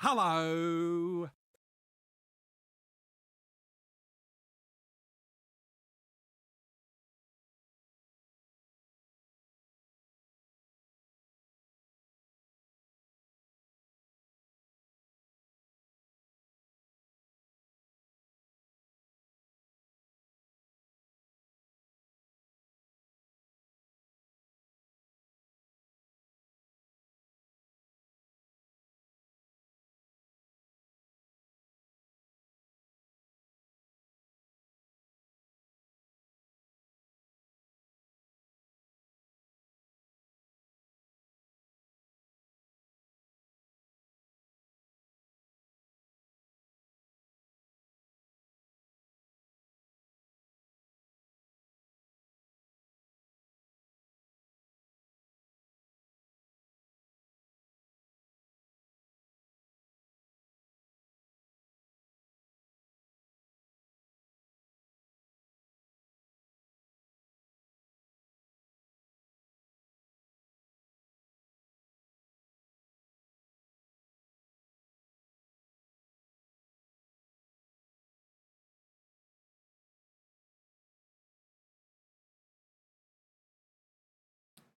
Hello.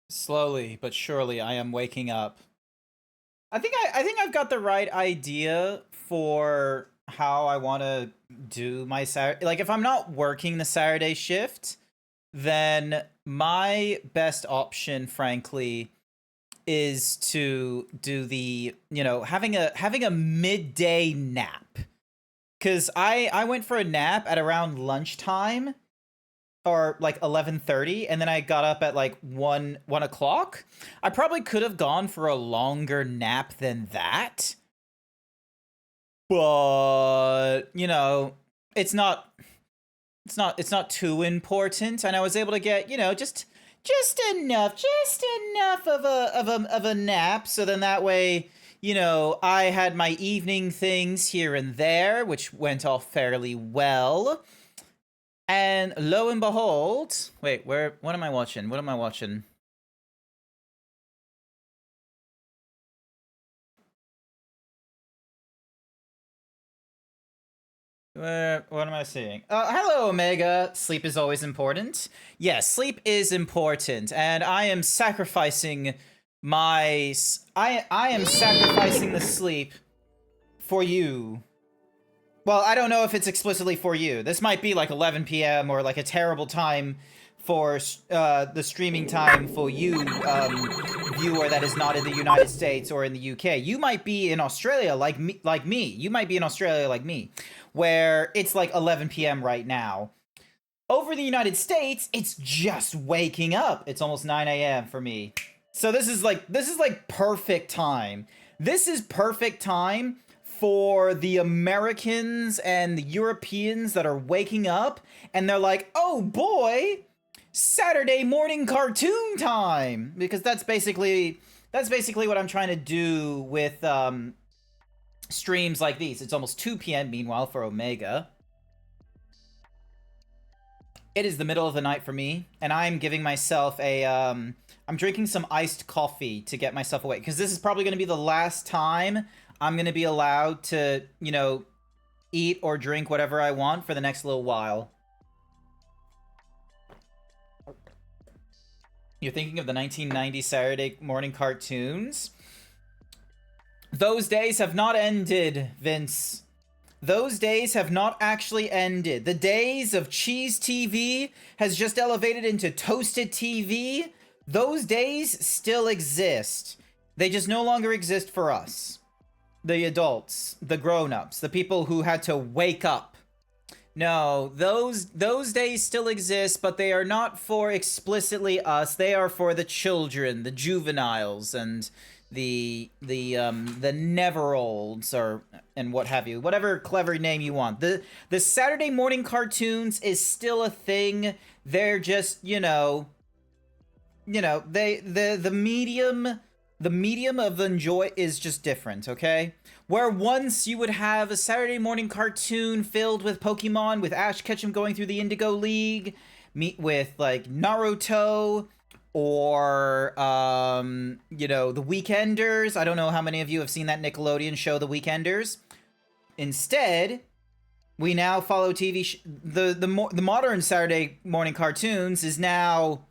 Slowly but surely, I am waking up. I think I've got the right idea for how I want to do my Saturday. Like, if I'm not working the Saturday shift, then my best option, frankly, is to do the having a midday nap. Cause I went for a nap at around lunchtime, or like 11:30, and then I got up at like 1 o'clock. I probably could have gone for a longer nap than that, but it's not it's not too important, and I was able to get just enough of a nap. So then that way, I had my evening things here and there, which went off fairly well. And lo and behold, wait, what am I watching? What am I watching? What am I seeing? Hello, Omega. Sleep is always important. Yes, sleep is important, and I am sacrificing I am sacrificing the sleep for you. Well, I don't know if it's explicitly for you. This might be like 11 p.m. or like a terrible time for the streaming time for you, viewer that is not in the United States or in the UK. You might be in Australia like me. Like me. You might be in Australia like me, where it's like 11 p.m. right now. Over the United States, it's just waking up. It's almost 9 a.m. for me. So this is like perfect time. This is perfect time for the Americans and the Europeans that are waking up and they're like, "Oh boy, Saturday morning cartoon time," because that's basically what I'm trying to do with streams like these. It's almost 2 p.m. meanwhile for Omega. It is the middle of the night for me, and I'm giving myself I'm drinking some iced coffee to get myself awake, because this is probably going to be the last time I'm going to be allowed to, eat or drink whatever I want for the next little while. You're thinking of the 1990 Saturday morning cartoons? Those days have not ended, Vince. Those days have not actually ended. The days of cheese TV has just elevated into toasted TV. Those days still exist. They just no longer exist for us. The adults, the grown-ups, the people who had to wake up. No, those days still exist, but they are not for explicitly us. They are for the children, the juveniles, and the never olds, or and what have you, whatever clever name you want. The Saturday morning cartoons is still a thing. They're just they the medium of enjoy is just different, okay? Where once you would have a Saturday morning cartoon filled with Pokemon, with Ash Ketchum going through the Indigo League, meet with like Naruto, or you know, The Weekenders. I don't know how many of you have seen that Nickelodeon show, The Weekenders. Instead, we now follow the modern Saturday morning cartoons is now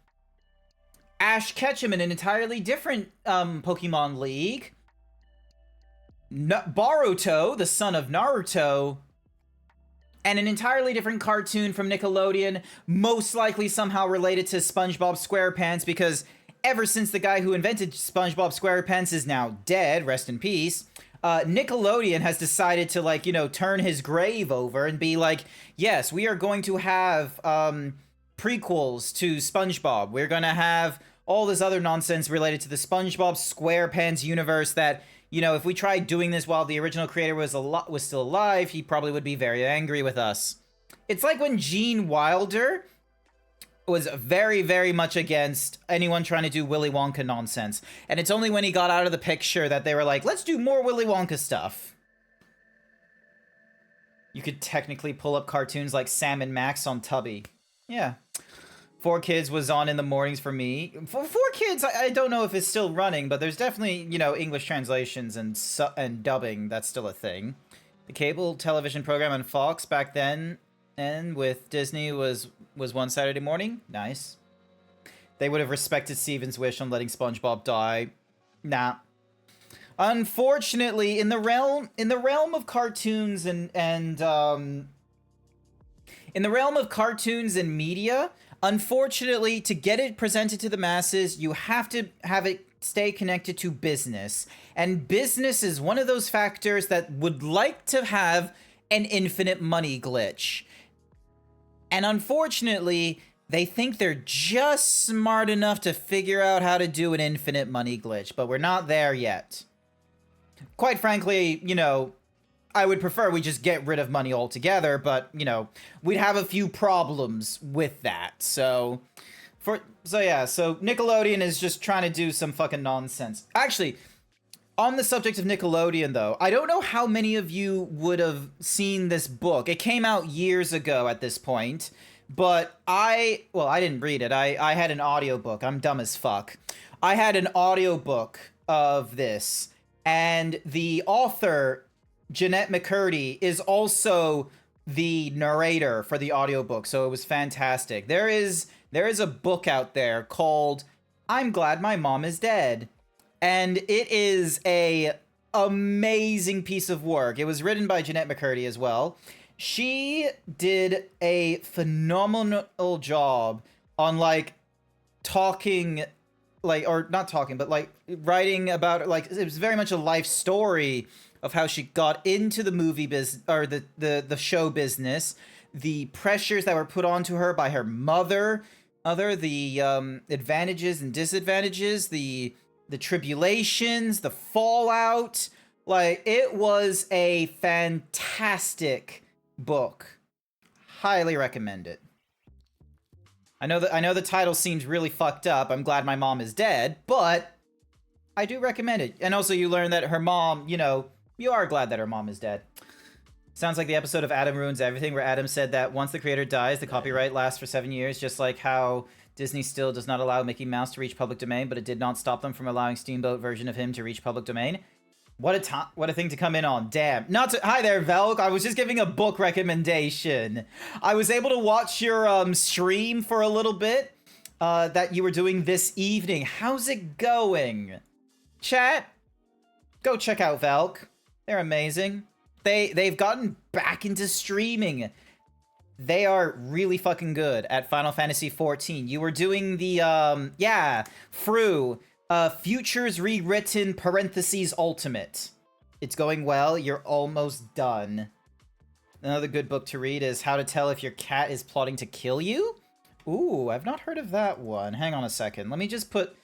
Ash Ketchum in an entirely different Pokemon League. Boruto, the son of Naruto, and an entirely different cartoon from Nickelodeon, most likely somehow related to SpongeBob SquarePants, because ever since the guy who invented SpongeBob SquarePants is now dead, rest in peace, Nickelodeon has decided to, like, you know, turn his grave over and be like, yes, we are going to have prequels to SpongeBob. We're going to have all this other nonsense related to the SpongeBob SquarePants universe that, you know, if we tried doing this while the original creator was still alive, he probably would be very angry with us. It's like when Gene Wilder was very, very much against anyone trying to do Willy Wonka nonsense. And it's only when he got out of the picture that they were like, let's do more Willy Wonka stuff. You could technically pull up cartoons like Sam and Max on Tubby. Yeah. 4Kids was on in the mornings for me. For 4Kids, I don't know if it's still running, but there's definitely, you know, English translations and dubbing. That's still a thing. The cable television program on Fox back then, and with Disney, was one Saturday morning. Nice. They would have respected Steven's wish on letting SpongeBob die. Nah. Unfortunately, in the realm of cartoons and in the realm of cartoons and media, unfortunately, to get it presented to the masses, you have to have it stay connected to business. And business is one of those factors that would like to have an infinite money glitch. And unfortunately, they think they're just smart enough to figure out how to do an infinite money glitch, but we're not there yet. Quite frankly, you know, I would prefer we just get rid of money altogether, but, you know, we'd have a few problems with that. So Nickelodeon is just trying to do some fucking nonsense. Actually, on the subject of Nickelodeon, though, I don't know how many of you would have seen this book. It came out years ago at this point, but I didn't read it. I had an audiobook. I'm dumb as fuck. I had an audiobook of this, and the author, Jeanette McCurdy, is also the narrator for the audiobook, so it was fantastic. There is a book out there called I'm Glad My Mom Is Dead, and it is a amazing piece of work. It was written by Jeanette McCurdy as well. She did a phenomenal job on, like, talking, like, or not talking, but, like, writing about, like, it was very much a life story of how she got into the movie business, or the show business, the pressures that were put onto her by her mother, the advantages and disadvantages, the tribulations, the fallout. Like, it was a fantastic book. Highly recommend it. I know the title seems really fucked up. I'm Glad My Mom Is Dead, but I do recommend it. And also you learn that her mom, you know, you are glad that her mom is dead. Sounds like the episode of Adam Ruins Everything, where Adam said that once the creator dies, the copyright lasts for 7 years, just like how Disney still does not allow Mickey Mouse to reach public domain, but it did not stop them from allowing Steamboat version of him to reach public domain. What a thing to come in on. Damn. Hi there, Velk. I was just giving a book recommendation. I was able to watch your stream for a little bit that you were doing this evening. How's it going? Chat, go check out Velk. They're amazing. They've gotten back into streaming. They are really fucking good at Final Fantasy XIV. You were doing the, Futures Rewritten parentheses Ultimate. It's going well. You're almost done. Another good book to read is How to Tell If Your Cat is Plotting to Kill You. Ooh, I've not heard of that one. Hang on a second. Let me just put...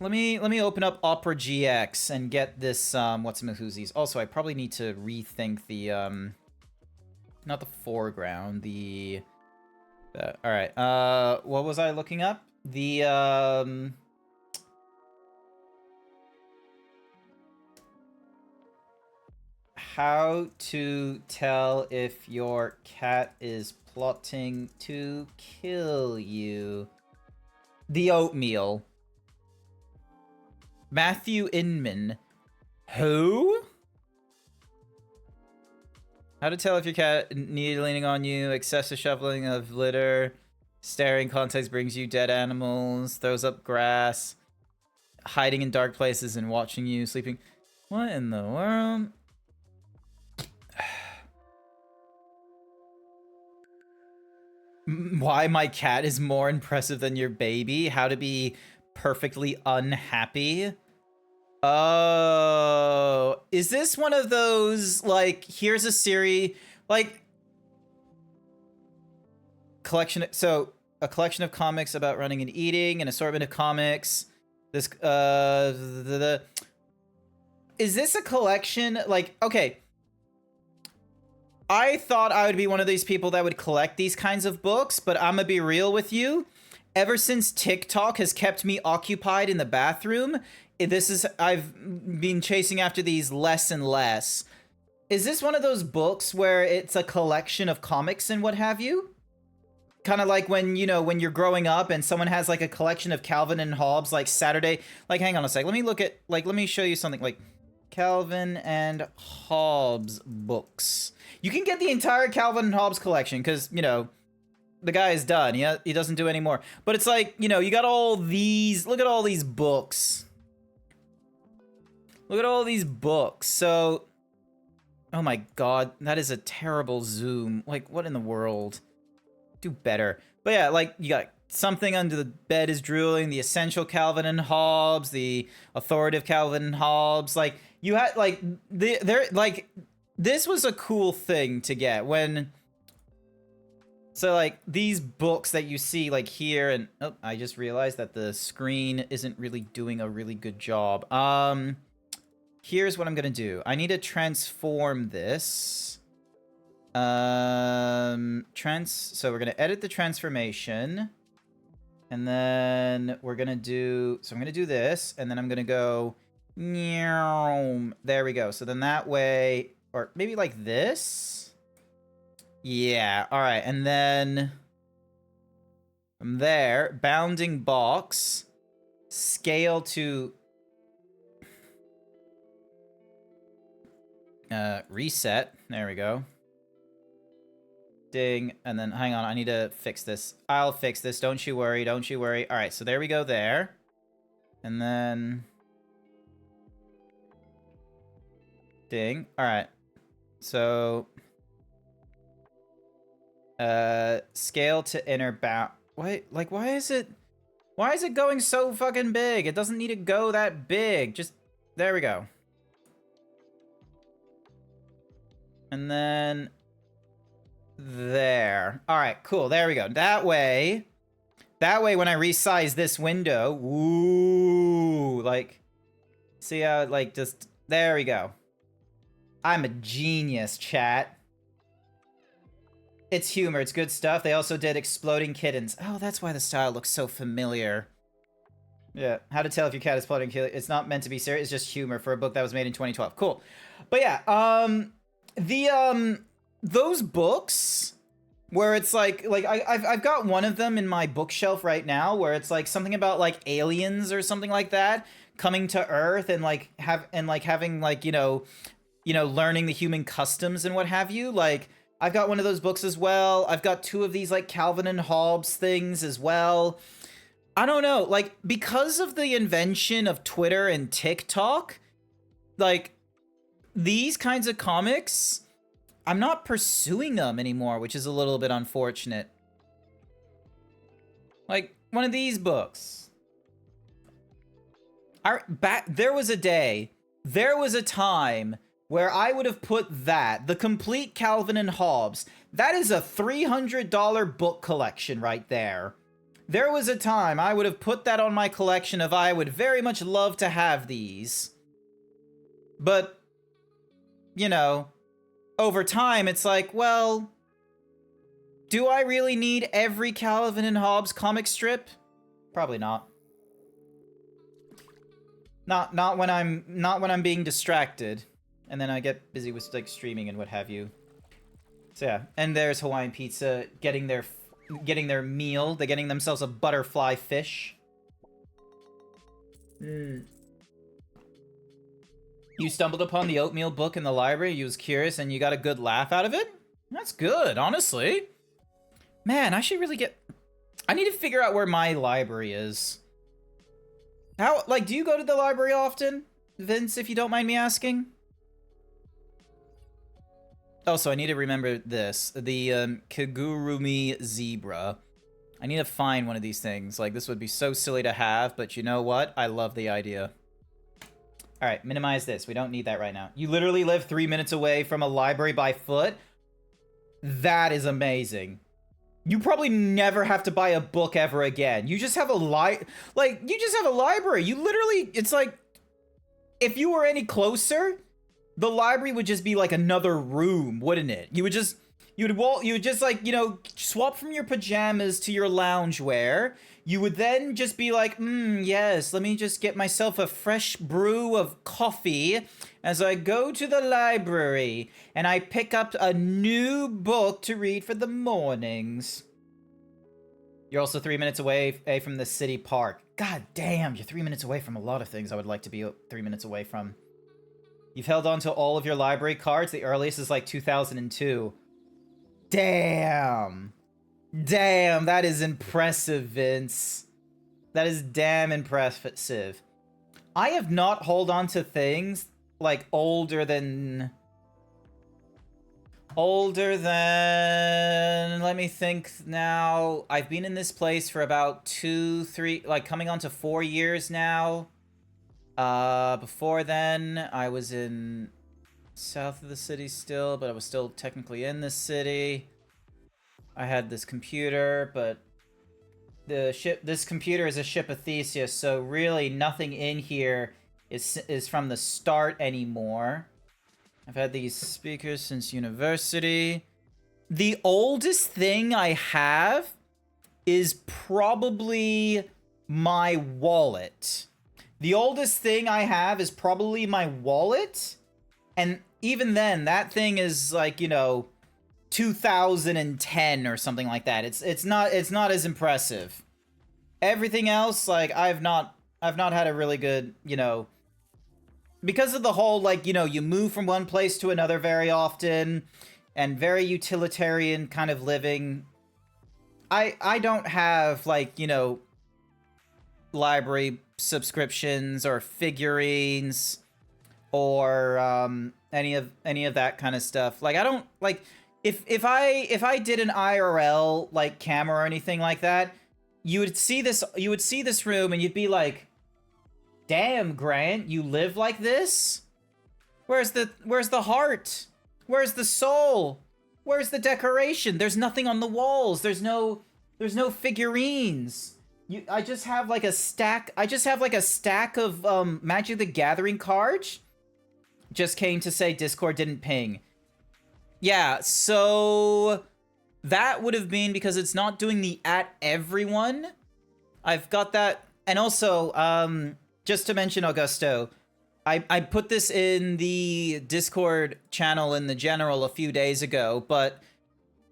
Let me open up Opera GX and get this, what's-a-mahoozies. Also, I probably need to rethink the, not the foreground, the... Alright, what was I looking up? The, How to tell if your cat is plotting to kill you. The oatmeal. Matthew Inman. Who? How to tell if your cat needed leaning on you, excessive shuffling of litter, staring context brings you dead animals, throws up grass, hiding in dark places and watching you, sleeping. What in the world? Why my cat is more impressive than your baby? How to be perfectly unhappy? Oh, is this one of those, like, here's a series, like, collection, so, a collection of comics about running and eating, an assortment of comics, this, is this a collection, like, okay, I thought I would be one of these people that would collect these kinds of books, but I'm gonna be real with you. Ever since TikTok has kept me occupied in the bathroom, I've been chasing after these less and less. Is this one of those books where it's a collection of comics and what have you? Kind of like when, you know, when you're growing up and someone has like a collection of Calvin and Hobbes, like Saturday, like, hang on a sec, let me look at, like, let me show you something, like, Calvin and Hobbes books. You can get the entire Calvin and Hobbes collection because, you know, the guy is done. He doesn't do any more. But it's like, you know, you got all these, look at all these books. Look at all these books. So, oh my god, that is a terrible zoom. Like, what in the world? Do better. But yeah, like, you got Something Under the Bed is Drooling, The Essential Calvin and Hobbes, The Authoritative Calvin and Hobbes. Like, you had, like, this was a cool thing to get when... So, like, these books that you see, like, here, and... Oh, I just realized that the screen isn't really doing a really good job. Here's what I'm gonna do. I need to transform this. So we're gonna edit the transformation. And then we're gonna do... So I'm gonna do this, and then I'm gonna go... There we go. So then that way... Or maybe like this? Yeah, alright. And then... From there, bounding box. Scale to... reset. There we go. Ding. And then, hang on, I need to fix this. I'll fix this. Don't you worry. Don't you worry. Alright, so there we go there. And then... Ding. Alright. So... scale to inner bound... Wait, like, why is it going so fucking big? It doesn't need to go that big. Just... There we go. And then... There. Alright, cool. There we go. That way, when I resize this window... Ooh, like... See how it, like, just... There we go. I'm a genius, chat. It's humor. It's good stuff. They also did Exploding Kittens. Oh, that's why the style looks so familiar. Yeah. How to tell if your cat is exploding kittens. It's not meant to be serious. It's just humor for a book that was made in 2012. Cool. But yeah, those books where it's like I've got one of them in my bookshelf right now where it's like something about like aliens or something like that coming to Earth and having like, you know, learning the human customs and what have you. Like, I've got one of those books as well. I've got two of these like Calvin and Hobbes things as well. I don't know, like, because of the invention of Twitter and TikTok, like, these kinds of comics, I'm not pursuing them anymore, which is a little bit unfortunate. Like, one of these books. There was a time where I would have put that, the complete Calvin and Hobbes. That is a $300 book collection right there. There was a time I would have put that on my collection of I would very much love to have these. But, you know, over time it's like, well, do I really need every Calvin and Hobbes comic strip? Probably not. Not when I'm being distracted. And then I get busy with like streaming and what have you. So yeah, and there's Hawaiian Pizza getting their getting their meal. They're getting themselves a butterfly fish. You stumbled upon the oatmeal book in the library, you was curious, and you got a good laugh out of it? That's good, honestly. Man, I should really get... I need to figure out where my library is. How, like, do you go to the library often, Vince, if you don't mind me asking? Oh, so I need to remember this. The, Kigurumi zebra. I need to find one of these things. Like, this would be so silly to have, but you know what? I love the idea. Alright, minimize this. We don't need that right now. You literally live 3 minutes away from a library by foot? That is amazing. You probably never have to buy a book ever again. You just have a you just have a library. You literally, it's like, if you were any closer, the library would just be like another room, wouldn't it? You would just like, you know, swap from your pajamas to your loungewear. You would then just be like, yes, let me just get myself a fresh brew of coffee as I go to the library and I pick up a new book to read for the mornings. You're also 3 minutes away from the city park. God damn, you're 3 minutes away from a lot of things I would like to be 3 minutes away from. You've held on to all of your library cards. The earliest is like 2002. Damn. Damn, that is impressive, Vince. That is damn impressive. I have not held on to things like older than, let me think now. I've been in this place for about 2, 3, like coming on to 4 years now. Before then, I was in south of the city still, but I was still technically in the city. I had this computer, but this computer is a ship of Theseus, so really nothing in here is from the start anymore. I've had these speakers since university. The oldest thing I have is probably my wallet. The oldest thing I have is probably my wallet, and even then, that thing is like, you know, 2010 or something like that. It's not as impressive. Everything else, like, I've not had a really good, you know, because of the whole, like, you know, you move from one place to another very often and very utilitarian kind of living. I don't have, like, you know, library subscriptions or figurines or any of that kind of stuff. Like, I don't, like, if I did an IRL like camera or anything like that, you would see this room and you'd be like, damn, Grant, you live like this? Where's the heart? Where's the soul? Where's the decoration? There's nothing on the walls. There's no figurines. I just have like a stack of Magic the Gathering cards. Just came to say Discord didn't ping. Yeah, so that would have been because it's not doing the @everyone. I've got that. And also, just to mention Augusto, I put this in the Discord channel in the general a few days ago, but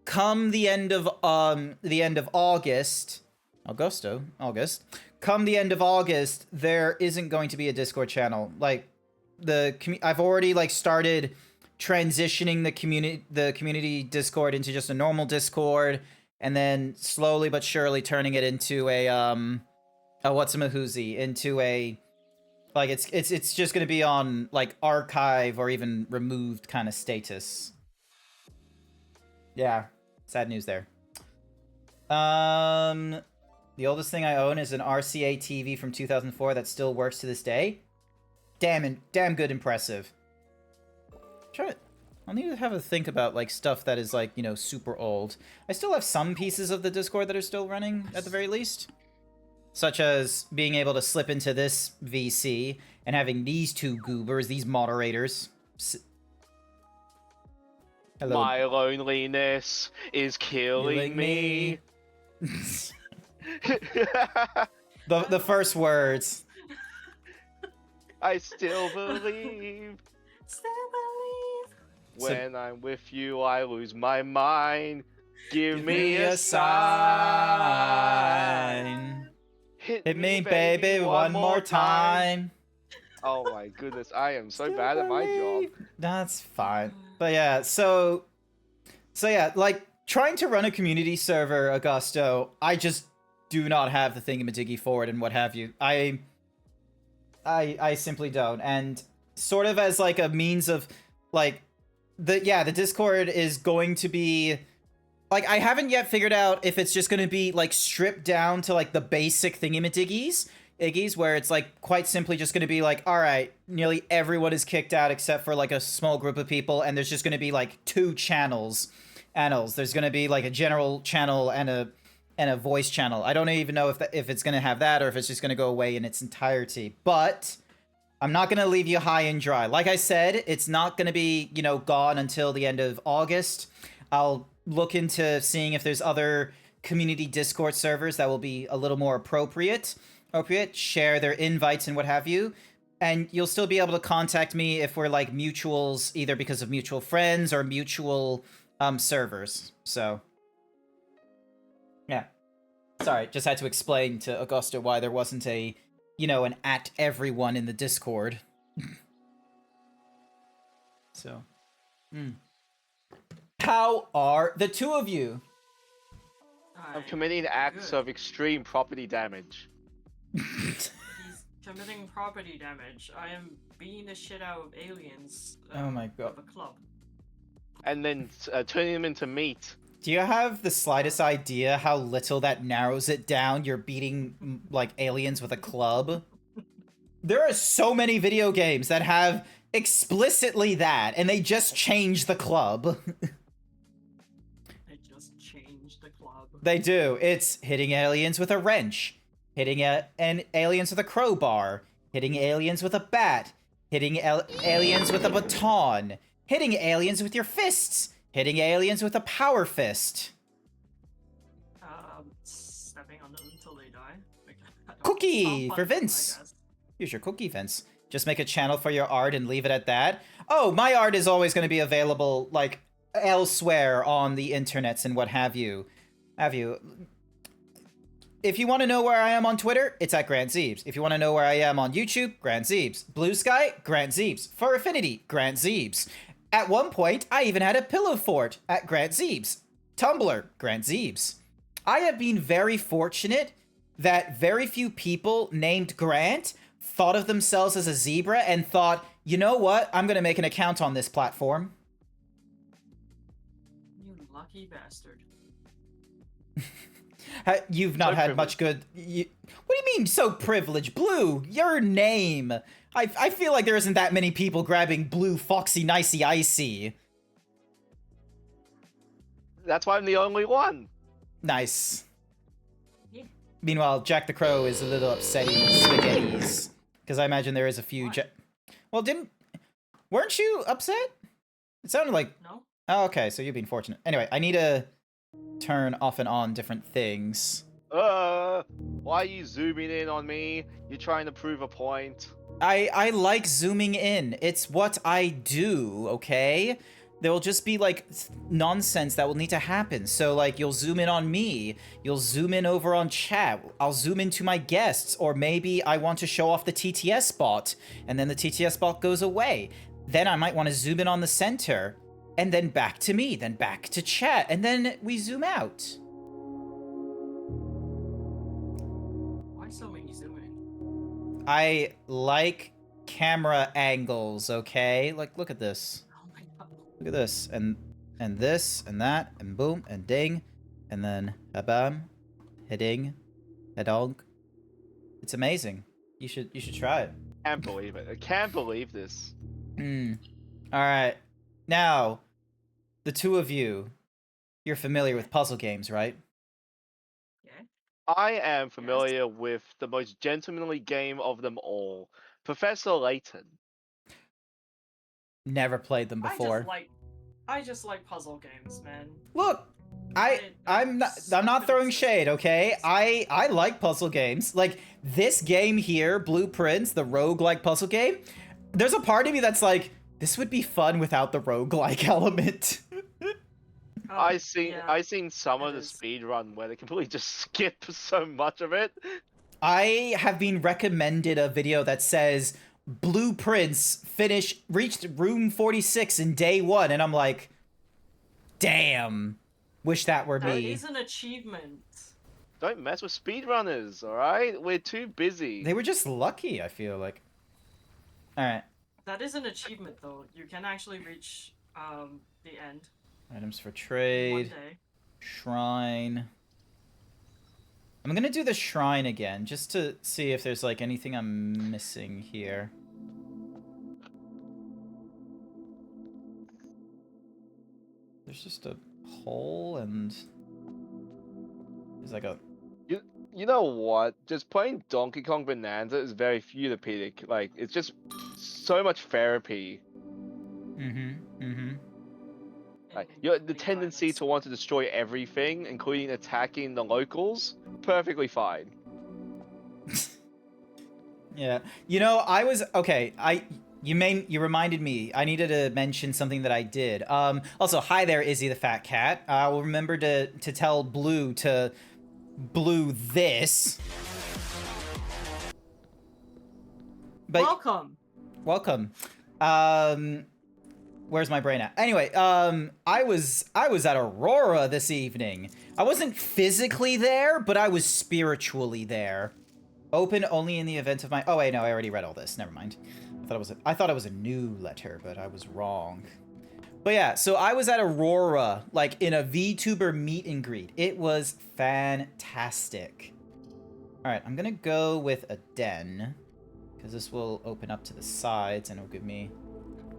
come the end of August, come the end of August, there isn't going to be a Discord channel. Like, I've already like started transitioning the community Discord into just a normal Discord, and then slowly but surely turning it into a into a, like, it's just gonna be on like archive or even removed kind of status. Yeah, sad news there. The oldest thing I own is an RCA TV from 2004 that still works to this day. Damn good, impressive. I'll need to have a think about like stuff that is like, you know, super old. I still have some pieces of the Discord that are still running at the very least. Such as being able to slip into this VC and having these two goobers, these moderators. Hello. My loneliness is killing me. the first words. I still believe. Still believe. When I'm with you, I lose my mind. Give me a sign. Hit me, baby, one more time. Oh my goodness, I am so Still bad at my job. believe. That's fine. But yeah, so yeah, like trying to run a community server, Augusto, I just do not have the thingamadiggy for it and what have you. I simply don't. And sort of as like a means of like the Discord is going to be like, I haven't yet figured out if it's just going to be like stripped down to like the basic thingamadiggies, where it's like quite simply just going to be like, all right, nearly everyone is kicked out except for like a small group of people, and there's just going to be like 2 channels. There's going to be like a general channel and a voice channel. I don't even know if it's going to have that or if it's just going to go away in its entirety. But I'm not going to leave you high and dry. Like I said, it's not going to be, gone until the end of August. I'll look into seeing if there's other community Discord servers that will be a little more appropriate, share their invites and what have you. And you'll still be able to contact me if we're like mutuals, either because of mutual friends or mutual servers. So yeah. Sorry, just had to explain to Augusta why there wasn't an at everyone in the Discord. So, How are the 2 of you? I'm committing acts of extreme property damage. He's committing property damage. I am beating the shit out of aliens. Oh my god. Of a club. And then turning them into meat. Do you have the slightest idea how little that narrows it down? You're beating, like, aliens with a club? There are so many video games that have explicitly that, and they just change the club. They just changed the club. They do. It's hitting aliens with a wrench, hitting aliens with a crowbar, hitting aliens with a bat, hitting aliens with a baton, hitting aliens with your fists, hitting aliens with a power fist. Stepping on them until they die. Cookie for Vince. Here's your cookie, Vince. Just make a channel for your art and leave it at that. Oh, my art is always going to be available, like, elsewhere on the internets and what have you. If you want to know where I am on Twitter, it's at GrantZeebs. If you want to know where I am on YouTube, GrantZeebs. Blue Sky, GrantZeebs. For Affinity, GrantZeebs. At one point, I even had a pillow fort at GrantZeebs. Tumblr, GrantZeebs. I have been very fortunate that very few people named Grant thought of themselves as a zebra and thought, you know what, I'm going to make an account on this platform. You lucky bastard. You've not had much good... What do you mean, so privileged? Blue, your name. I feel like there isn't that many people grabbing Blue Foxy Nicey Icy. That's why I'm the only one. Nice. Yeah. Meanwhile, Jack the Crow is a little upsetting spaghettis. Because I imagine there is a few... Well, weren't you upset? It sounded like... No. Oh, okay, so you've been fortunate. Anyway, I need to turn off and on different things. Why are you zooming in on me? You're trying to prove a point. I like zooming in. It's what I do, okay? There will just be, like, nonsense that will need to happen. So, like, you'll zoom in on me. You'll zoom in over on chat. I'll zoom into my guests. Or maybe I want to show off the TTS bot. And then the TTS bot goes away. Then I might want to zoom in on the center. And then back to me. Then back to chat. And then we zoom out. Why so many zooming? I like camera angles, okay? Like, look at this. Oh my god. Look at this, and this, and that, and boom, and ding, and then bam, hitting, hedong. It's amazing. You should try it. Can't believe it. I can't believe this. All right. Now, the 2 of you, you're familiar with puzzle games, right? Yeah. I am familiar with the most gentlemanly game of them all, Professor Layton. Never played them before. I just like puzzle games, man. Look, I'm not throwing shade, okay? I like puzzle games. Like this game here, Blueprints, the roguelike puzzle game. There's a part of me that's like, this would be fun without the roguelike element. Yeah, I seen some it of the is. speed run where they completely just skip so much of it. I have been recommended a video that says blueprints reached room 46 in day 1, and I'm like, damn, wish that were That me. is an achievement. Don't mess with speedrunners, alright? We're too busy. They were just lucky, I feel like. Alright. That is an achievement, though. You can actually reach the end Items for in one trade. day. Shrine. I'm gonna do the shrine again, just to see if there's, like, anything I'm missing here. There's just a hole, and... there's, like, a... You know what? Just playing Donkey Kong Bonanza is very therapeutic. Like, it's just so much therapy. Like, the tendency to want to destroy everything, including attacking the locals, perfectly fine. Yeah. You know, I was... okay, you reminded me. I needed to mention something that I did. Also, hi there, Izzy the Fat Cat. I will remember to tell Blue to... Blue this. But Welcome. where's my brain at? Anyway, I was at Aurora this evening. I wasn't physically there, but I was spiritually there. Open only in the event of my... oh wait, no, I already read all this. Never mind. I thought it was a new letter, but I was wrong. But yeah, so I was at Aurora, like, in a VTuber meet and greet. It was fantastic. Alright, I'm gonna go with a den, because this will open up to the sides and it'll give me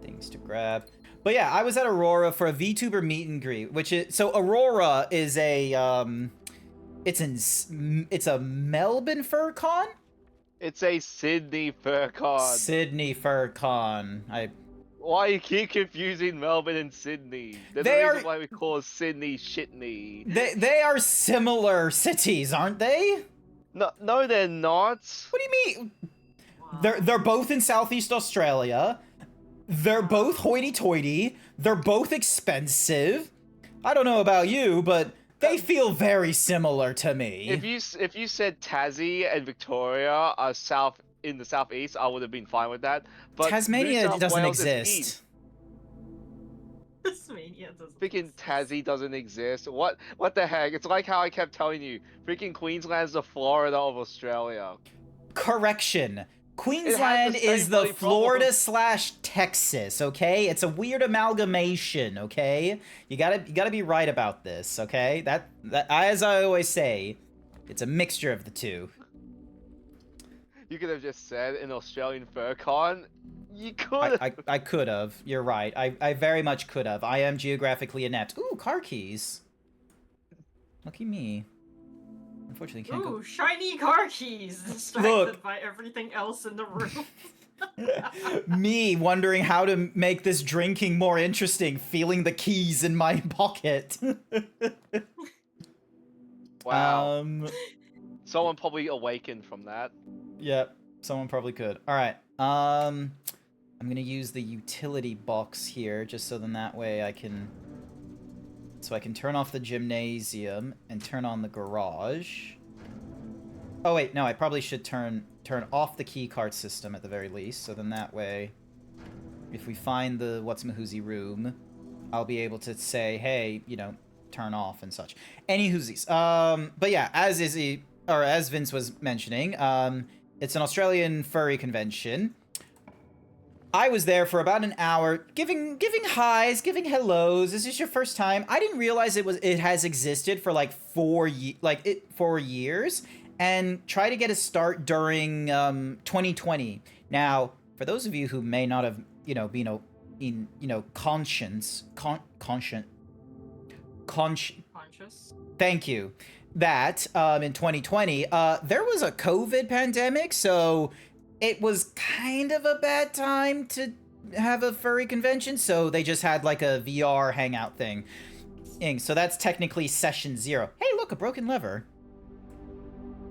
things to grab. But yeah, I was at Aurora for a VTuber meet and greet, which is... so Aurora is a, it's a Melbourne FurCon? It's a Sydney FurCon. Sydney FurCon. Why you keep confusing Melbourne and Sydney? There's They a reason are- why we call Sydney Shitney. They are similar cities, aren't they? No, they're not. What do you mean? Wow. They're both in Southeast Australia. They're both hoity-toity. They're both expensive. I don't know about you, but they feel very similar to me. If you said Tassie and Victoria are in the southeast, I would have been fine with that. But New Tasmania South doesn't Wales is exist. east. Tasmania doesn't Freaking exist. Tassie doesn't exist. What the heck? It's like how I kept telling you, freaking Queensland's the Florida of Australia. Correction. Queensland same is the bloody problem. Florida/Texas, okay? It's a weird amalgamation, okay? You gotta be right about this, okay? That as I always say, it's a mixture of the two. You could have just said an Australian FurCon. You could. I could have. You're right. I very much could have. I am geographically inept. Ooh, car keys. Lucky me. Unfortunately, can't Ooh, shiny car keys! Distracted Look. by everything else in the room. go. Me wondering how to make this drinking more interesting, feeling the keys in my pocket. Wow. Someone probably awakened from that. Yep, someone probably could. All right. I'm gonna use the utility box here, just so then that way I can turn off the gymnasium and turn on the garage. Oh wait, no, I probably should turn off the keycard system at the very least, so then that way, if we find the what's-mahoozy room, I'll be able to say, hey, you know, turn off and such. Any whoosies. But yeah, as Vince was mentioning, it's an Australian furry convention. I was there for about an hour, giving highs, giving hellos. Is this your first time? I didn't realize it has existed for like 4 years, and try to get a start during 2020. Now, for those of you who may not have, conscious. Thank you. That in 2020, there was a COVID pandemic, so it was kind of a bad time to have a furry convention, so they just had like a VR hangout thing. So that's technically session 0. Hey, look, a broken lever.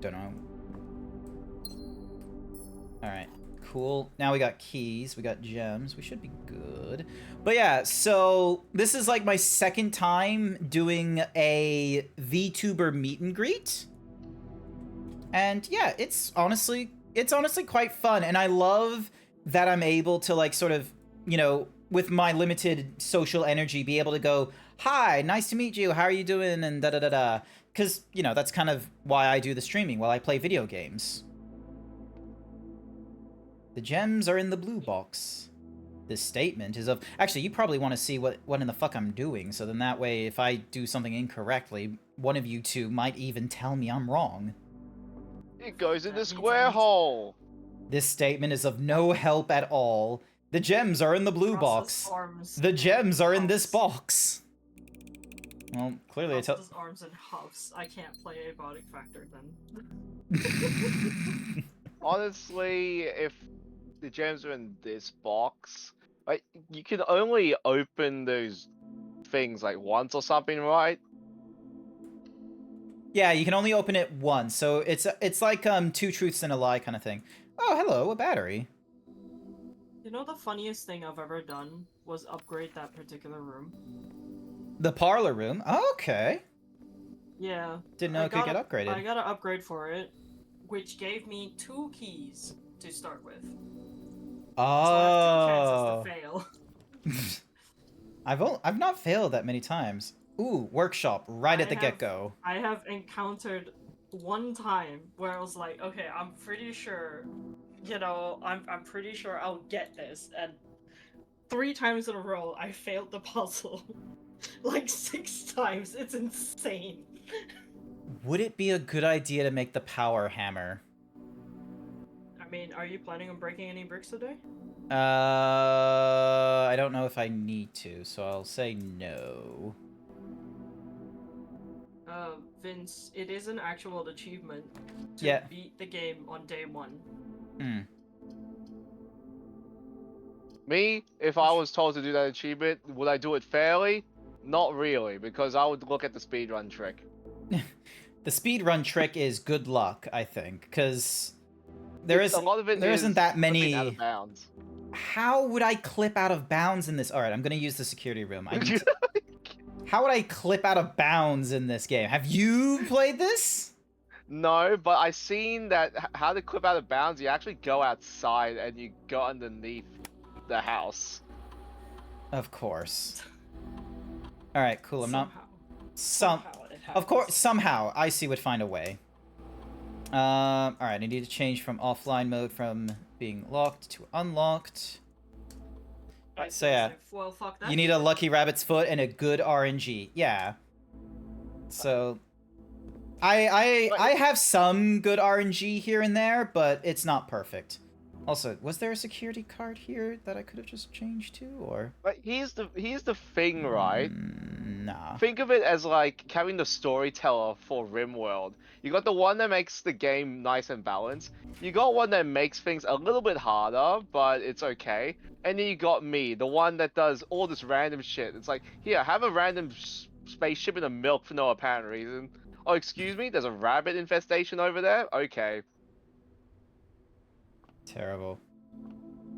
Don't know. Alright, cool. Now we got keys, we got gems. We should be good. But yeah, so this is like my second time doing a VTuber meet and greet. And yeah, it's honestly quite fun. And I love that I'm able to like sort of, you know, with my limited social energy, be able to go, hi, nice to meet you. How are you doing? And da-da-da-da. Because, you know, that's kind of why I do the streaming while I play video games. The gems are in the blue box. This statement is of... Actually, you probably want to see what in the fuck I'm doing, so then that way, if I do something incorrectly, one of you two might even tell me I'm wrong. It goes in the square hole. This statement is of no help at all. The gems are in the blue box. The gems are in this box. Well, clearly it's... arms and huffs. I can't play a body factor then. Honestly, if the gems are in this box, like, you can only open those things like once or something, right? Yeah, you can only open it once, so it's like two truths and a lie kind of thing. Oh, hello, a battery. You know the funniest thing I've ever done was upgrade that particular room. The parlor room? Oh, okay. Yeah. Didn't know it could get upgraded. I got an upgrade for it, which gave me 2 keys to start with. Oh. So I have 2 chances to fail. I've not failed that many times. Ooh, workshop right at the get-go. I have encountered one time where I was like, okay, I'm pretty sure, you know, I'm pretty sure I'll get this, and 3 times in a row I failed the puzzle. Like 6 times. It's insane. Would it be a good idea to make the power hammer? I mean, are you planning on breaking any bricks today? I don't know if I need to, so I'll say no. Vince, it is an actual achievement to beat the game on day 1. Hmm. Me, if I was told to do that achievement, would I do it fairly? Not really, because I would look at the speedrun trick. The speedrun trick is good luck, I think, because there isn't that many. Out of bounds. How would I clip out of bounds in this? All right, I'm gonna use the security room. How would I clip out of bounds in this game? Have you played this? No, but I seen that how to clip out of bounds. You actually go outside and you go underneath the house. Of course. All right, cool. I'm not. Somehow Of course, somehow IC would find a way. All right, I need to change from offline mode from being locked to unlocked. So yeah, well, fuck that. You need a lucky rabbit's foot and a good RNG. Yeah. So, I have some good RNG here and there, but it's not perfect. Also, was there a security card here that I could have just changed to, or? But here's the thing, right? Nah. Think of it as like having the storyteller for RimWorld. You got the one that makes the game nice and balanced. You got one that makes things a little bit harder, but it's okay. And then you got me, the one that does all this random shit. It's like, here, have a random spaceship in a milk for no apparent reason. Oh, excuse me, there's a rabbit infestation over there? Okay. Terrible.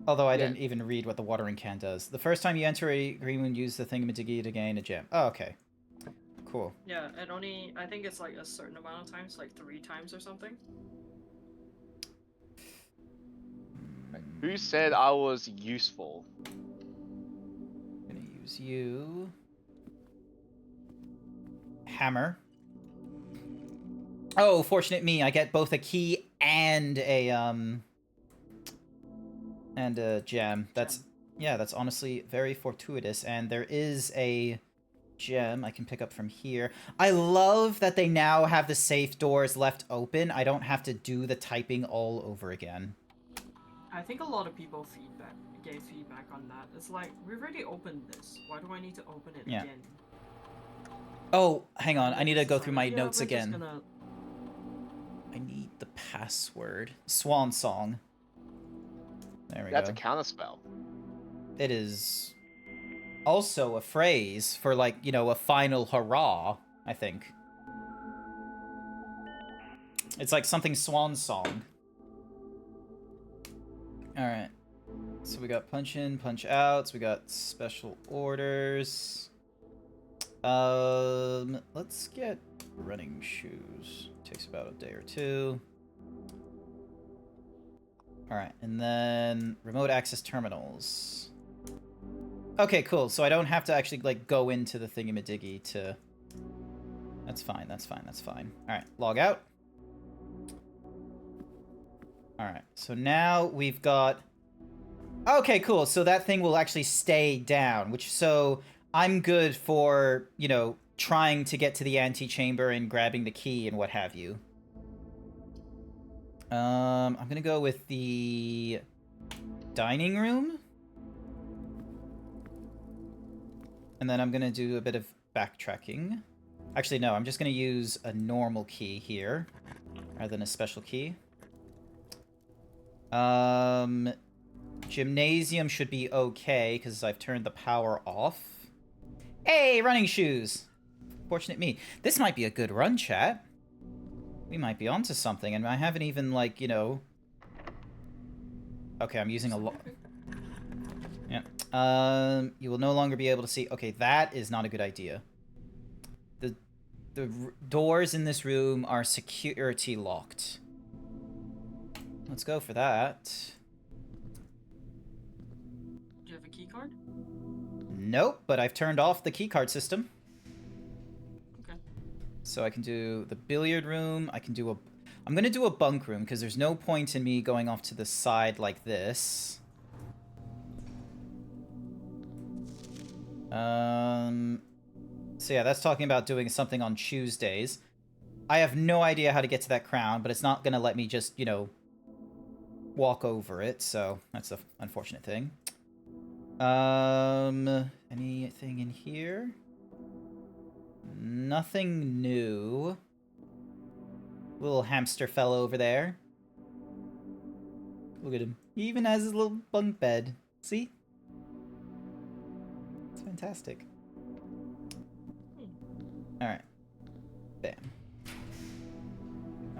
Although I didn't even read what the watering can does. The first time you enter a green one, use the thingamajiggy to gain a gem. Oh, okay. Cool. Yeah, it only, I think it's like a certain amount of times, like 3 times or something. Who said I was useful? I'm gonna use you. Hammer. Oh, fortunate me, I get both a key and a gem. That's honestly very fortuitous, and there is a gem I can pick up from here. I love that they now have the safe doors left open. I don't have to do the typing all over again. I think a lot of people gave feedback on that. It's like, we already opened this. Why do I need to open it again? Oh, hang on. I need to go through my notes we're again. Gonna... I need the password. Swan song. There we go. That's a counterspell. It is also a phrase for, like, you know, a final hurrah, I think. It's like something swan song. Alright. So we got punch in, punch outs, we got special orders. Let's get running shoes. Takes about a day or two. Alright, and then remote access terminals. Okay, cool. So I don't have to actually, like, go into the thingamadiggy to... That's fine, that's fine, that's fine. Alright, log out. Alright, so now we've got... Okay, cool. So that thing will actually stay down, which... So I'm good for, you know, trying to get to the antechamber and grabbing the key and what have you. I'm gonna go with the dining room. And then I'm gonna do a bit of backtracking. Actually, no, I'm just gonna use a normal key here, rather than a special key. Gymnasium should be okay, because I've turned the power off. Hey, running shoes! Fortunate me. This might be a good run, chat. We might be onto something, and I haven't even, like, you know... Okay, I'm using a lot... Yeah. You will no longer be able to see... Okay, that is not a good idea. The doors in this room are security locked. Let's go for that. Do you have a key card? Nope, but I've turned off the keycard system. Okay. So I can do the billiard room, I can do a... I'm gonna do a bunk room, because there's no point in me going off to the side like this. So yeah, that's talking about doing something on Tuesdays. I have no idea how to get to that crown, but it's not gonna let me just, you know, walk over it, so that's the unfortunate thing. Anything in here? Nothing new. Little hamster fellow over there. Look at him. He even has his little bunk bed. See? It's fantastic. Alright. Bam.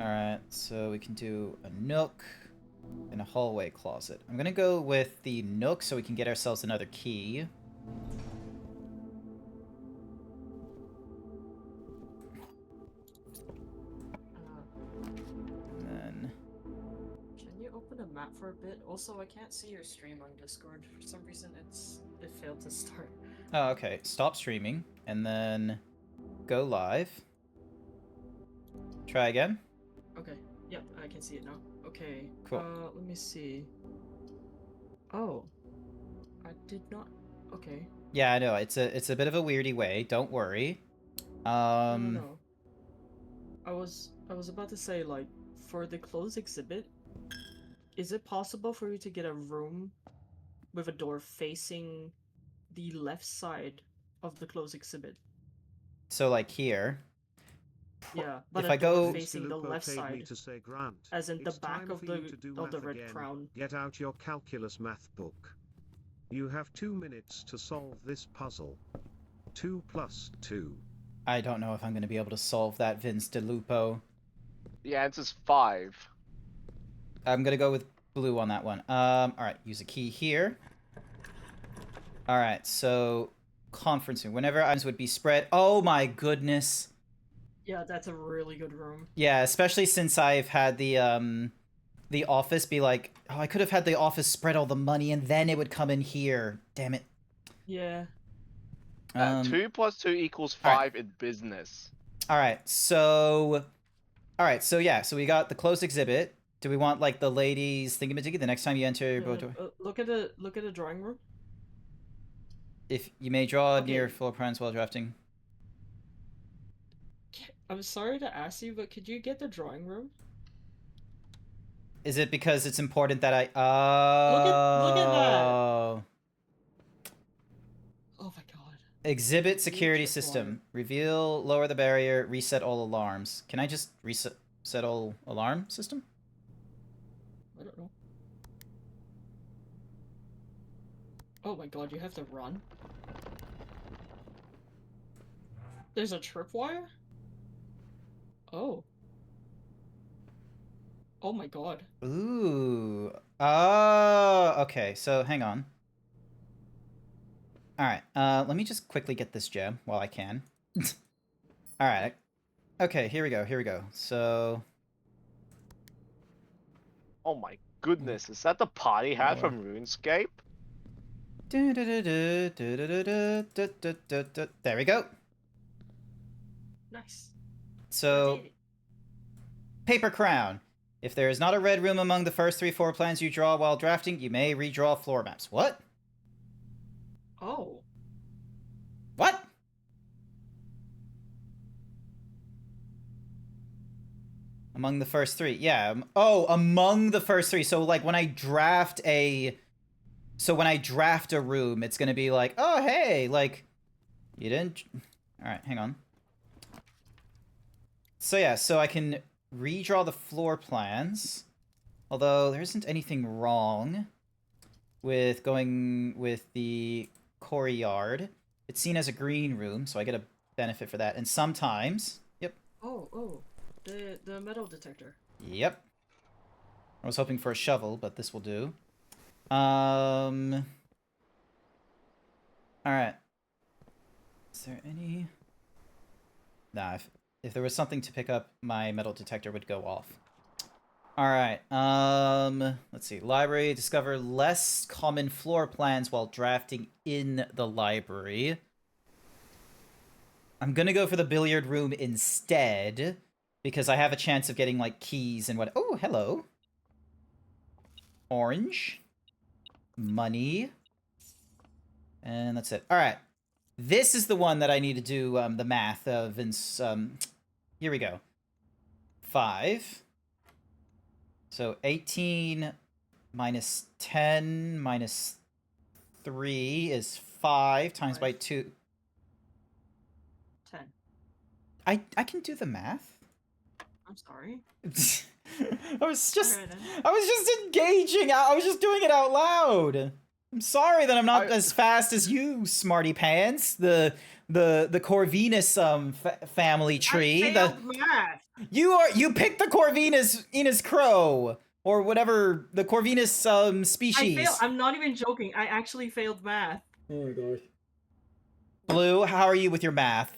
Alright, so we can do a nook and a hallway closet. I'm gonna go with the nook so we can get ourselves another key. And then... Can you open a map for a bit? Also, I can't see your stream on Discord. For some reason, it failed to start. Oh, okay. Stop streaming, and then go live. Try again. Okay. Yep, I can see it now. Okay. Cool. Let me see. Oh. I did not... Okay. Yeah, I know. It's a bit of a weirdy way. Don't worry. No. I was about to say, like, for the closed exhibit, is it possible for you to get a room with a door facing the left side of the closed exhibit? So, like, here. Yeah, but if a I door go... facing the left side, to say, Grant, as in the it's back time of for the you to do red math crown. again. Get out your calculus math book. You have 2 minutes to solve this puzzle. 2 plus 2. I don't know if I'm going to be able to solve that, Vince DeLupo. The answer's 5. I'm going to go with blue on that one. Alright, use a key here. Alright, so... Conferencing. Whenever items would be spread... Oh my goodness! Yeah, that's a really good room. Yeah, especially since I've had the office be like, oh, I could have had the office spread all the money and then it would come in here. Damn it. Yeah. 2 plus 2 equals 5 in business. Alright, so... Alright, so yeah, so we got the closed exhibit. Do we want, like, the ladies thingamajiggy the next time you enter... Look at the drawing room. If you may draw Okay. near floor plans while drafting. I'm sorry to ask you, but could you get the drawing room? Is it because it's important that I... Look at that! Oh my god. Exhibit security Tripwire. system. Reveal, lower the barrier, reset all alarms. Can I just reset all alarm system? I don't know. Oh my god, you have to run? There's a tripwire? Oh. Oh my god. Ooh. Okay, so hang on. Alright, let me just quickly get this gem while I can. Alright. Okay, here we go. So... Oh my goodness, is that the party hat from RuneScape? There we go. Nice. So, Did it. paper crown. If there is not a red room among the first 3 floor plans you draw while drafting, you may redraw floor maps. What? Oh. What? Among the first 3. Yeah. Oh, among the first 3. So, like, when I draft a... So, when I draft a room, it's gonna be like, oh, hey, like, you didn't... Alright, hang on. So, yeah, so I can redraw the floor plans. Although, there isn't anything wrong with going with the courtyard. It's seen as a green room, so I get a benefit for that. And sometimes... Yep. Oh. The metal detector. Yep. I was hoping for a shovel, but this will do. Alright. Is there any... Nah, if there was something to pick up, my metal detector would go off. Alright, let's see. Library, discover less common floor plans while drafting in the library. I'm gonna go for the billiard room instead, because I have a chance of getting, like, keys and what... Oh, hello. Orange. Money. And that's it. Alright. This is the one that I need to do, the math of, here we go. 5. So 18 minus 10 minus 3 is 5 times by 2. 10. I can do the math. I'm sorry. I was just Alright then. I was just engaging. I was just doing it out loud. I'm sorry that I'm not as fast as you, smarty pants. The Corvinus family tree. I failed math. You picked the Corvinus crow or whatever the Corvinus species. I'm not even joking. I actually failed math. Oh my gosh. Blue, how are you with your math?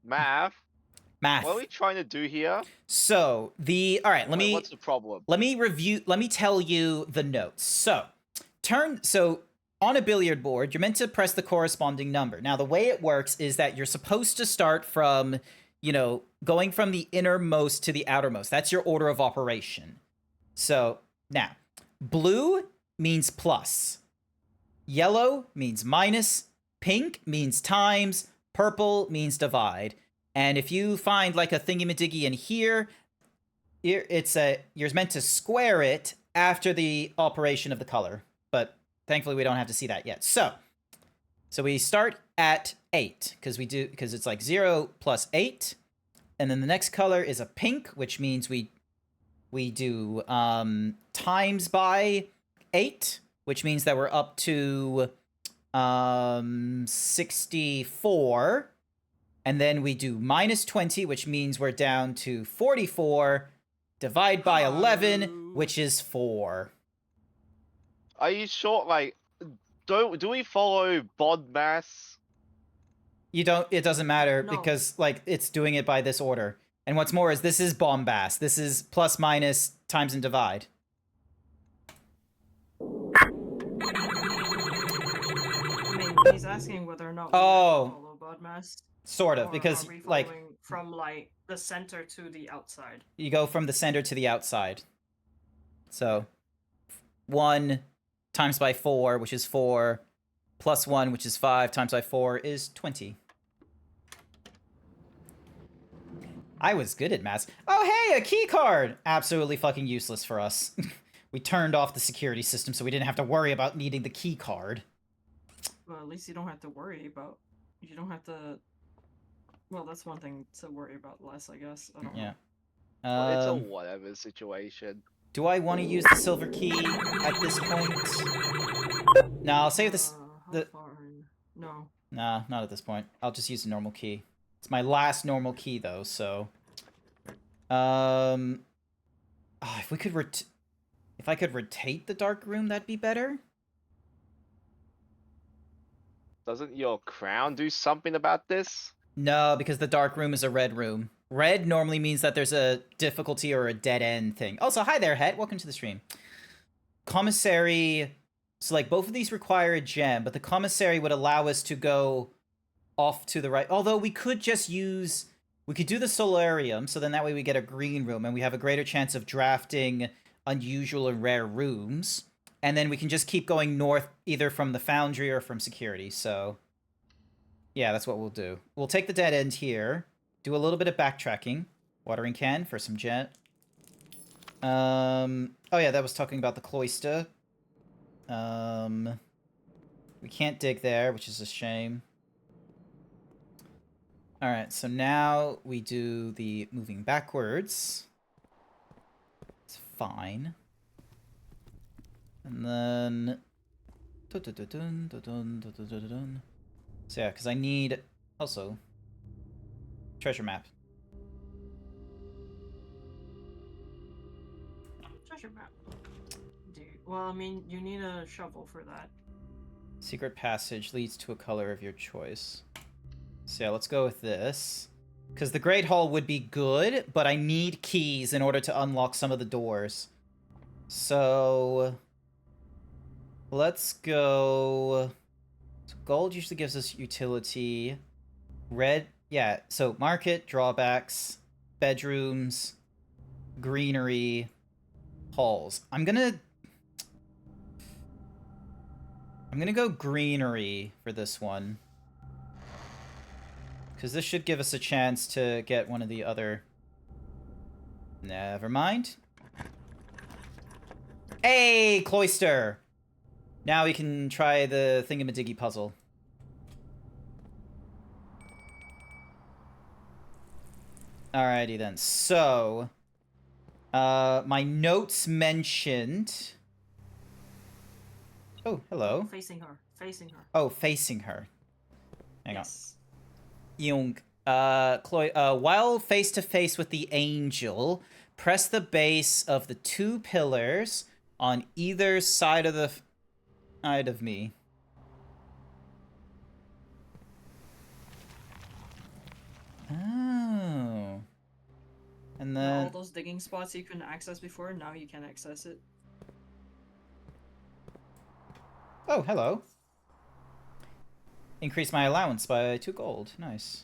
Math? Math. What are we trying to do here? So, all right, What's the problem? let me tell you the notes. So, on a billiard board, you're meant to press the corresponding number. Now, the way it works is that you're supposed to start from, going from the innermost to the outermost. That's your order of operation. So, now, blue means plus. Yellow means minus. Pink means times. Purple means divide. And if you find, like, a thingy-majiggy in here, you're meant to square it after the operation of the color. But thankfully, we don't have to see that yet. So we start at 8, because it's like 0 plus 8. And then the next color is a pink, which means we do times by 8, which means that we're up to 64. And then we do minus 20, which means we're down to 44. Divide by 11, which is 4. Are you sure? Like, do we follow bod mass? You don't. It doesn't matter No. because, like, it's doing it by this order. And what's more is this is bombast. This is plus minus times and divide. I mean, he's asking whether or not we Oh. follow BODMAS. Sort of, Or because, are we like, following from, like, the center to the outside? you go from the center to the outside. So, 1 times by 4, which is 4, plus 1, which is 5, times by 4 is 20. I was good at maths. Oh, hey, a key card! Absolutely fucking useless for us. We turned off the security system so we didn't have to worry about needing the key card. Well, at least you don't have to worry about... You don't have to... Well, that's one thing to worry about less, I guess. I don't know. Well, it's a whatever situation. Do I want to use the silver key at this point? No, I'll save this... How far? No. Nah, not at this point. I'll just use the normal key. It's my last normal key, though, so... if we could if I could rotate the dark room, that'd be better. Doesn't your crown do something about this? No, because the dark room is a red room. Red normally means that there's a difficulty or a dead end thing. Also, hi there, Het. Welcome to the stream. Commissary. So, like, both of these require a gem, but the commissary would allow us to go off to the right. Although we could just use... We could do the solarium, so then that way we get a green room, and we have a greater chance of drafting unusual and rare rooms. And then we can just keep going north, either from the foundry or from security, so... Yeah, that's what we'll do. We'll take the dead end here, do a little bit of backtracking. Watering can for some jet. Oh yeah, that was talking about the cloister. We can't dig there, which is a shame. Alright, so now we do the moving backwards. It's fine. And then... So yeah, because I need... Also... Treasure map. Treasure map. Dude. Well, I mean, you need a shovel for that. Secret passage leads to a color of your choice. So yeah, let's go with this. Because the Great Hall would be good, but I need keys in order to unlock some of the doors. So... Let's go... So gold usually gives us utility. Red... Yeah, so market, drawbacks, bedrooms, greenery, halls. I'm gonna go greenery for this one. Because this should give us a chance to get one of the other... Never mind. Hey, cloister! Now we can try the thingamadiggy puzzle. Alrighty then. So, my notes mentioned... Oh, hello. Facing her. Facing her. Oh, facing her. Hang on. Yes. Yung. While face to face with the angel, press the base of the two pillars on either side of the side of me. Oh. And then... All those digging spots you couldn't access before, now you can access it. Oh, hello. Increase my allowance by 2 gold. Nice.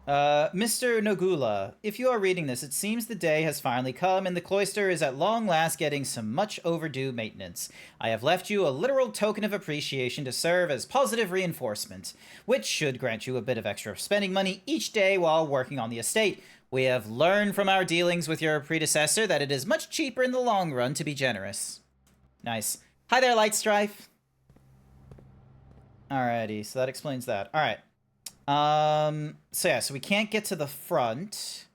Mr. Nogula, if you are reading this, it seems the day has finally come and the cloister is at long last getting some much overdue maintenance. I have left you a literal token of appreciation to serve as positive reinforcement, which should grant you a bit of extra spending money each day while working on the estate. We have learned from our dealings with your predecessor that it is much cheaper in the long run to be generous. Nice. Hi there, Lightstrife. Alrighty, so that explains that. Alright. So yeah, so we can't get to the front.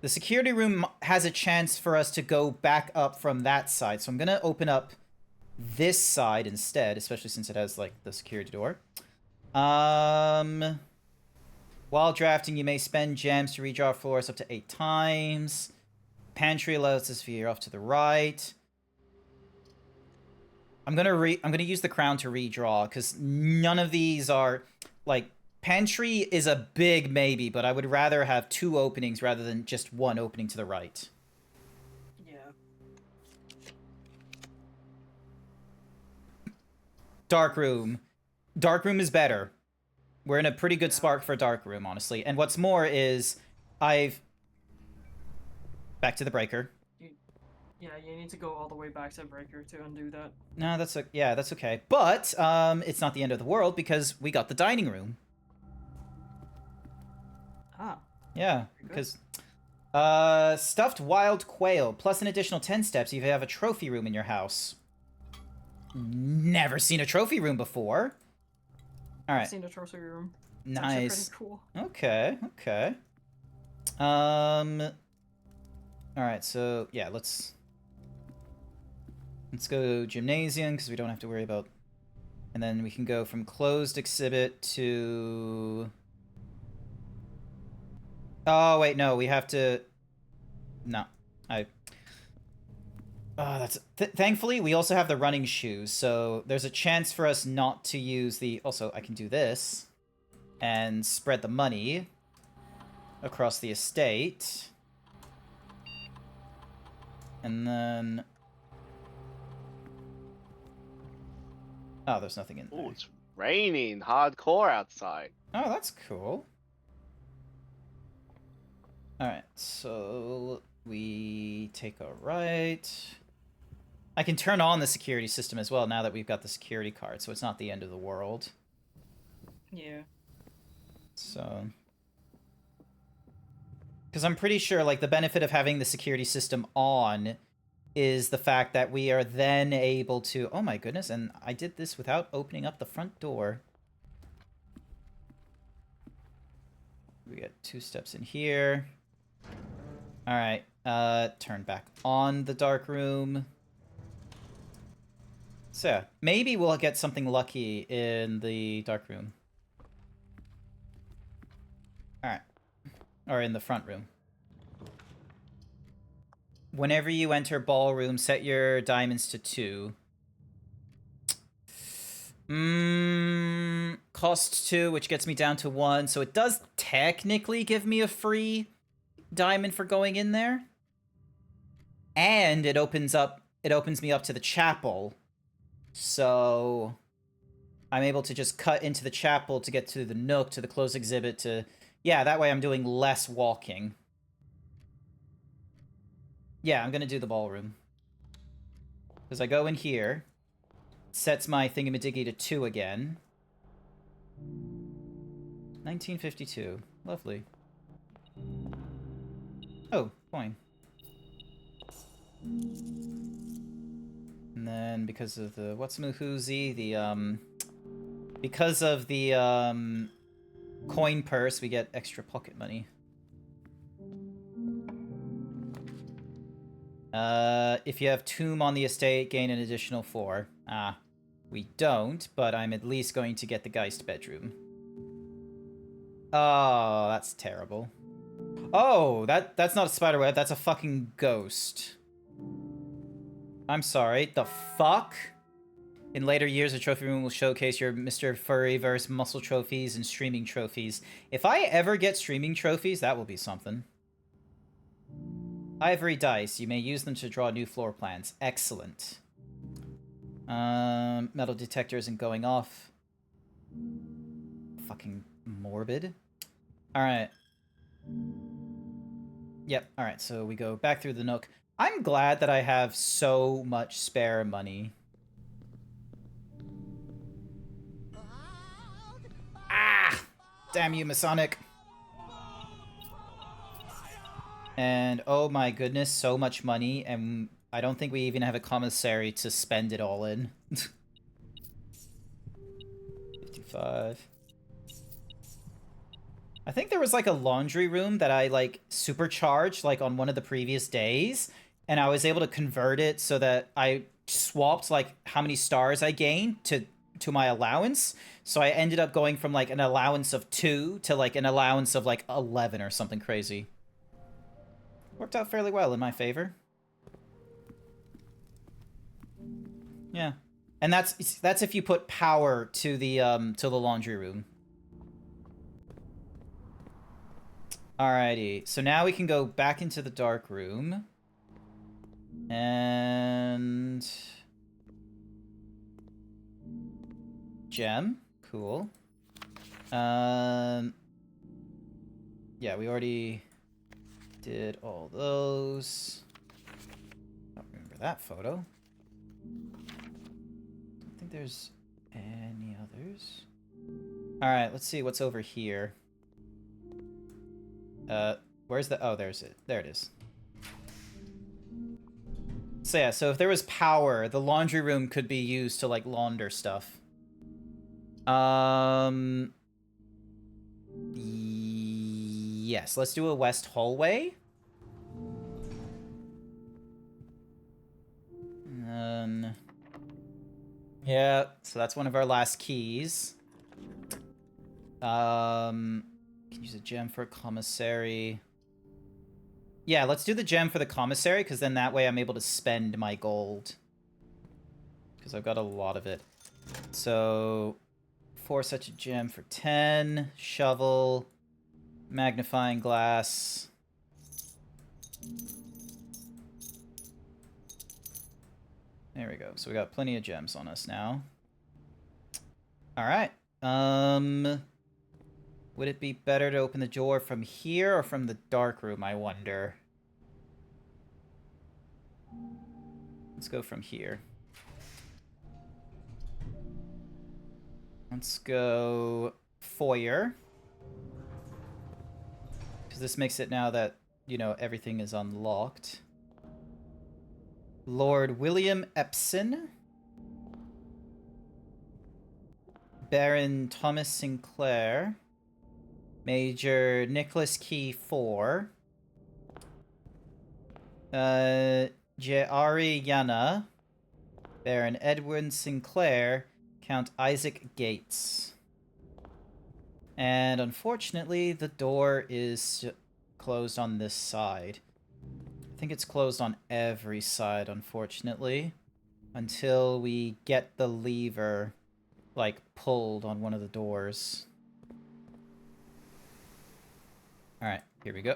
The security room has a chance for us to go back up from that side, so I'm gonna open up this side instead, especially since it has, like, the security door. While drafting, you may spend gems to redraw floors up to 8 times. Pantry allows us to veer off to the right. I'm gonna use the crown to redraw, because none of these are, like, pantry is a big maybe, but I would rather have 2 openings rather than just 1 opening to the right. Yeah. Dark room. Dark room is better. We're in a pretty good spark for dark room, honestly. And what's more is, Back to the breaker. Yeah, you need to go all the way back to Breaker to undo that. No, that's okay. But it's not the end of the world because we got the dining room. Ah. Yeah, because stuffed wild quail plus an additional 10 steps if you have a trophy room in your house. Never seen a trophy room before. All right. I've seen the trophy room. It's Nice. pretty cool. Okay. All right, so yeah, let's go gymnasium because we don't have to worry about, and then we can go from closed exhibit to. Oh wait, no, we have to. No, thankfully, we also have the running shoes, so there's a chance for us not to use the... Also, I can do this and spread the money across the estate. And then... Oh, there's nothing in there. Oh, it's raining hardcore outside. Oh, that's cool. Alright, so we take a right. I can turn on the security system as well now that we've got the security card, so it's not the end of the world. Yeah. So... Because I'm pretty sure, like, the benefit of having the security system on is the fact that we are then able to... Oh my goodness, and I did this without opening up the front door. We got 2 steps in here. Alright, turn back on the dark room. So yeah, maybe we'll get something lucky in the dark room. Alright. Or in the front room. Whenever you enter ballroom, set your diamonds to 2. Cost 2, which gets me down to 1. So it does technically give me a free diamond for going in there. And it opens me up to the chapel. So I'm able to just cut into the chapel to get to the nook, to the closed exhibit, to... Yeah, that way I'm doing less walking. Yeah, I'm gonna do the ballroom. Because I go in here, sets my thingamadiggy to 2 again. 1952. Lovely. Oh, coin. And then because of the what's-a-mahoozy, because of the coin purse, we get extra pocket money. If you have tomb on the estate, gain an additional 4. Ah, we don't, but I'm at least going to get the Geist bedroom. Oh, that's terrible. Oh, that's not a spiderweb, that's a fucking ghost. I'm sorry, the fuck? In later years, the trophy room will showcase your Mr. Furryverse muscle trophies and streaming trophies. If I ever get streaming trophies, that will be something. Ivory dice. You may use them to draw new floor plans. Excellent. Metal detector isn't going off. Fucking morbid. Alright. Yep, alright, so we go back through the nook. I'm glad that I have so much spare money. Ah! Damn you, Masonic. And oh my goodness, so much money, and I don't think we even have a commissary to spend it all in. 55. I think there was like a laundry room that I like supercharged like on one of the previous days, and I was able to convert it so that I swapped like how many stars I gained to my allowance. So I ended up going from like an allowance of 2 to like an allowance of like 11 or something crazy. Worked out fairly well in my favor. Yeah. And that's if you put power to the laundry room. Alrighty. So now we can go back into the dark room. And gem. Cool. Yeah, we already did all those. Don't remember that photo. Don't think there's any others. Alright, let's see what's over here. Where's the... Oh, there's it. There it is. So yeah, so if there was power, the laundry room could be used to, like, launder stuff. Yes, let's do a west hallway. And then... Yeah, so that's one of our last keys. Can use a gem for a commissary. Yeah, let's do the gem for the commissary, because then that way I'm able to spend my gold. Because I've got a lot of it. So, 4 such a gem for 10. Shovel. Magnifying glass. There we go. So we got plenty of gems on us now. Alright. Would it be better to open the door from here or from the dark room, I wonder? Let's go from here. Let's go foyer. Because this makes it now that, you know, everything is unlocked. Lord William Epson. Baron Thomas Sinclair. Major Nicholas Key 4. Jari Yana. Baron Edwin Sinclair. Count Isaac Gates. And unfortunately, the door is closed on this side. I think it's closed on every side, unfortunately. Until we get the lever, like, pulled on one of the doors. Alright, here we go.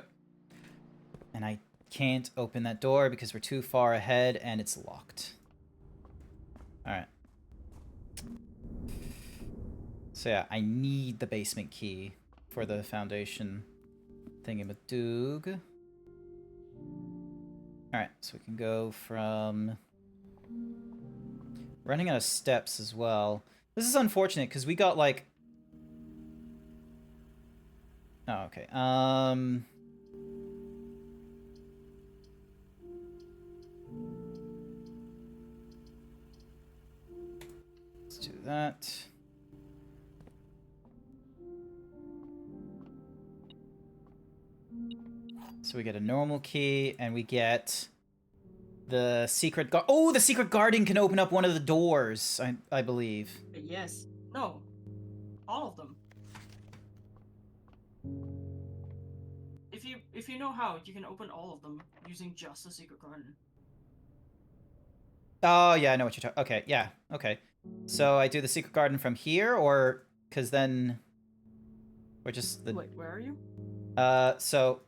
And I can't open that door because we're too far ahead and it's locked. Alright. So yeah, I need the basement key for the foundation thingamadoog. Alright, so we can go from... running out of steps as well. This is unfortunate because we got like... Oh, okay. Let's do that. So we get a normal key, and we get the secret guard. Oh, the secret guardian can open up one of the doors, I believe. Yes. No. All of them. If you know how, you can open all of them using just the secret garden. Oh, yeah, I know what you're talking... Okay, yeah, okay. So I do the secret garden from here, or... Because then... Or just the... Wait, where are you? So...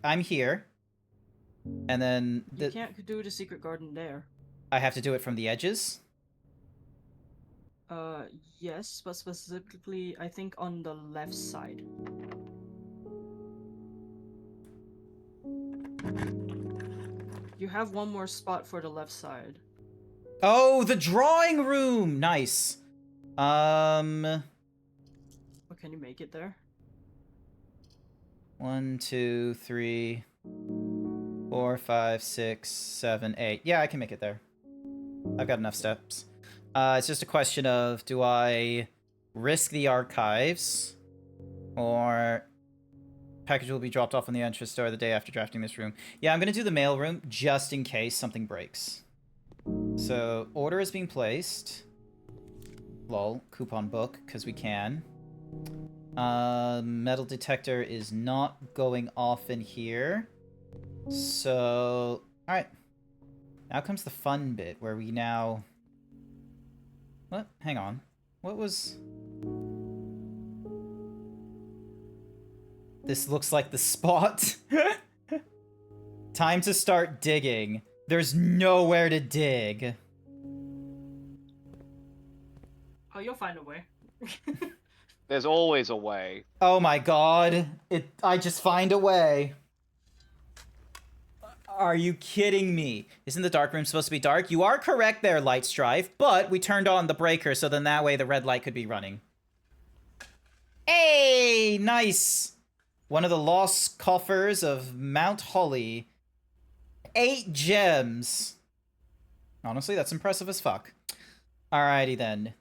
I'm here. And then... You can't do the secret garden there. I have to do it from the edges? Yes, but specifically, I think on the left side. You have one more spot for the left side. Oh, the drawing room! Nice. But can you make it there? 1, 2, 3, 4, 5, 6, 7, 8. Yeah, I can make it there. I've got enough steps. It's just a question of, do I risk the archives, or package will be dropped off on the entrance door the day after drafting this room? Yeah, I'm gonna do the mail room just in case something breaks. So, order is being placed. Lol, coupon book, because we can. Metal detector is not going off in here. So, alright. Now comes the fun bit, where we now... What? Hang on. What was... This looks like the spot. Time to start digging. There's nowhere to dig. Oh, you'll find a way. There's always a way. Oh my god. I just find a way. Are you kidding me? Isn't the dark room supposed to be dark? You are correct there, Light Strife, but we turned on the breaker so then that way the red light could be running. Hey, nice. One of the lost coffers of Mount Holly. 8 gems. Honestly, that's impressive as fuck. Alrighty then.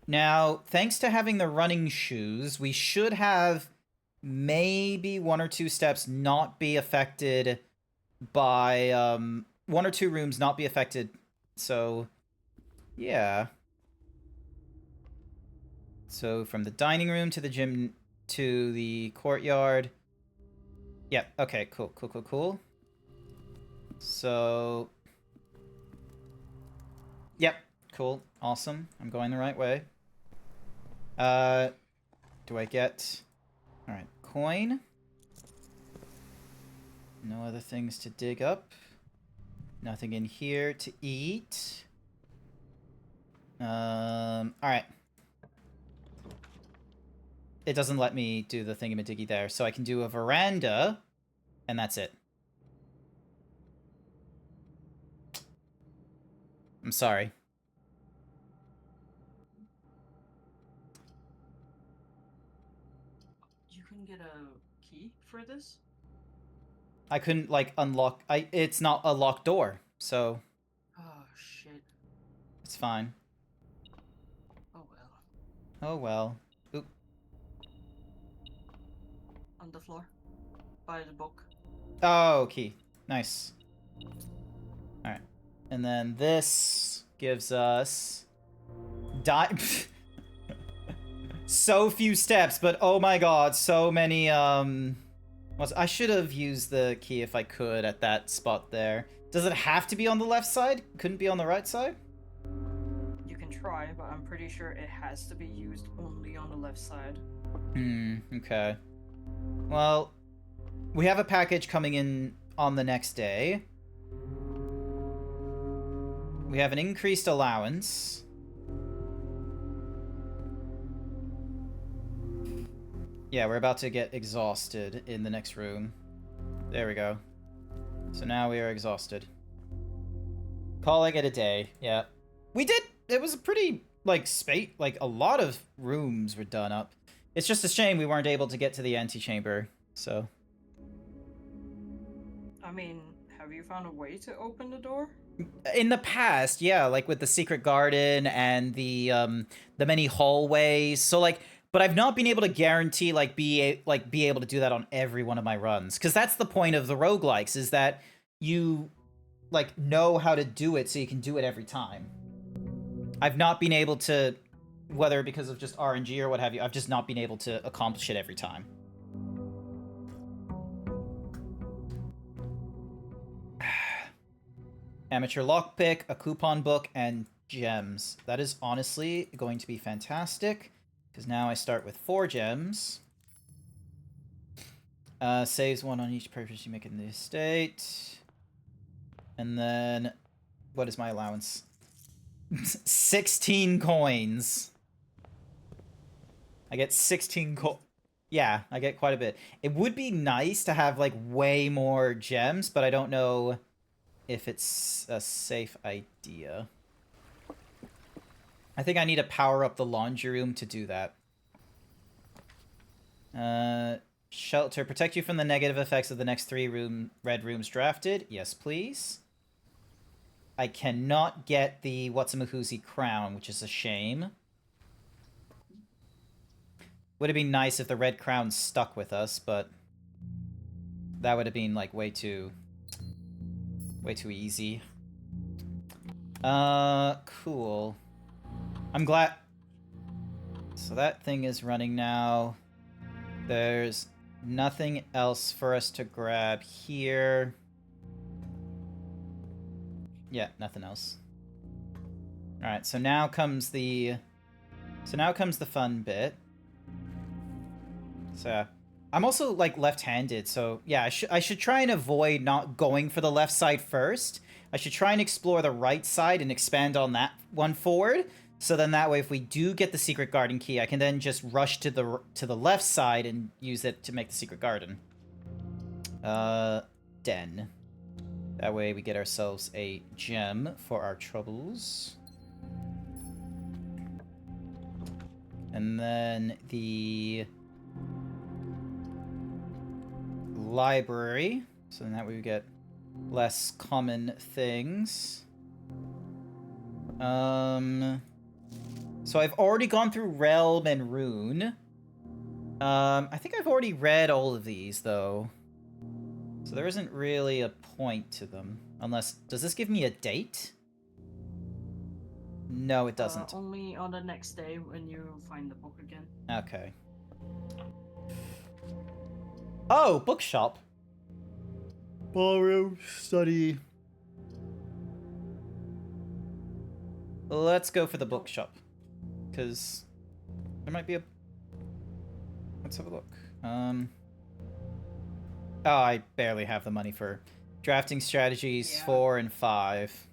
Now, thanks to having the running shoes, we should have maybe 1 or 2 steps not be affected by, 1 or 2 rooms not be affected. So, yeah. So, from the dining room to the gym to the courtyard. Yep, okay, cool. So... Yep, cool, awesome. I'm going the right way. Do I get... Alright, coin. No other things to dig up. Nothing in here to eat. Alright. It doesn't let me do the thingamadiggy there, so I can do a veranda, and that's it. I'm sorry. You can get a key for this? I couldn't, like, unlock... It's not a locked door, so... Oh, shit. It's fine. Oh well. Oh, well. Oop. On the floor. By the book. Oh, key. Nice. Alright. And then this gives us... So few steps, but oh my god, so many, I should have used the key if I could at that spot there. Does it have to be on the left side? Couldn't be on the right side? You can try, but I'm pretty sure it has to be used only on the left side. Okay. Well, we have a package coming in on the next day. We have an increased allowance. Yeah, we're about to get exhausted in the next room. There we go. So now we are exhausted. Calling it a day, yeah. We did! It was a pretty, like, a lot of rooms were done up. It's just a shame we weren't able to get to the antechamber, so... I mean, have you found a way to open the door? In the past, yeah, like with the secret garden and the many hallways. So like, but I've not been able to guarantee be able to do that on every one of my runs, because that's the point of the roguelikes, is that you like know how to do it so you can do it every time. I've not been able to, whether because of just RNG or what have you, I've just not been able to accomplish it every time. Amateur lockpick, a coupon book, and gems. That is honestly going to be fantastic, because now I start with 4 gems. Saves 1 on each purchase you make in the estate. And then, what is my allowance? 16 coins. I get 16 Yeah, I get quite a bit. It would be nice to have, like, way more gems, but I don't know if it's a safe idea. I think I need to power up the laundry room to do that. Shelter. Protect you from the negative effects of the next 3 red rooms drafted. Yes, please. I cannot get the Whatsamahoozy crown, which is a shame. Would have been nice if the red crown stuck with us, but that would have been, like, way too easy. Cool. I'm glad... So that thing is running now. There's nothing else for us to grab here. Yeah, nothing else. Alright, so now comes the... fun bit. So... I'm also, like, left-handed, so yeah, I should try and avoid not going for the left side first. I should try and explore the right side and expand on that one forward. So then that way, if we do get the secret garden key, I can then just rush to the left side and use it to make the secret garden. Den. That way we get ourselves a gem for our troubles. And then the... library, so then that way we get less common things. So I've already gone through Realm and Rune. I think I've already read all of these, though. So there isn't really a point to them. Unless... Does this give me a date? No, it doesn't. Only on the next day when you find the book again. Okay. Oh, bookshop. Ballroom, study. Let's go for the bookshop. Because there might be a... Let's have a look. Oh, I barely have the money for drafting strategies 4 and 5.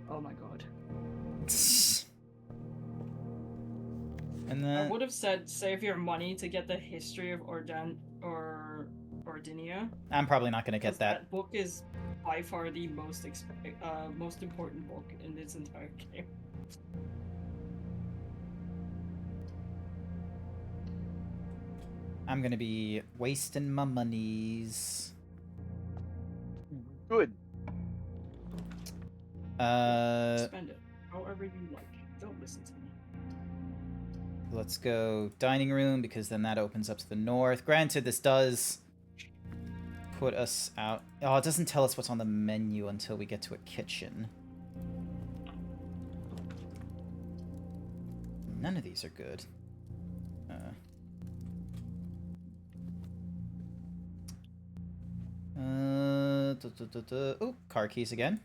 Oh my god. And I then... would have said save your money to get the history of Ordinia. I'm probably not going to get 'Cause that. that book is by far the most important book in this entire game. I'm going to be wasting my monies. Good. Spend it however you like. Don't listen to me. Let's go dining room, because then that opens up to the north. Granted, this does put us out... Oh, it doesn't tell us what's on the menu until we get to a kitchen. None of these are good. Oh, car keys again.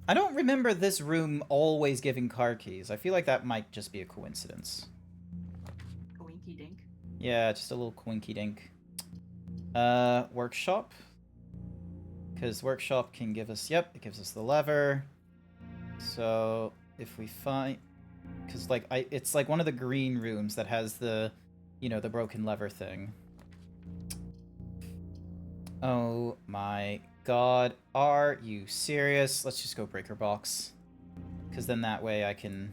I don't remember this room always giving car keys. I feel like that might just be a coincidence. Winky dink. Yeah, just a little quinky dink. Workshop. Because workshop can give us... Yep, it gives us the lever. So, if we find... Because, like, it's like one of the green rooms that has the, you know, the broken lever thing. Oh my god. Are you serious? Let's just go breaker box. Because then that way I can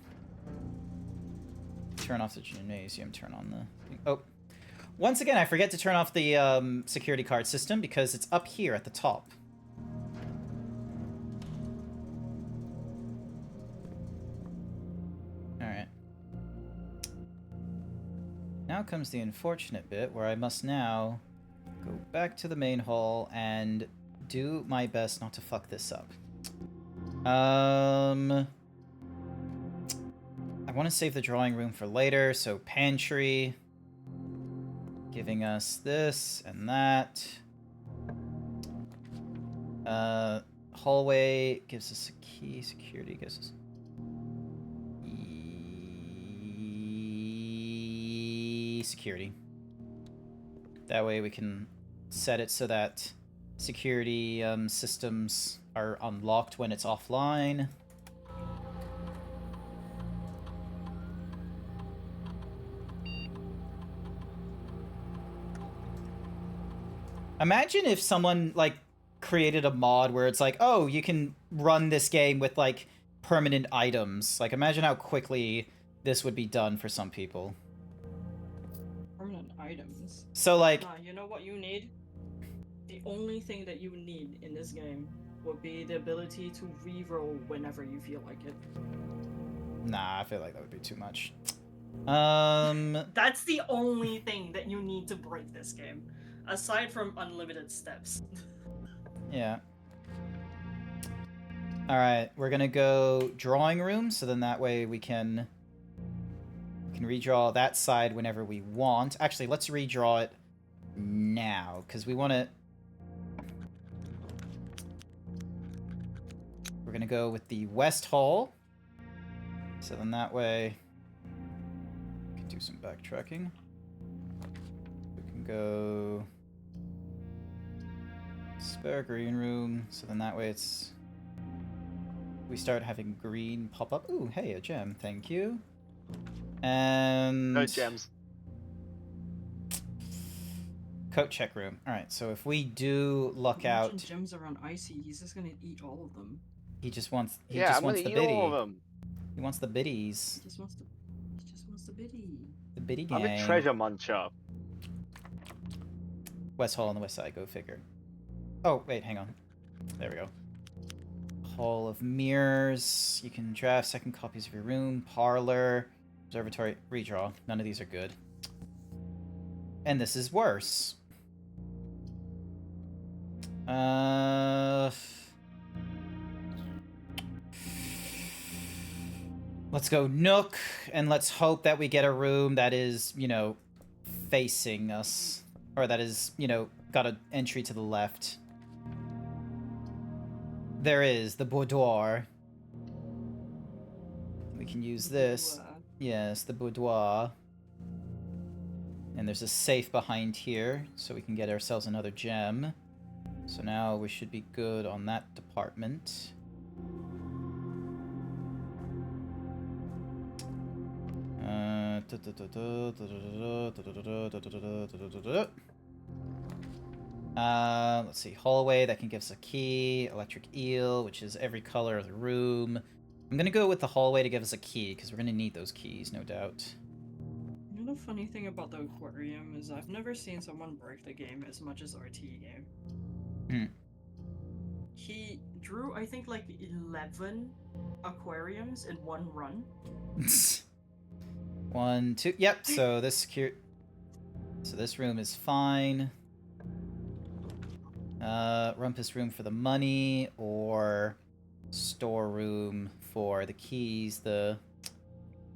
turn off the gymnasium, turn on the... Oh. Once again, I forget to turn off the security card system because it's up here at the top. Alright. Now comes the unfortunate bit where I must now go back to the main hall and do my best not to fuck this up. I want to save the drawing room for later, so pantry, giving us this and that. Hallway gives us a key, security gives us... security. That way we can set it so that security systems are unlocked when it's offline. Imagine if someone, like, created a mod where it's like, oh, you can run this game with, like, permanent items. Like, imagine how quickly this would be done for some people. Permanent items. So, like... Nah, you know what you need? The only thing that you need in this game would be the ability to reroll whenever you feel like it. Nah, I feel like that would be too much. That's the only thing that you need to break this game. Aside from unlimited steps. Yeah. Alright, we're gonna go drawing room, so then that way we can redraw that side whenever we want. Actually, let's redraw it now, because we want to... We're gonna go with the West Hall, so then that way we can do some backtracking. We can go... Spare green room, so then that way it's... We start having green pop up. Ooh, hey, a gem, thank you. And... No gems. Coat check room. Alright, so if we do luck out... Gems around Icy, he's just gonna eat all of them. He just wants... He Yeah, just I'm wants gonna the eat biddy. all of them. He wants the biddies. He just wants the biddy. The biddy gang. I'm a treasure muncher. West Hall on the west side, go figure. Oh, wait, hang on. There we go. Hall of Mirrors. You can draft second copies of your room. Parlor. Observatory. Redraw. None of these are good. And this is worse. Let's go Nook, and let's hope that we get a room that is, you know, facing us. Or that is, you know, got an entry to the left. There is the boudoir. We can use this. Yes, the boudoir. And there's a safe behind here, so we can get ourselves another gem. So now we should be good on that department. Let's see. Hallway, that can give us a key. Electric eel, which is every color of the room. I'm gonna go with the hallway to give us a key, because we're gonna need those keys, no doubt. You know, the funny thing about the aquarium is I've never seen someone break the game as much as RT game. Hmm. He drew, I think, like 11 aquariums in one run. 1, 2. Yep. So this room is fine. Rumpus room for the money, or storeroom for the keys. I'm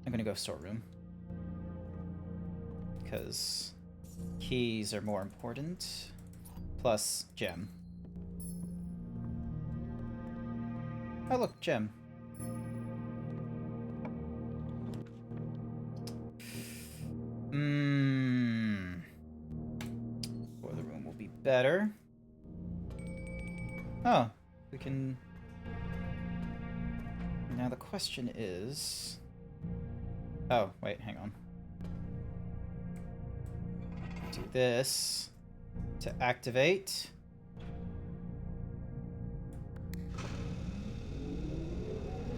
gonna go storeroom because keys are more important. Plus gem. Oh look, gem. Or the room will be better. Oh, we can... Now the question is... Oh, wait, hang on. Do this to activate.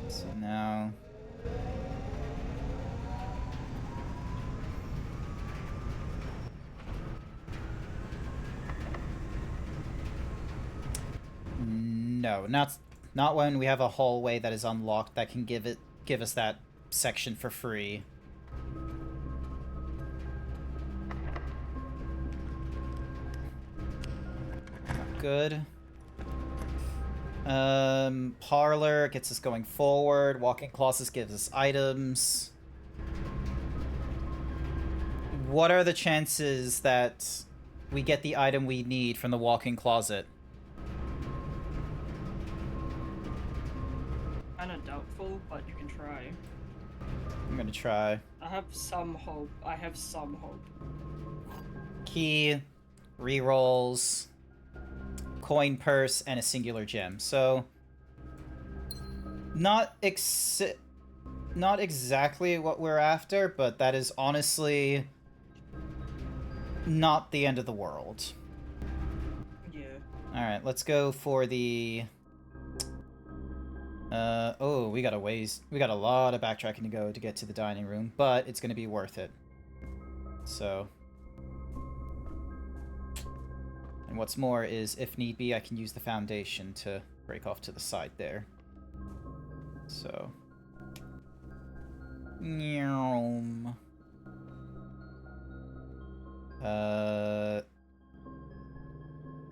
So now... No, not when we have a hallway that is unlocked that can give us that section for free. Not good. Parlor gets us going forward. Walk-in closet gives us items. What are the chances that we get the item we need from the walk-in closet? Kinda doubtful, but you can try. I'm gonna try. I have some hope. Key, rerolls, coin purse, and a singular gem. So, not exactly what we're after, but that is honestly not the end of the world. Yeah. Alright, let's go for the... oh, we got a lot of backtracking to go to get to the dining room, but it's gonna be worth it. So... And what's more is, if need be, I can use the foundation to break off to the side there. So...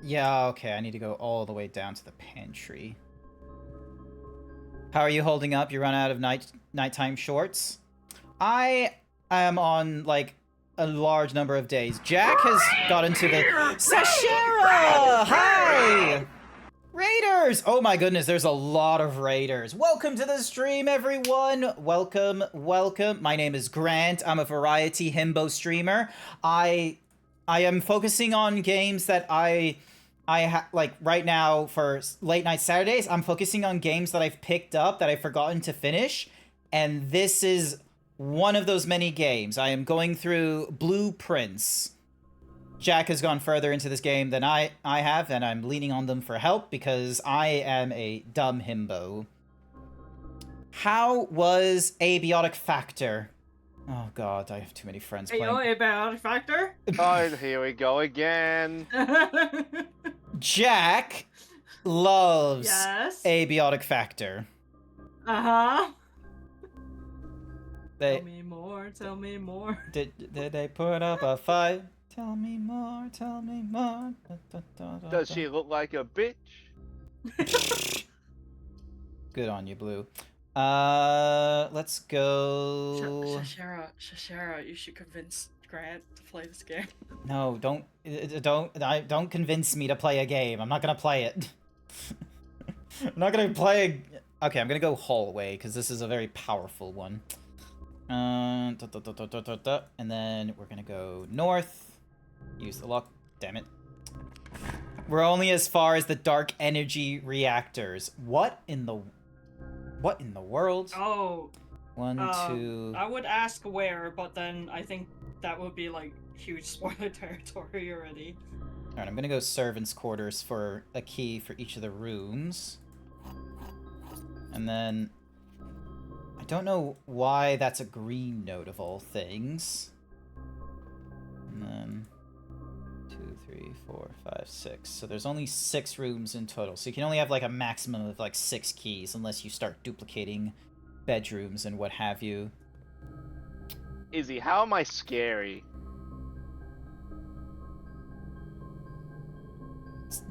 Yeah, okay, I need to go all the way down to the pantry. How are you holding up? You run out of nighttime shorts? I am on, like, a large number of days. Jack has got into the... Sashera! Hi! Raiders! Oh my goodness, there's a lot of raiders. Welcome to the stream, everyone! Welcome, welcome. My name is Grant. I'm a variety himbo streamer. I am focusing on games that like right now for late night Saturdays, I'm focusing on games that I've picked up that I've forgotten to finish. And this is one of those many games. I am going through Blueprints. Jack has gone further into this game than I have, and I'm leaning on them for help because I am a dumb himbo. How was Abiotic Factor? Oh god, I have too many friends Hey, playing. yo, Abiotic Factor? Oh, here we go again. Jack loves Yes. Abiotic Factor. Uh-huh. They Tell me more, tell me more. did they put up a fight? Tell me more, tell me more. Does she look like a bitch? Good on you, Blue. Let's go. Shashara, you should convince Grant to play this game. No, don't convince me to play a game. I'm not gonna play it. I'm not gonna play. Okay, I'm gonna go hallway because this is a very powerful one. And then we're gonna go north. Use the lock. Damn it. We're only as far as the dark energy reactors. What in the world? Oh, One, two. I would ask where, but then I think that would be like huge spoiler territory already. Alright, I'm gonna go servants' quarters for a key for each of the rooms. And then I don't know why that's a green node of all things. And then 2, 3, 4, 5, 6. So there's only 6 rooms in total. So you can only have like a maximum of like 6 keys unless you start duplicating bedrooms and what have you. Izzy, how am I scary?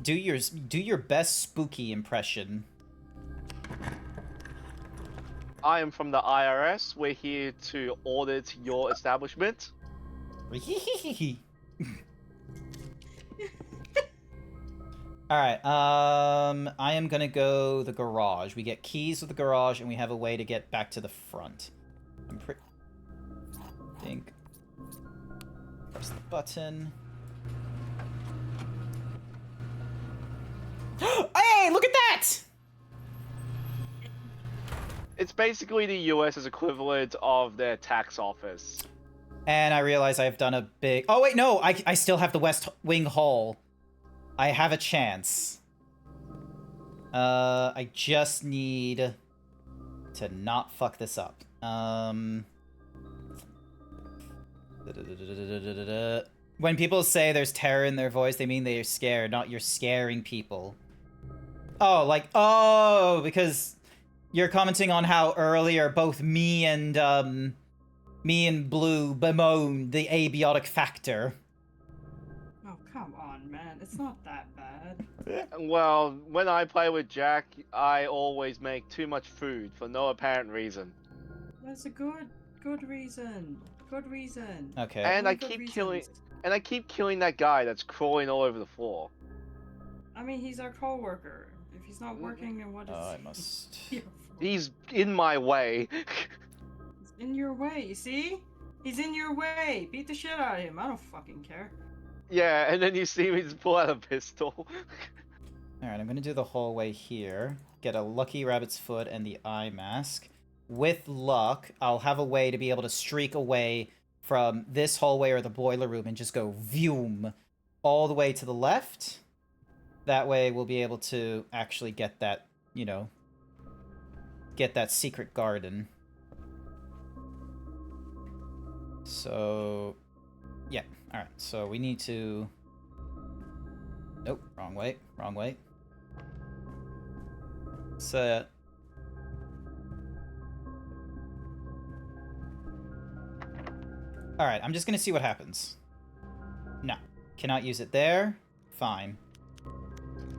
Do your best spooky impression. I am from the IRS. We're here to audit your establishment. Alright, I am gonna go the garage. We get keys with the garage, and we have a way to get back to the front. Think. Press the button. Hey, look at that! It's basically the US's equivalent of their tax office. And I realize I've done a big... Oh, wait, no! I still have the West Wing Hall. I have a chance. I just need to not fuck this up. When people say there's terror in their voice, they mean they're scared, not you're scaring people. Oh, like, oh, because you're commenting on how earlier both me and Blue bemoaned the abiotic factor. Oh, come on, man. It's not that bad. Well, when I play with Jack, I always make too much food for no apparent reason. That's a good reason. Good reason. Okay. And Only I good keep killing that guy that's crawling all over the floor. I mean, he's our co-worker. If he's not working, then what is I must... He's in my way. He's in your way, you see? He's in your way. Beat the shit out of him. I don't fucking care. Yeah, and then you see me just pull out a pistol. Alright, I'm gonna do the hallway here. Get a lucky rabbit's foot and the eye mask. With luck, I'll have a way to be able to streak away from this hallway or the boiler room and just go vroom all the way to the left. That way we'll be able to actually get that, you know, get that secret garden. So, yeah. Alright, so we need to... Nope, wrong way, wrong way. So... Alright, I'm just gonna see what happens. No. Cannot use it there. Fine.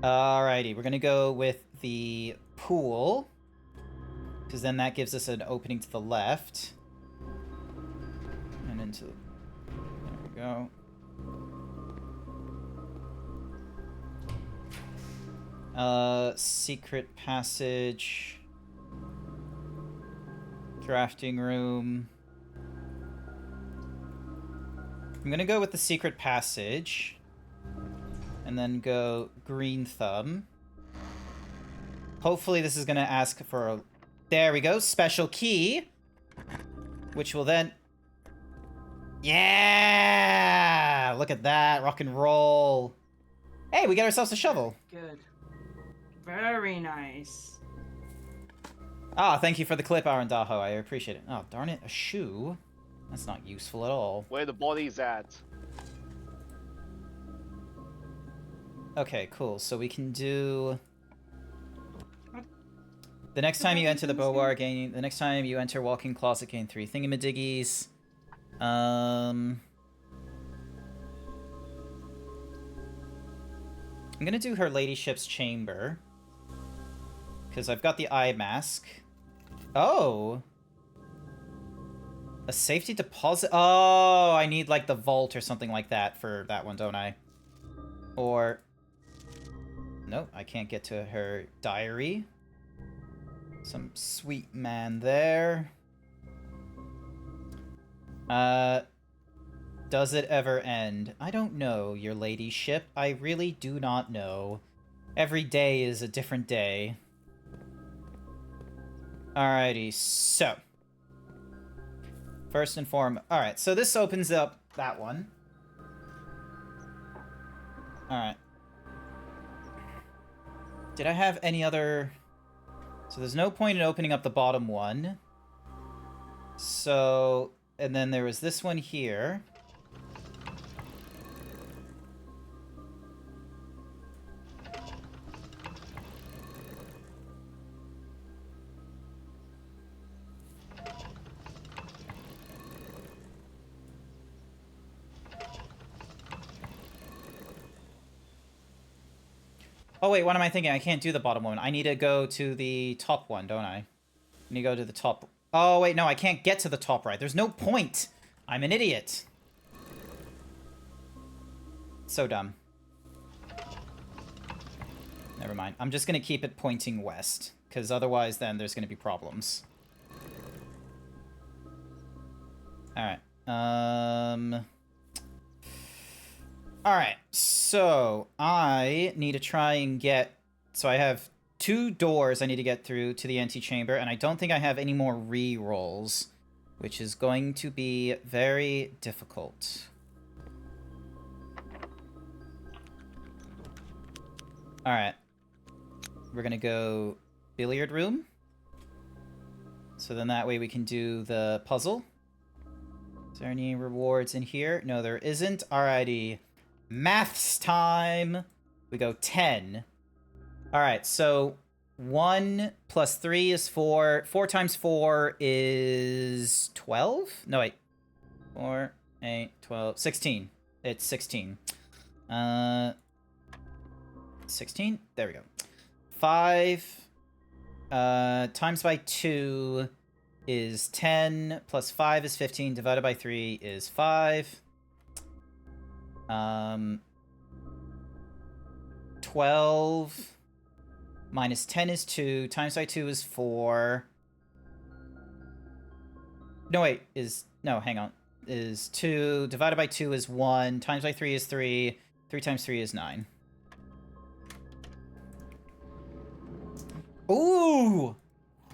Alrighty, we're gonna go with the pool. Because then that gives us an opening to the left. And into... There we go. Secret passage. Drafting room. I'm gonna go with the secret passage. And then go green thumb. Hopefully this is gonna ask for a... There we go, special key. Which will then... Yeah! Look at that, rock and roll. Hey, we got ourselves a shovel. Good. Very nice. Ah, thank you for the clip, Arandaho. I appreciate it. Oh, darn it, a shoe? That's not useful at all. Where the body's at. Okay, cool. So we can do... The next time you enter the Beauvoir, gain... The next time you enter Walking Closet, gain 3 thingamadiggies. I'm gonna do her ladyship's chamber. Because I've got the eye mask. Oh. A safety deposit? Oh, I need, like, the vault or something like that for that one, don't I? Or... Nope, I can't get to her diary. Some sweet man there. Does it ever end? I don't know, your ladyship. I really do not know. Every day is a different day. Alrighty, so. First and foremost. Alright, so this opens up that one. Alright. Did I have any other... So there's no point in opening up the bottom one. So... And then there was this one here. Oh wait, what am I thinking? I can't do the bottom one. I need to go to the top one, don't I? I need to go to the top... Oh wait, no, I can't get to the top right. There's no point! I'm an idiot. So dumb. Never mind. I'm just gonna keep it pointing west, because otherwise then there's gonna be problems. Alright. Alright, so I need to try and get... So I have 2 doors I need to get through to the antechamber, and I don't think I have any more re-rolls, which is going to be very difficult. Alright. We're gonna go billiard room. So then that way we can do the puzzle. Is there any rewards in here? No, there isn't. Alrighty. Maths time! We go 10. Alright, so 1 plus 3 is 4. 4 times 4 is 12? No, wait. 4, 8, 12, 16. It's 16. 16? There we go. 5 times by 2 is 10, plus 5 is 15, divided by 3 is 5. 12 minus 10 is 2, times by 2 is 4. No, wait, no, hang on. Is 2, divided by 2 is 1, times by 3 is 3, 3 times 3 is 9. Ooh!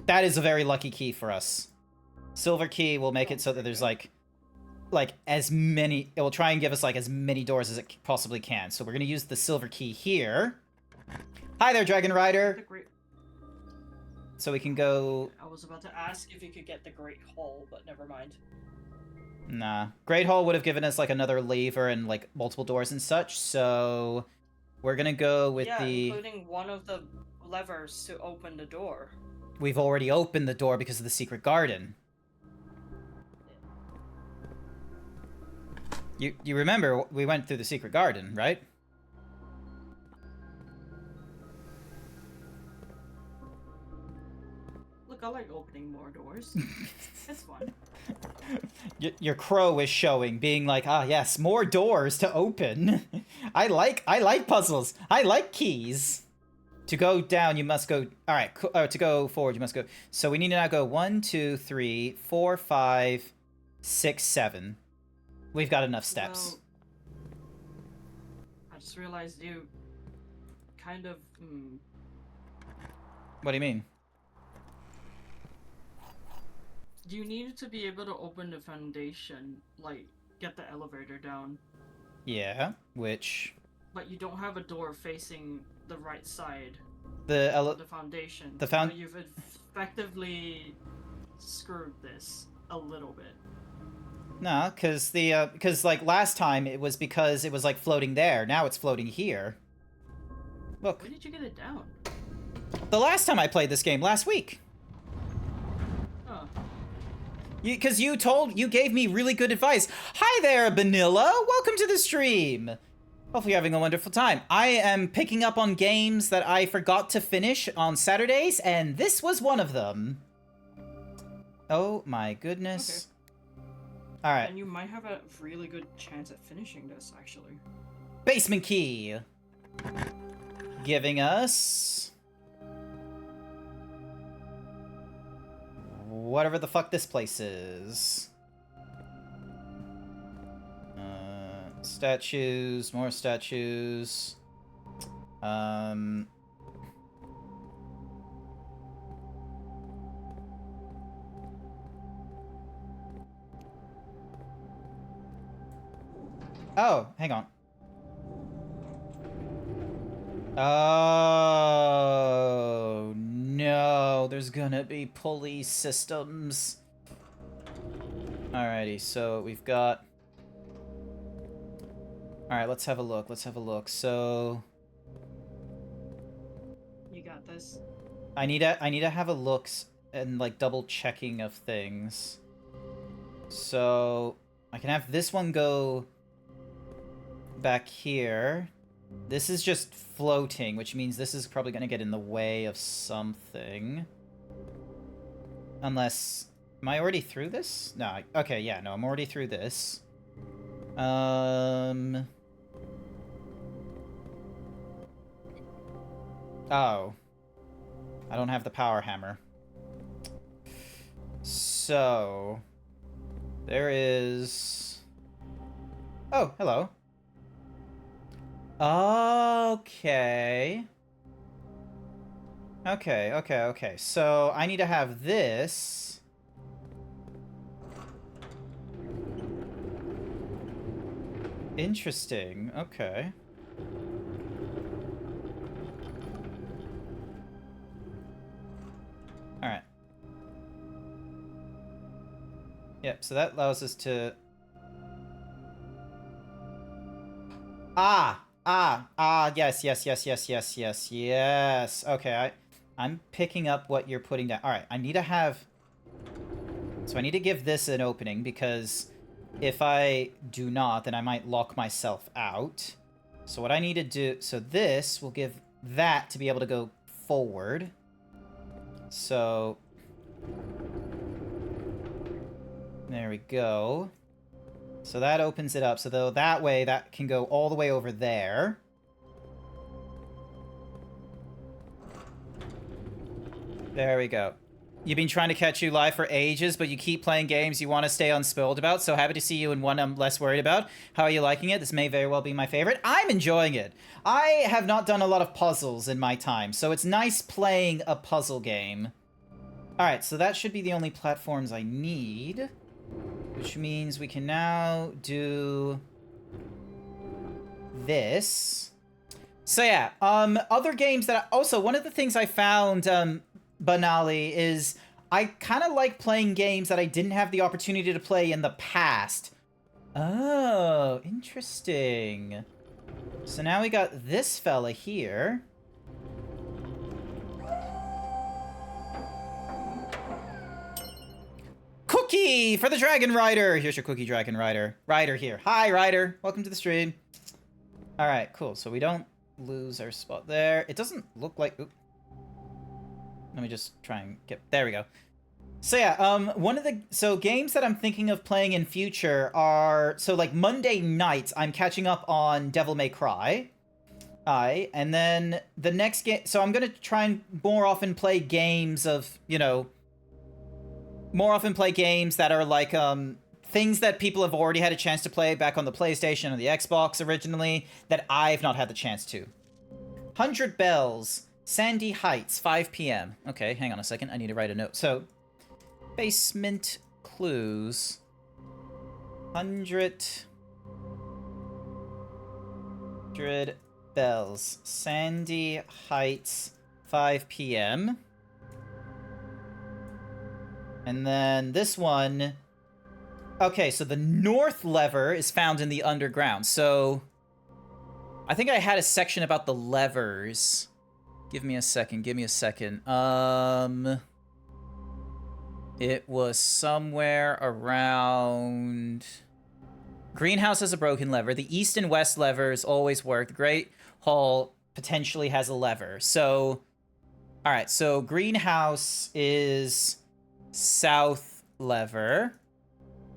That is a very lucky key for us. Silver key will make it so that there's, like as many... It will try and give us, like, as many doors as it possibly can. So we're gonna use the silver key here. Hi there, Dragon Rider! So we can go... I was about to ask if you could get the Great Hall, but never mind. Nah. Great Hall would have given us, like, another lever and, like, multiple doors and such, so... We're gonna go with the... including one of the levers to open the door. We've already opened the door because of the secret garden. You remember, we went through the secret garden, right? Look, I like opening more doors. It's fun. Your crow is showing, being like, ah, yes, more doors to open. I like puzzles. I like keys. To go down, you must go... Alright, to go forward, you must go... So we need to now go 1, 2, 3, 4, 5, 6, 7. We've got enough steps. Well, I just realized you kind of... What do you mean? You needed to be able to open the foundation, like, get the elevator down. Yeah, which... But you don't have a door facing the right side The of the foundation. So you've effectively screwed this a little bit. No, because like last time it was because it was like floating there. Now it's floating here. Look. Where did you get it down? The last time I played this game, last week. Oh. Because you gave me really good advice. Hi there, Vanilla. Welcome to the stream. Hopefully you're having a wonderful time. I am picking up on games that I forgot to finish on Saturdays, and this was one of them. Oh my goodness. Alright. And you might have a really good chance at finishing this, actually. Basement key! Giving us... whatever the fuck this place is. Statues, more statues. Oh, hang on. Oh, no. There's gonna be pulley systems. Alrighty, so we've got... Alright, let's have a look. Let's have a look. So... You got this. I need to have a look and, like, double checking of things. So... I can have this one go... back here. This is just floating, which means this is probably gonna get in the way of something. Unless... Am I already through this? No. Okay, yeah, no, I'm already through this. Oh. I don't have the power hammer. So... There is... Oh, hello. Okay. Okay. So, I need to have this. Interesting. Okay. Alright. Yep, so that allows us to... yes. Okay, I'm picking up what you're putting down. Alright, I need to have... So I need to give this an opening, because if I do not, then I might lock myself out. So what I need to do... So this will give that to be able to go forward. So... There we go. So that opens it up. So though that way, that can go all the way over there. There we go. You've been trying to catch you live for ages, but you keep playing games you want to stay unspoiled about, so happy to see you in one I'm less worried about. How are you liking it? This may very well be my favorite. I'm enjoying it. I have not done a lot of puzzles in my time, so it's nice playing a puzzle game. Alright, so that should be the only platforms I need. Which means we can now do this. So yeah, other games that also, one of the things I found, Banali, is I kind of like playing games that I didn't have the opportunity to play in the past. Oh, interesting. So now we got this fella here. Cookie for the Dragon Rider. Here's your cookie, Dragon Rider. Rider here. Hi, Rider. Welcome to the stream. All right, cool. So we don't lose our spot there. It doesn't look like... Oop. Let me just try and get... There we go. So yeah, one of the... So games that I'm thinking of playing in future are... So like Monday nights, I'm catching up on Devil May Cry. And then the next game... So I'm going to try and more often play games of, you know... More often play games that are like, things that people have already had a chance to play back on the PlayStation or the Xbox originally that I've not had the chance to. 100 Bells, Sandy Heights, 5 p.m. Okay, hang on a second. I need to write a note. So, basement clues. 100 Bells, Sandy Heights, 5 p.m. And then this one... Okay, so the north lever is found in the underground. So I think I had a section about the levers. Give me a second. It was somewhere around... Greenhouse has a broken lever. The east and west levers always work. The Great Hall potentially has a lever. So, all right, so greenhouse is... south lever.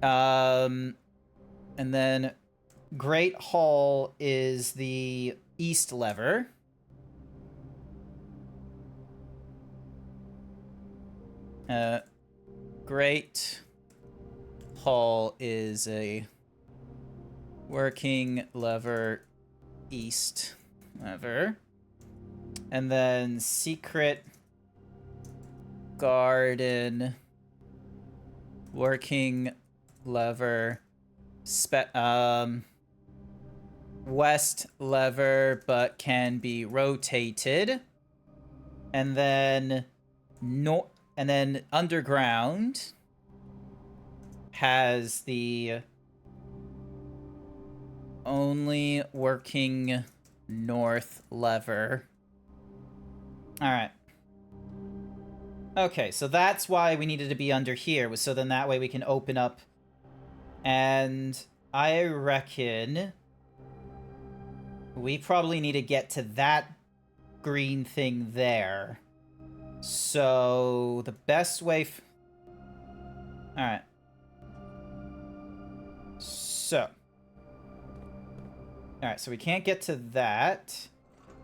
And then Great Hall is the east lever. Great Hall is a working lever east lever. And then Secret Garden working lever west lever, but can be rotated. And then underground has the only working north lever. All right. Okay, so that's why we needed to be under here, so then that way we can open up. And I reckon we probably need to get to that green thing there. So the best way... Alright. So. Alright, so we can't get to that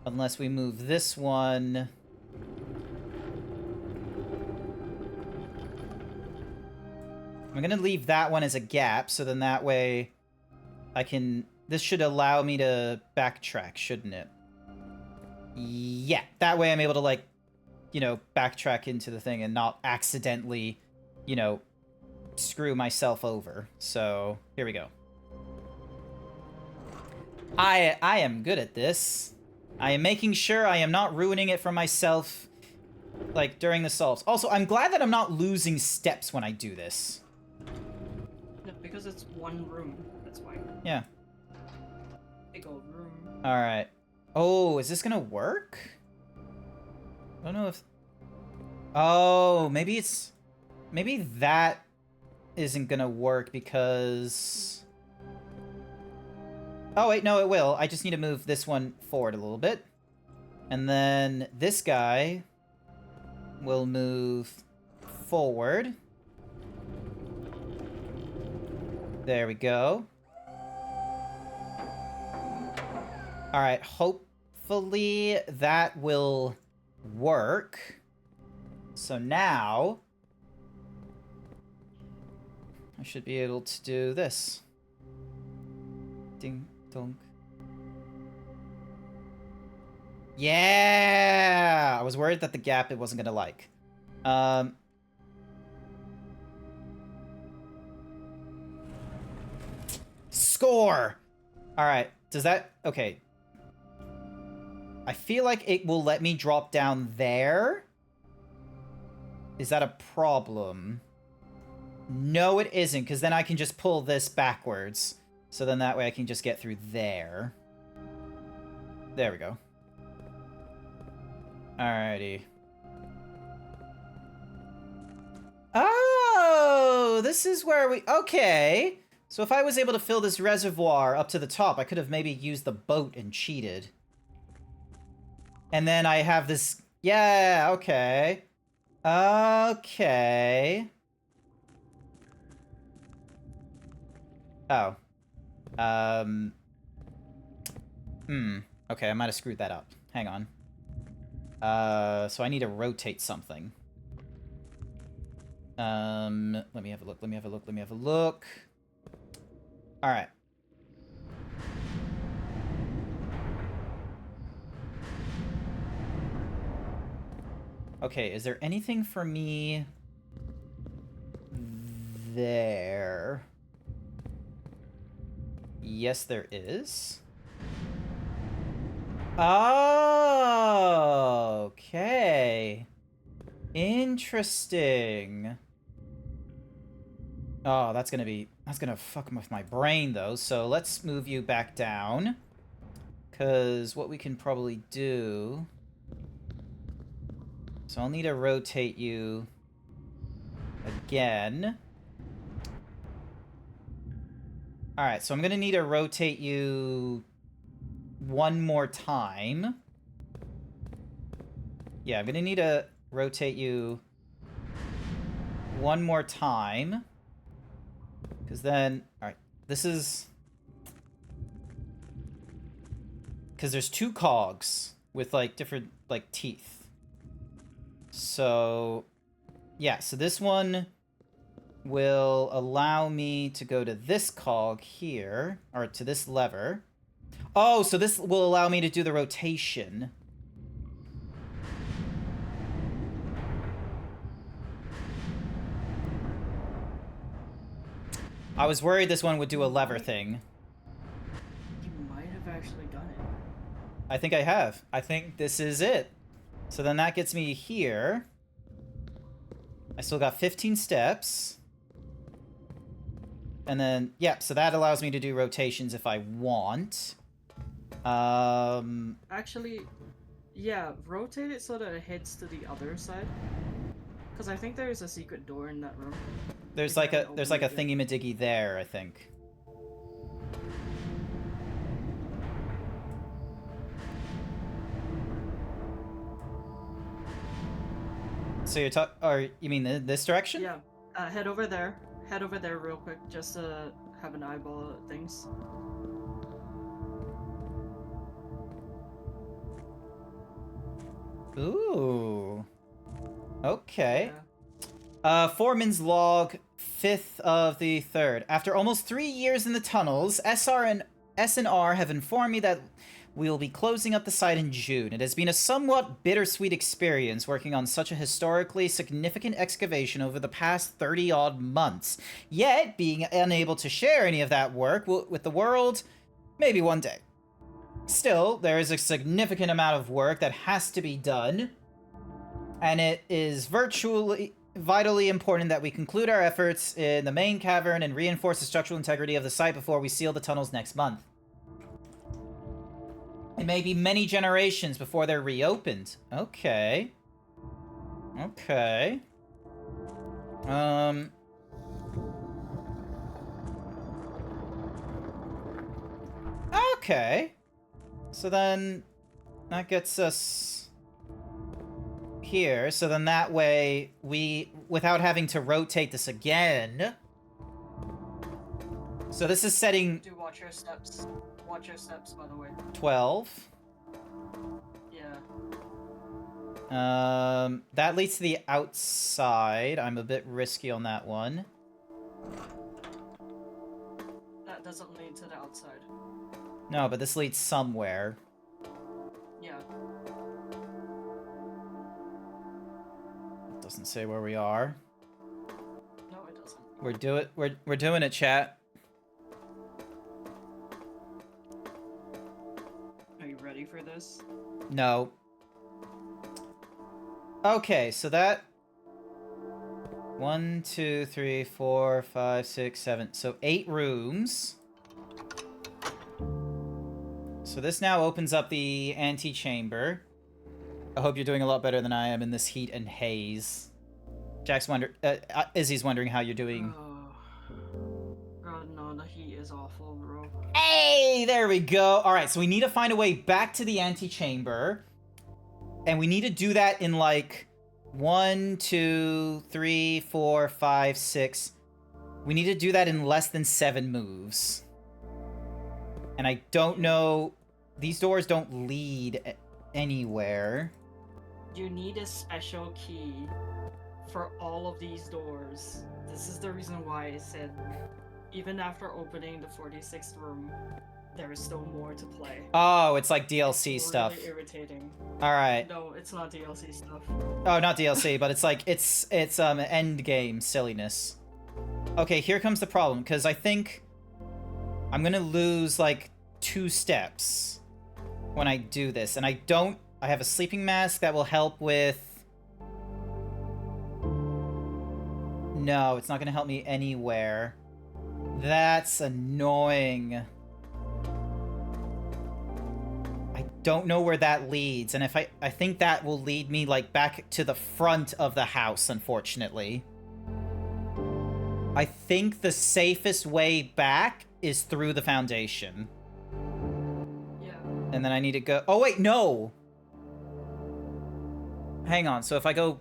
unless we move this one... I'm gonna leave that one as a gap, so then that way I can... This should allow me to backtrack, shouldn't it? Yeah, that way I'm able to, like, you know, backtrack into the thing and not accidentally, you know, screw myself over. So, here we go. I am good at this. I am making sure I am not ruining it for myself, like, during the solves. Also, I'm glad that I'm not losing steps when I do this. No, because it's one room. That's why. Yeah. Big old room. Alright. Oh, is this gonna work? I don't know if... Oh, maybe it's... Maybe that isn't gonna work because... Oh, wait, no, it will. I just need to move this one forward a little bit. And then this guy will move forward. There we go. Alright, hopefully that will work. So now... I should be able to do this. Ding, dong. Yeah! I was worried that the gap it wasn't gonna like. Score! Alright, does that... Okay. I feel like it will let me drop down there. Is that a problem? No, it isn't, because then I can just pull this backwards. So then that way I can just get through there. There we go. Alrighty. Oh, this is where we... Okay. So if I was able to fill this reservoir up to the top, I could have maybe used the boat and cheated. And then I have this... Yeah, okay. Okay. Oh. Okay, I might have screwed that up. Hang on. So I need to rotate something. Let me have a look, let me have a look, let me have a look. Alright. Okay, is there anything for me there? Yes, there is. Oh, okay. Interesting. Oh, that's gonna fuck with my brain, though. So let's move you back down. Because what we can probably do... So I'll need to rotate you again. Alright, so I'm gonna need to rotate you one more time. Yeah, I'm gonna need to rotate you one more time. Because then... Alright, this is... Because there's 2 cogs with, like, different, like, teeth. So... Yeah, so this one will allow me to go to this cog here, or to this lever. Oh, so this will allow me to do the rotation. I was worried this one would do a lever thing. You might have actually done it. I think I have. I think this is it. So then that gets me here. I still got 15 steps. And then, yeah, so that allows me to do rotations if I want. Actually, yeah, rotate it so that it heads to the other side. Because I think there is a secret door in that room. There's If like you a haven't there's like a opened it yet. thingy-majiggy there, I think. So you're or you mean this direction? Yeah, head over there. Head over there real quick, just to have an eyeball at things. Ooh. Okay. Yeah. Foreman's log, 5th of the 3rd. After almost 3 years in the tunnels, S&R have informed me that we will be closing up the site in June. It has been a somewhat bittersweet experience working on such a historically significant excavation over the past 30-odd months. Yet, being unable to share any of that work with the world, maybe one day. Still, there is a significant amount of work that has to be done, and it is vitally important that we conclude our efforts in the main cavern and reinforce the structural integrity of the site before we seal the tunnels next month. It may be many generations before they're reopened. Okay. Okay. Okay. So then that gets us here. So then that way without having to rotate this again. So this is setting Do watch your steps. Watch your steps, by the way. 12. Yeah. That leads to the outside. I'm a bit risky on that one. That doesn't lead to the outside. No, but this leads somewhere. Yeah. It doesn't say where we are. No, it doesn't. We're doing it, chat. Are you ready for this? No. Okay, so that 1, 2, 3, 4, 5, 6, 7. So 8 rooms. So this now opens up the antechamber. I hope you're doing a lot better than I am in this heat and haze. Izzy's wondering how you're doing. Oh no, the heat is awful, bro. Hey, there we go. All right, so we need to find a way back to the antechamber. And we need to do that in like 1, 2, 3, 4, 5, 6. We need to do that in less than 7 moves. And I don't know... These doors don't lead anywhere. You need a special key for all of these doors. This is the reason why I said, even after opening the 46th room, there is still more to play. Oh, it's like DLC It's stuff. really irritating. Alright. No, it's not DLC stuff. Oh, not DLC, but it's like, it's end game silliness. Okay, here comes the problem, because I think I'm gonna lose, like, 2 steps when I do this, and I have a sleeping mask that will help with... No, it's not gonna help me anywhere. That's annoying. I don't know where that leads, and if I think that will lead me, like, back to the front of the house, unfortunately. I think the safest way back is through the foundation. Yeah. And then I need to go... Oh, wait, no! Hang on, so if I go...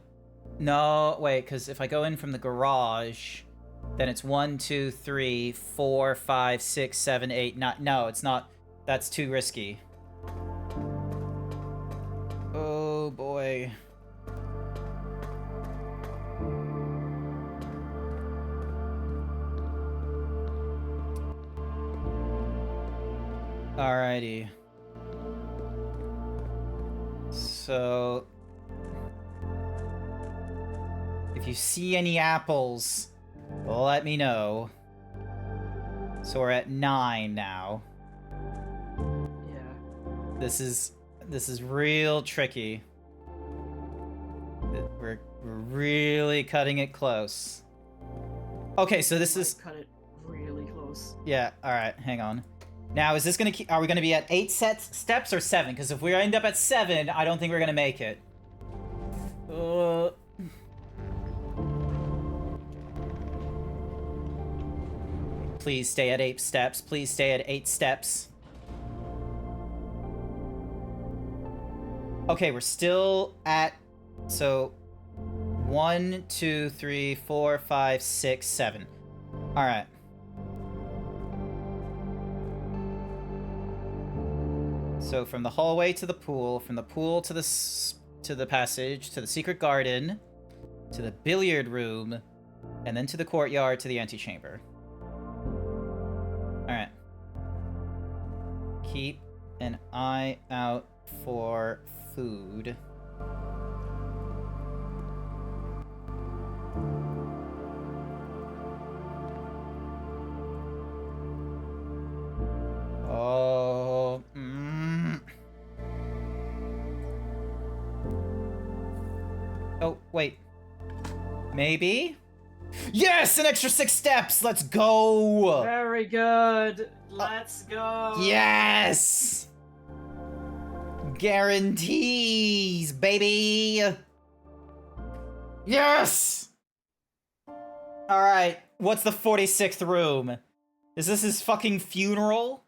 No, wait, because if I go in from the garage, then it's 1, 2, 3, 4, 5, 6, 7, 8, 9. No, it's not. That's too risky. Oh boy. Alrighty. So, if you see any apples, let me know. So we're at 9 now. Yeah. This is real tricky. We're really cutting it close. Okay, so this is Cut it really close. yeah. All right, hang on. Now, is this gonna keep? Are we gonna be at 8 steps or 7? Because if we end up at 7, I don't think we're gonna make it. Please stay at 8 steps. Please stay at 8 steps. Okay, we're still at, so 1, 2, 3, 4, 5, 6, 7. All right. So from the hallway to the pool, from the pool to the passage, to the secret garden, to the billiard room, and then to the courtyard to the antechamber. All right. Keep an eye out for food. Oh. Oh, wait. Maybe? Yes! An extra 6 steps! Let's go! Very good. Let's go. Yes! Guarantees, baby! Yes! Alright, what's the 46th room? Is this his fucking funeral?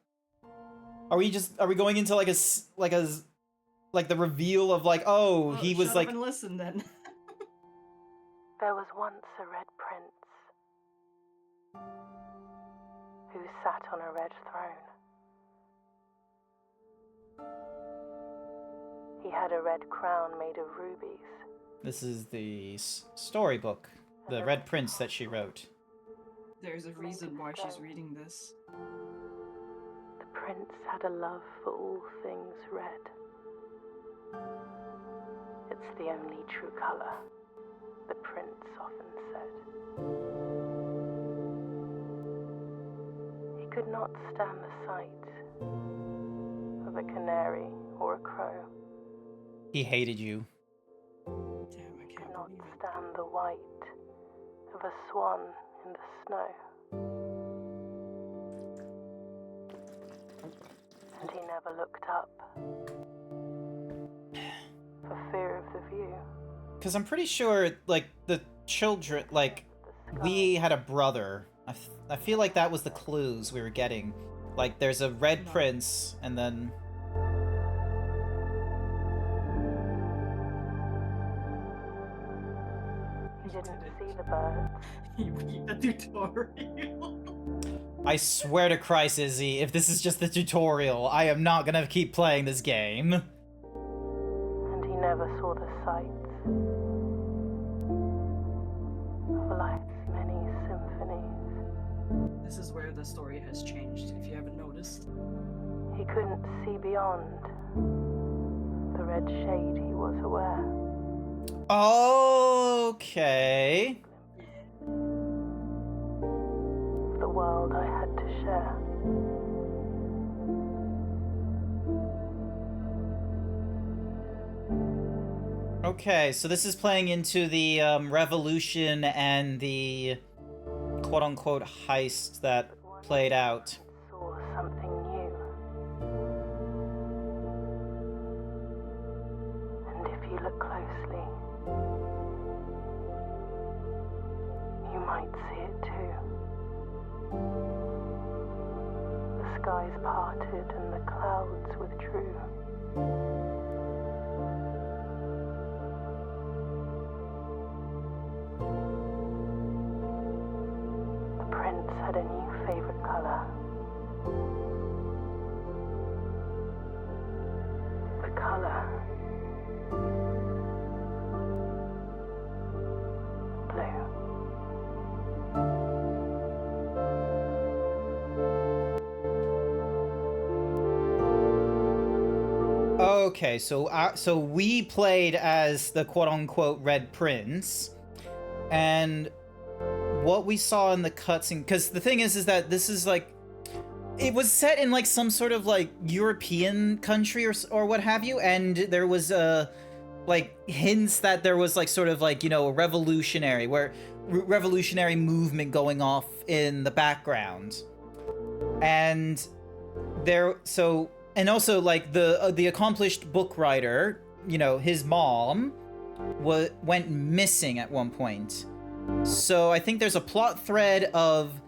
Are we going into like the reveal of like, oh, Well, he was shut like... up and listen then. There was once a red prince who sat on a red throne. He had a red crown made of rubies. This is the storybook, the Red Prince that she wrote. There's a reason why she's reading this. The prince had a love for all things red. It's the only true color, the prince often said. He could not stand the sight of a canary or a crow. He hated you. Damn, I He could can't not believe it. stand the white of a swan in the snow. And he never looked up for fear of the view. Because I'm pretty sure, like, the children, like, we had a brother. I feel like that was the clues we were getting. Like, there's a red prince, and then... He didn't see the birds. You read the tutorial. I swear to Christ, Izzy, if this is just the tutorial, I am not gonna keep playing this game. And he never saw the sights of life's many symphonies. This is where the story has changed, if you haven't noticed. He couldn't see beyond the red shade he was aware. Okay. The world I had to share. Okay, so this is playing into the revolution and the quote-unquote heist that played out. Saw something new. And if you look closely, you might see it too. The skies parted and the clouds withdrew. color. The color. Blue. Okay, so we played as the quote-unquote Red Prince, and what we saw in the cutscene, because the thing is that this is like, it was set in like some sort of like European country or what have you, and there was like hints that there was like sort of like, you know, a revolutionary movement going off in the background, and and also like the accomplished book writer, you know, his mom went missing at one point. So I think there's a plot thread of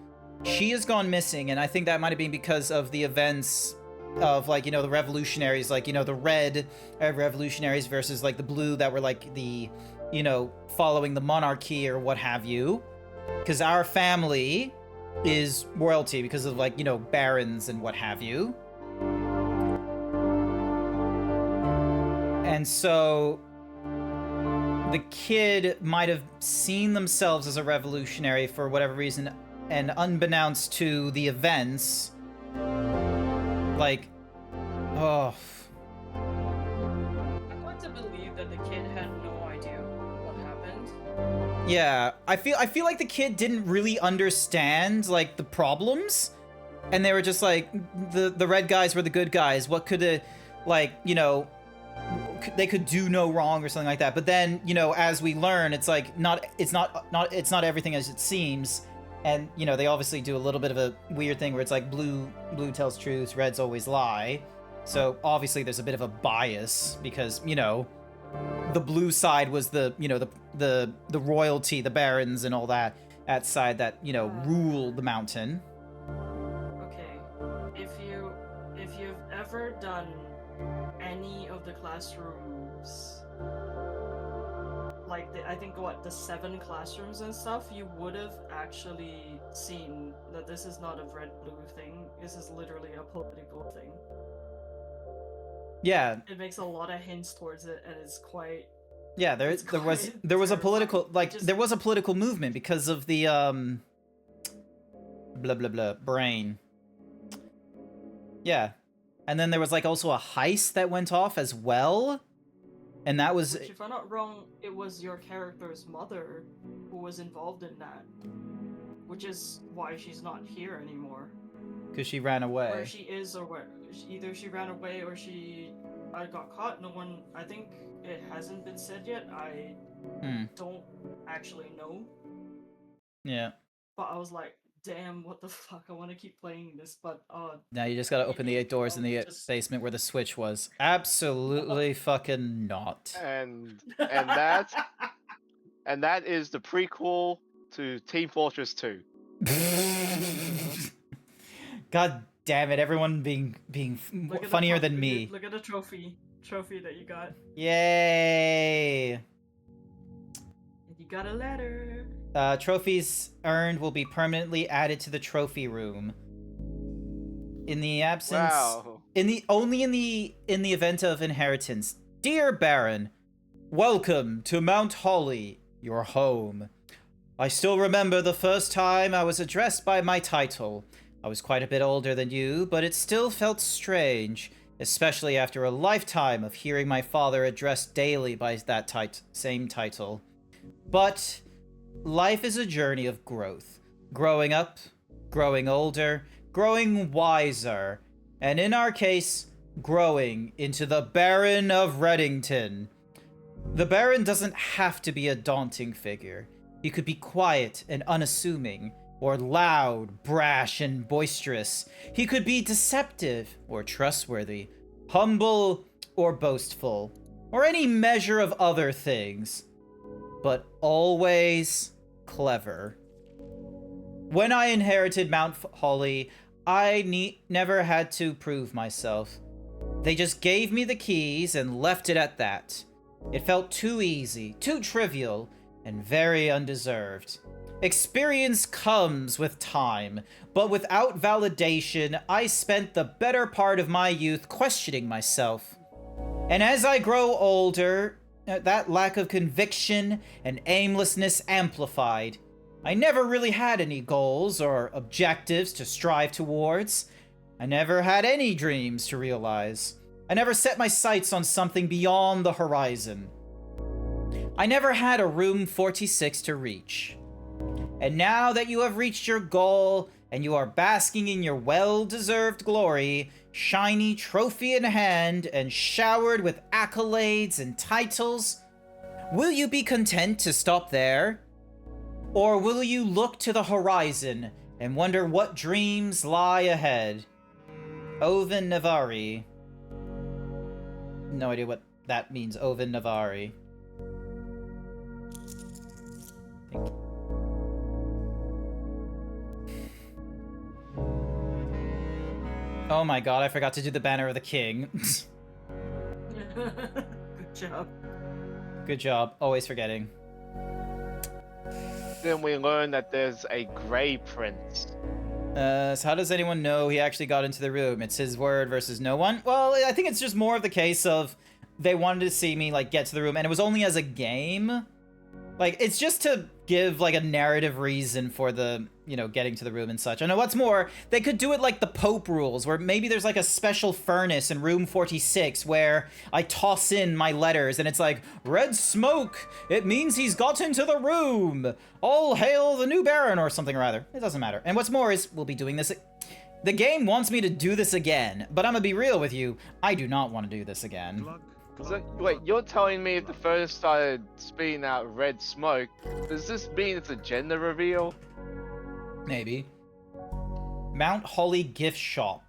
she has gone missing, and I think that might have been because of the events of, like, you know, the revolutionaries, like, you know, the red revolutionaries versus like the blue that were like the, you know, following the monarchy or what have you. Because our family is royalty because of, like, you know, barons and what have you. And so the kid might have seen themselves as a revolutionary for whatever reason, and unbeknownst to the events, like, oh. I'm going to believe that the kid had no idea what happened. Yeah, I feel like the kid didn't really understand, like, the problems, and they were just like, the red guys were the good guys. What could it, like, you know, they could do no wrong or something like that. But then, you know, as we learn, it's like it's not everything as it seems. And, you know, they obviously do a little bit of a weird thing where it's like blue tells truth, reds always lie. So obviously there's a bit of a bias because, you know, the blue side was the, you know, the royalty, the barons and all that side that, you know, ruled the mountain. Okay, if you've ever done any of the classrooms, like I think the 7 classrooms and stuff, you would have actually seen that this is not a red-blue thing. This is literally a political thing. Yeah. It makes a lot of hints towards it, and it's quite. Yeah, there was a political, like, there was a political movement because of the blah blah blah brain. Yeah. And then there was, like, also a heist that went off as well. And that was... Which, if I'm not wrong, it was your character's mother who was involved in that. Which is why she's not here anymore. Because she ran away. Where she is, or where... Either she ran away or she got caught. No one... I think it hasn't been said yet. I don't actually know. Yeah. But I was like, damn, what the fuck? I want to keep playing this, but now you just gotta open the 8 doors in the basement where the switch was. Absolutely fucking not. And that is the prequel to Team Fortress 2. God damn it! Everyone being funnier than me. Look at the trophy that you got. Yay! You got a letter. Trophies earned will be permanently added to the trophy room. In the absence, only in the event of inheritance. Dear Baron, welcome to Mount Holly, your home. I still remember the first time I was addressed by my title. I was quite a bit older than you, but it still felt strange, especially after a lifetime of hearing my father addressed daily by that same title. But life is a journey of growth. Growing up, growing older, growing wiser, and in our case, growing into the Baron of Reddington. The Baron doesn't have to be a daunting figure. He could be quiet and unassuming, or loud, brash, and boisterous. He could be deceptive or trustworthy, humble or boastful, or any measure of other things. But always clever. When I inherited Mount Holly, I never had to prove myself. They just gave me the keys and left it at that. It felt too easy, too trivial, and very undeserved. Experience comes with time, but without validation, I spent the better part of my youth questioning myself. And as I grow older, that lack of conviction and aimlessness amplified. I never really had any goals or objectives to strive towards. I never had any dreams to realize. I never set my sights on something beyond the horizon. I never had a room 46 to reach. And now that you have reached your goal, and you are basking in your well-deserved glory, shiny trophy in hand, and showered with accolades and titles, will you be content to stop there? Or will you look to the horizon and wonder what dreams lie ahead? Oven Navari. No idea what that means, Oven Navari. Oh my god, I forgot to do the Banner of the King. Good job. Good job, always forgetting. Then we learn that there's a Grey Prince. So how does anyone know he actually got into the room? It's his word versus no one? Well, I think it's just more of the case of they wanted to see me, like, get to the room, and it was only as a game. Like, it's just to give, like, a narrative reason for the, you know, getting to the room and such. I know what's more, they could do it like the Pope rules, where maybe there's, like, a special furnace in room 46 where I toss in my letters, and it's like, red smoke! It means he's got into the room! All hail the new Baron, or something or other. It doesn't matter. And what's more is, we'll be doing this... The game wants me to do this again, but I'm gonna be real with you, I do not want to do this again. So, wait, you're telling me if the furnace started spitting out red smoke, does this mean it's a gender reveal? Maybe. Mount Holly gift shop.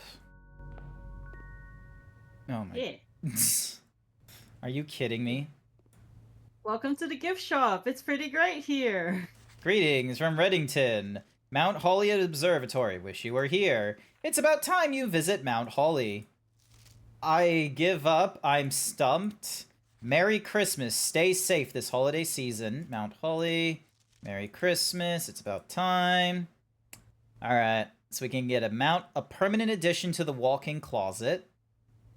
Oh my. Yeah. Are you kidding me? Welcome to the gift shop. It's pretty great here. Greetings from Reddington. Mount Holly Observatory. Wish you were here. It's about time you visit Mount Holly. I give up. I'm stumped. Merry Christmas. Stay safe this holiday season. Mount Holly. Merry Christmas. It's about time. Alright. So we can get a permanent addition to the walk-in closet.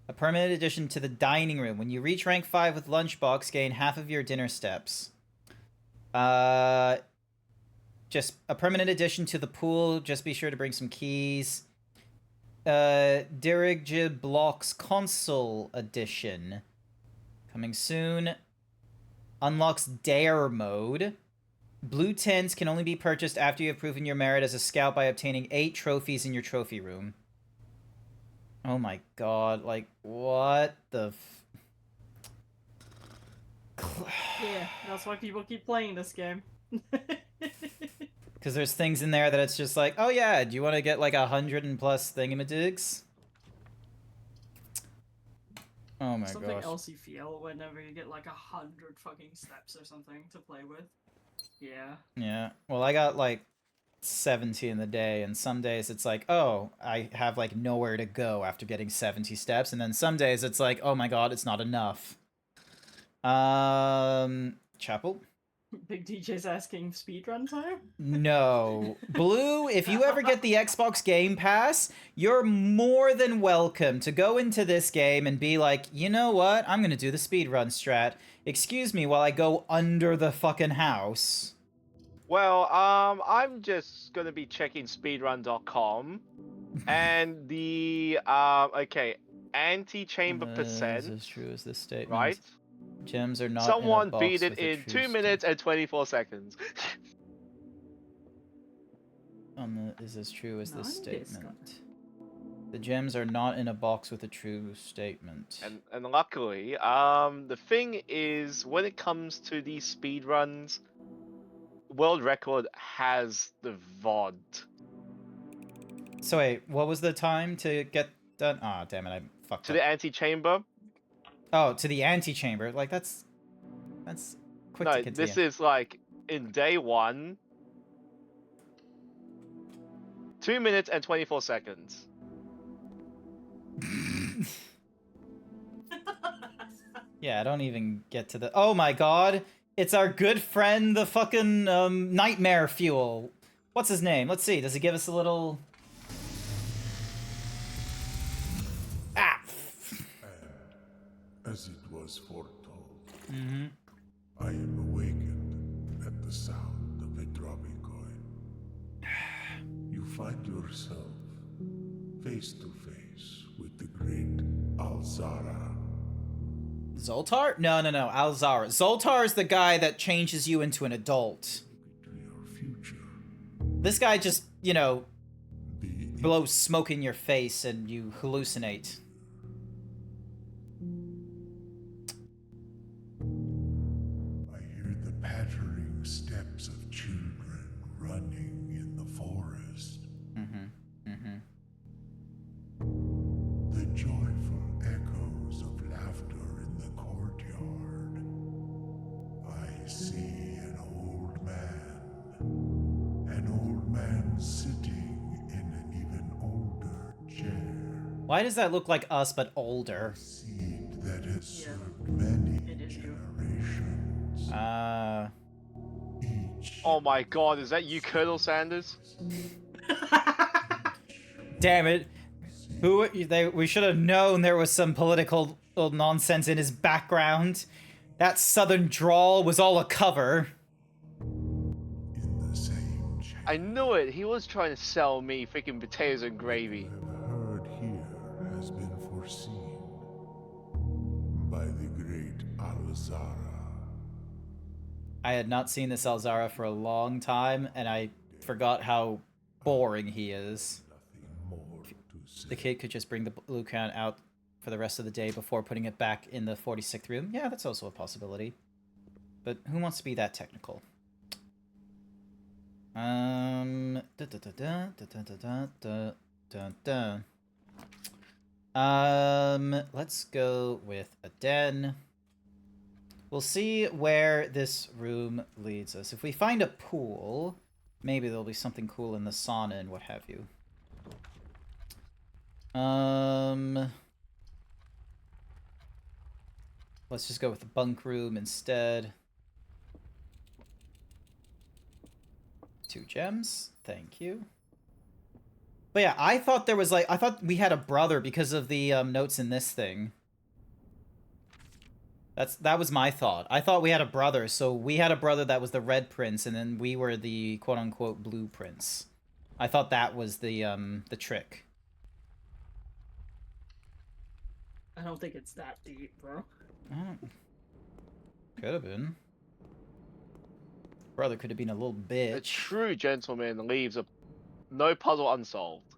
A permanent addition to the dining room. When you reach rank 5 with Lunchbox, gain half of your dinner steps. Just a permanent addition to the pool. Just be sure to bring some keys. Dirigib Blocks Console Edition. Coming soon. Unlocks Dare Mode. Blue tents can only be purchased after you have proven your merit as a scout by obtaining 8 trophies in your trophy room. Oh my god, like, what the Yeah, that's why people keep playing this game. Because there's things in there that it's just like, oh yeah, do you want to get like 100 and plus thingamadigs? Oh my Something gosh. else you feel whenever you get like 100 fucking steps or something to play with. Yeah. Yeah, well I got like 70 in the day, and some days it's like, oh, I have like nowhere to go after getting 70 steps, and then some days it's like, oh my god, it's not enough. Chapel? Big DJ's asking speedrun time? No. Blue, if you ever get the Xbox Game Pass, you're more than welcome to go into this game and be like, you know what? I'm gonna do the speedrun strat. Excuse me while I go under the fucking house. Well, I'm just gonna be checking speedrun.com, and the okay, anti-chamber percent. Is as true as this statement. Right? Gems are not Someone in a box beat it with a in true 2 minutes and 24 seconds. Is as true as this None statement. The gems are not in a box with a true statement. And luckily, the thing is, when it comes to these speedruns, World Record has the VOD. So wait, what was the time to get done? Ah, oh, damn it, I fucked To up. the anti-chamber? Oh, to the antechamber. Like, that's quick to No, continue. this is like, in day 1, 2 minutes and 24 seconds. Yeah, I don't even get to the... Oh my god! It's our good friend, the fucking nightmare fuel. What's his name? Let's see. Does he give us a little? Ah. As it was foretold, Mm-hmm. I am awakened at the sound of a dropping coin. You find yourself face to face with the great Alzara. Zoltar? No. Alzara. Zoltar is the guy that changes you into an adult. To your future, This guy just, you know, the blows smoke in your face and you hallucinate. I hear the pattering steps of children running in the forest. The joyful echoes of laughter in the courtyard. I see an old man sitting in an even older chair. Why does that look like us but older? Seed that has Yeah. served many It is you. generations. Each Oh my god, is that you, Colonel Sanders? Damn it. We should have known there was some political nonsense in his background. That southern drawl was all a cover. in the same chair. I knew it. He was trying to sell me freaking potatoes and gravy. I've heard here has been foreseen by the great Alzara. I had not seen this Alzara for a long time, and I forgot how boring he is. Nothing more to say. The kid could just bring the blue crown out for the rest of the day before putting it back in the 46th room. Yeah, that's also a possibility. But who wants to be that technical? Let's go with a den. We'll see where this room leads us. If we find a pool, maybe there'll be something cool in the sauna and what have you. Let's just go with the bunk room instead. 2 gems. Thank you. But yeah, I thought there was I thought we had a brother because of the notes in this thing. That was my thought. I thought we had a brother, so we had a brother that was the red prince, and then we were the quote-unquote blue prince. I thought that was the trick. I don't think it's that deep, bro. Could have been. Brother could have been a little A bitch. true gentleman leaves no puzzle unsolved.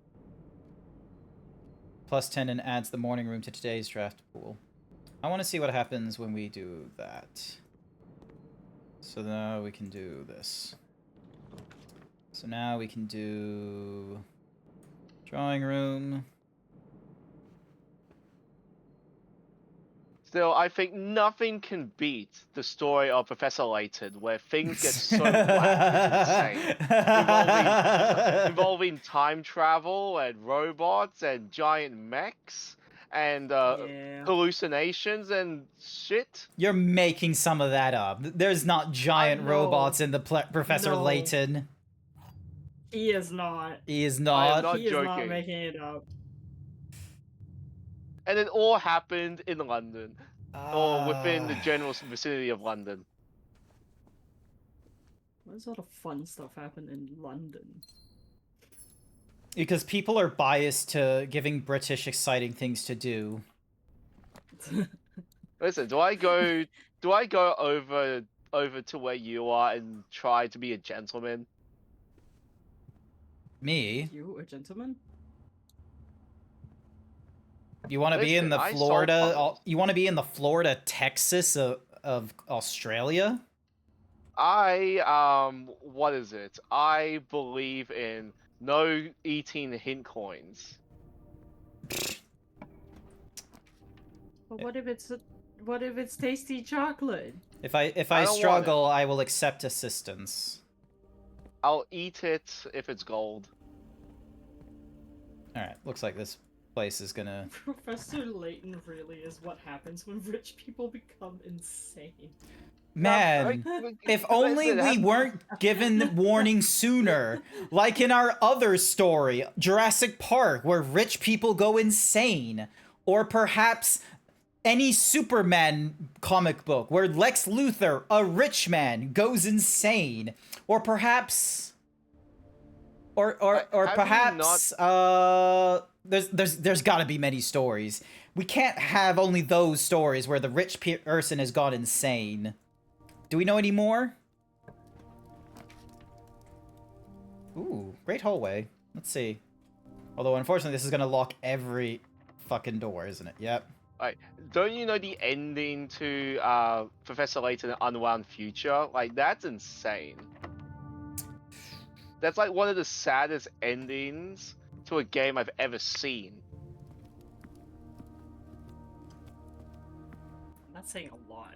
Plus 10 and adds the morning room to today's draft pool. I want to see what happens when we do that. So now we can do this. So now we can do drawing room. Still, I think nothing can beat the story of Professor Layton, where things get so wacky and insane. Involving time travel and robots and giant mechs and Yeah. hallucinations and shit. You're making some of that up. There's not giant know. robots in the Professor No. Layton. He is not. He is I am not. not He is not joking. making it up. And it all happened in London, or within the Ah. general vicinity of London. What sort of fun stuff happened in London? Because people are biased to giving British exciting things to do. Listen, do I go over to where you are and try to be a gentleman? Me? You a gentleman? You want to be in Listen, the I solve Florida? puzzles. You want to be in the Florida, Texas of Australia? What is it? I believe in no eating hint coins. But what if it's tasty chocolate? If I I don't want struggle, I will accept assistance. I'll eat it if it's gold. All right, looks like this place is gonna. Professor Layton really is what happens when rich people become insane. Man, if only we weren't given warning sooner. Like in our other story, Jurassic Park, where rich people go insane. Or perhaps any Superman comic book where Lex Luthor, a rich man, goes insane. Or perhaps... Or Have perhaps... There's gotta be many stories. We can't have only those stories where the rich person has gone insane. Do we know any more? Ooh, great hallway. Let's see. Although, unfortunately, this is gonna lock every fucking door, isn't it? Yep. Like, don't you know the ending to Professor Layton's Unwound Future? Like, that's insane. That's like one of the saddest endings to a game I've ever seen. That's saying a lot.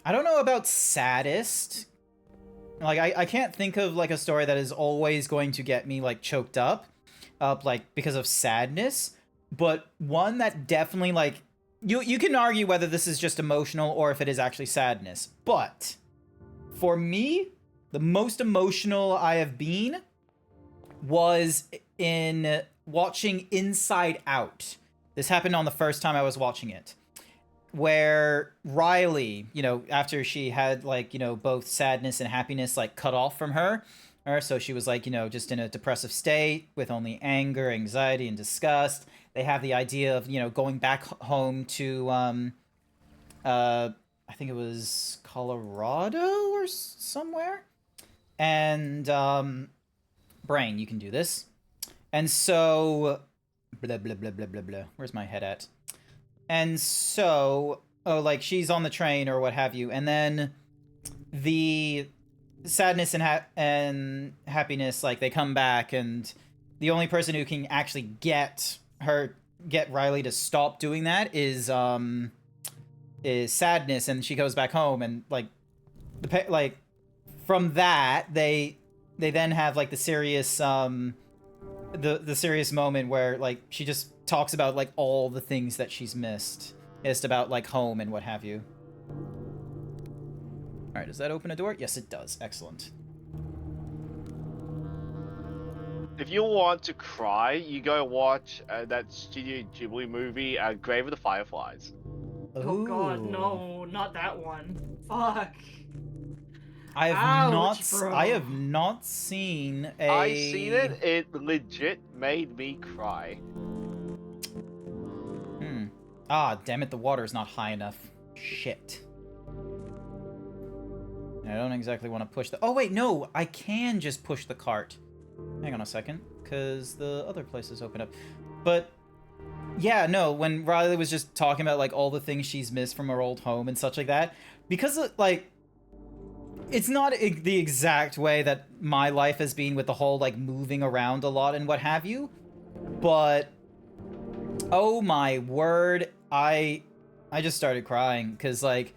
I don't know about saddest. Like, I can't think of, like, a story that is always going to get me, like, choked up, like, because of sadness. But one that definitely, like, you can argue whether this is just emotional or if it is actually sadness. But for me, the most emotional I have been was in watching Inside Out. This happened on the first time I was watching it, where Riley, you know, after she had, like, you know, both sadness and happiness, like, cut off from her, so she was, like, you know, just in a depressive state with only anger, anxiety, and disgust. They have the idea of, you know, going back home to, I think it was Colorado or somewhere. And, Brain, you can do this. And so, blah, blah, blah, blah, blah, blah. Where's my head at? And so, like, she's on the train or what have you, and then the sadness and happiness, like, they come back, and the only person who can actually get Riley to stop doing that is sadness, and she goes back home, and, like, from that, they then have, like, the serious, the serious moment where, like, she just talks about, like, all the things that she's missed. It's about, like, home and what have you. Alright, does that open a door? Yes, it does. Excellent. If you want to cry, you go watch that Studio Ghibli movie, Grave of the Fireflies. Oh god, Ooh. no, not that one. Fuck. I have not seen a... I seen it. It legit made me cry. Ah, damn it, the water is not high enough. Shit. I don't exactly want to push the... Oh, wait, no! I can just push the cart. Hang on a second, because the other places open up. But, yeah, no, when Riley was just talking about, like, all the things she's missed from her old home and such like that, because, like, it's not the exact way that my life has been with the whole, like, moving around a lot and what have you, but... Oh my word, I just started crying, because, like,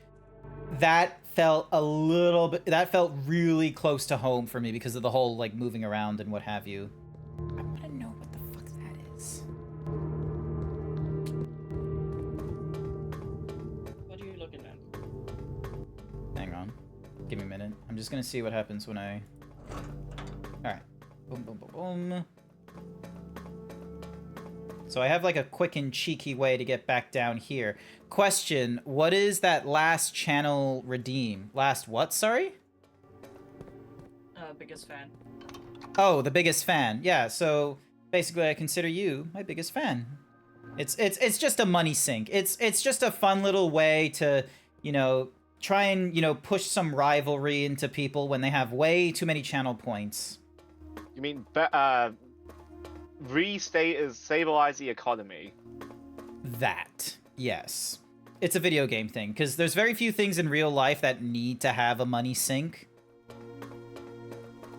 that felt a little bit... That felt really close to home for me because of the whole, like, moving around and what have you. I want to know what the fuck that is. What are you looking at? Hang on. Give me a minute. I'm just gonna see what happens when I... Alright. Boom, boom, boom, boom. So I have, like, a quick and cheeky way to get back down here. Question, what is that last channel redeem? Last what, sorry? Biggest fan. Oh, the biggest fan. Yeah, so basically I consider you my biggest fan. It's just a money sink. It's just a fun little way to, you know, try and, you know, push some rivalry into people when they have way too many channel points. You mean, stabilize the economy? That, yes. It's a video game thing, because there's very few things in real life that need to have a money sink.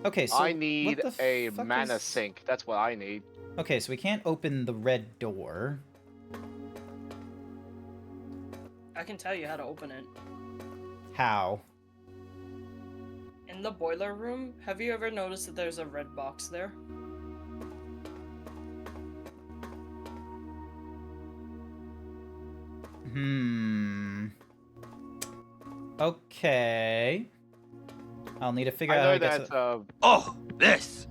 Okay, so I need a mana is... sink. That's what I need. Okay, so we can't open the red door. I can tell you how to open it. How? In the boiler room, have you ever noticed that there's a red box there? Okay. I'll need to figure out I how know to get that. to... Oh, this!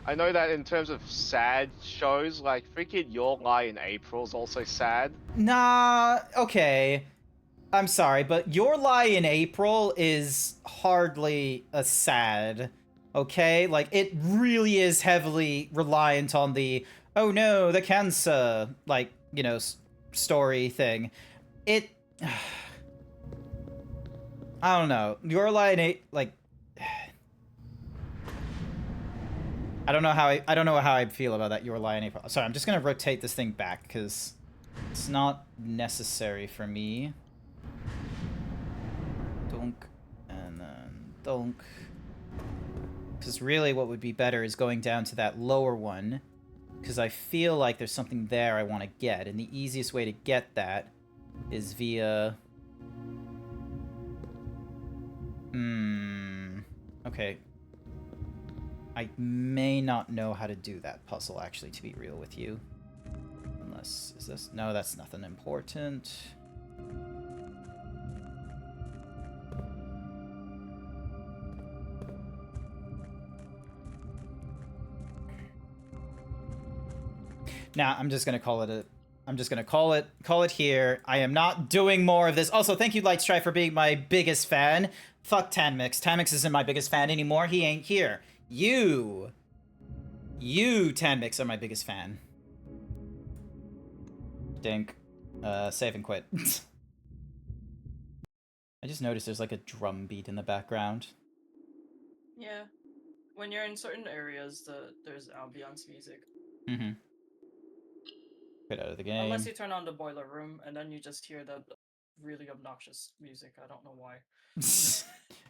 I know that in terms of sad shows, like freaking Your Lie in April is also sad. Nah, okay. I'm sorry, but Your Lie in April is hardly a sad, okay? Like, it really is heavily reliant on the, oh no, the cancer, like, you know, story thing. It... I don't know. Your Lie in April, like... I don't know how I feel about that Your Lie in April. Sorry, I'm just gonna rotate this thing back, because it's not necessary for me. Donk, and then donk. Because really what would be better is going down to that lower one, because I feel like there's something there I want to get, and the easiest way to get that is via... Okay. I may not know how to do that puzzle, actually, to be real with you. Unless... Is this... No, that's nothing important. Nah, I'm just gonna call it a... I'm just gonna call it here. I am not doing more of this. Also, thank you, Lightstrife, for being my biggest fan. Fuck Tanmix. Tanmix isn't my biggest fan anymore. He ain't here. You, Tanmix, are my biggest fan. Dink. Save and quit. I just noticed there's like a drum beat in the background. Yeah. When you're in certain areas, there's ambiance music. Mm-hmm. Get out of the game. Unless you turn on the boiler room, and then you just hear the really obnoxious music. I don't know why.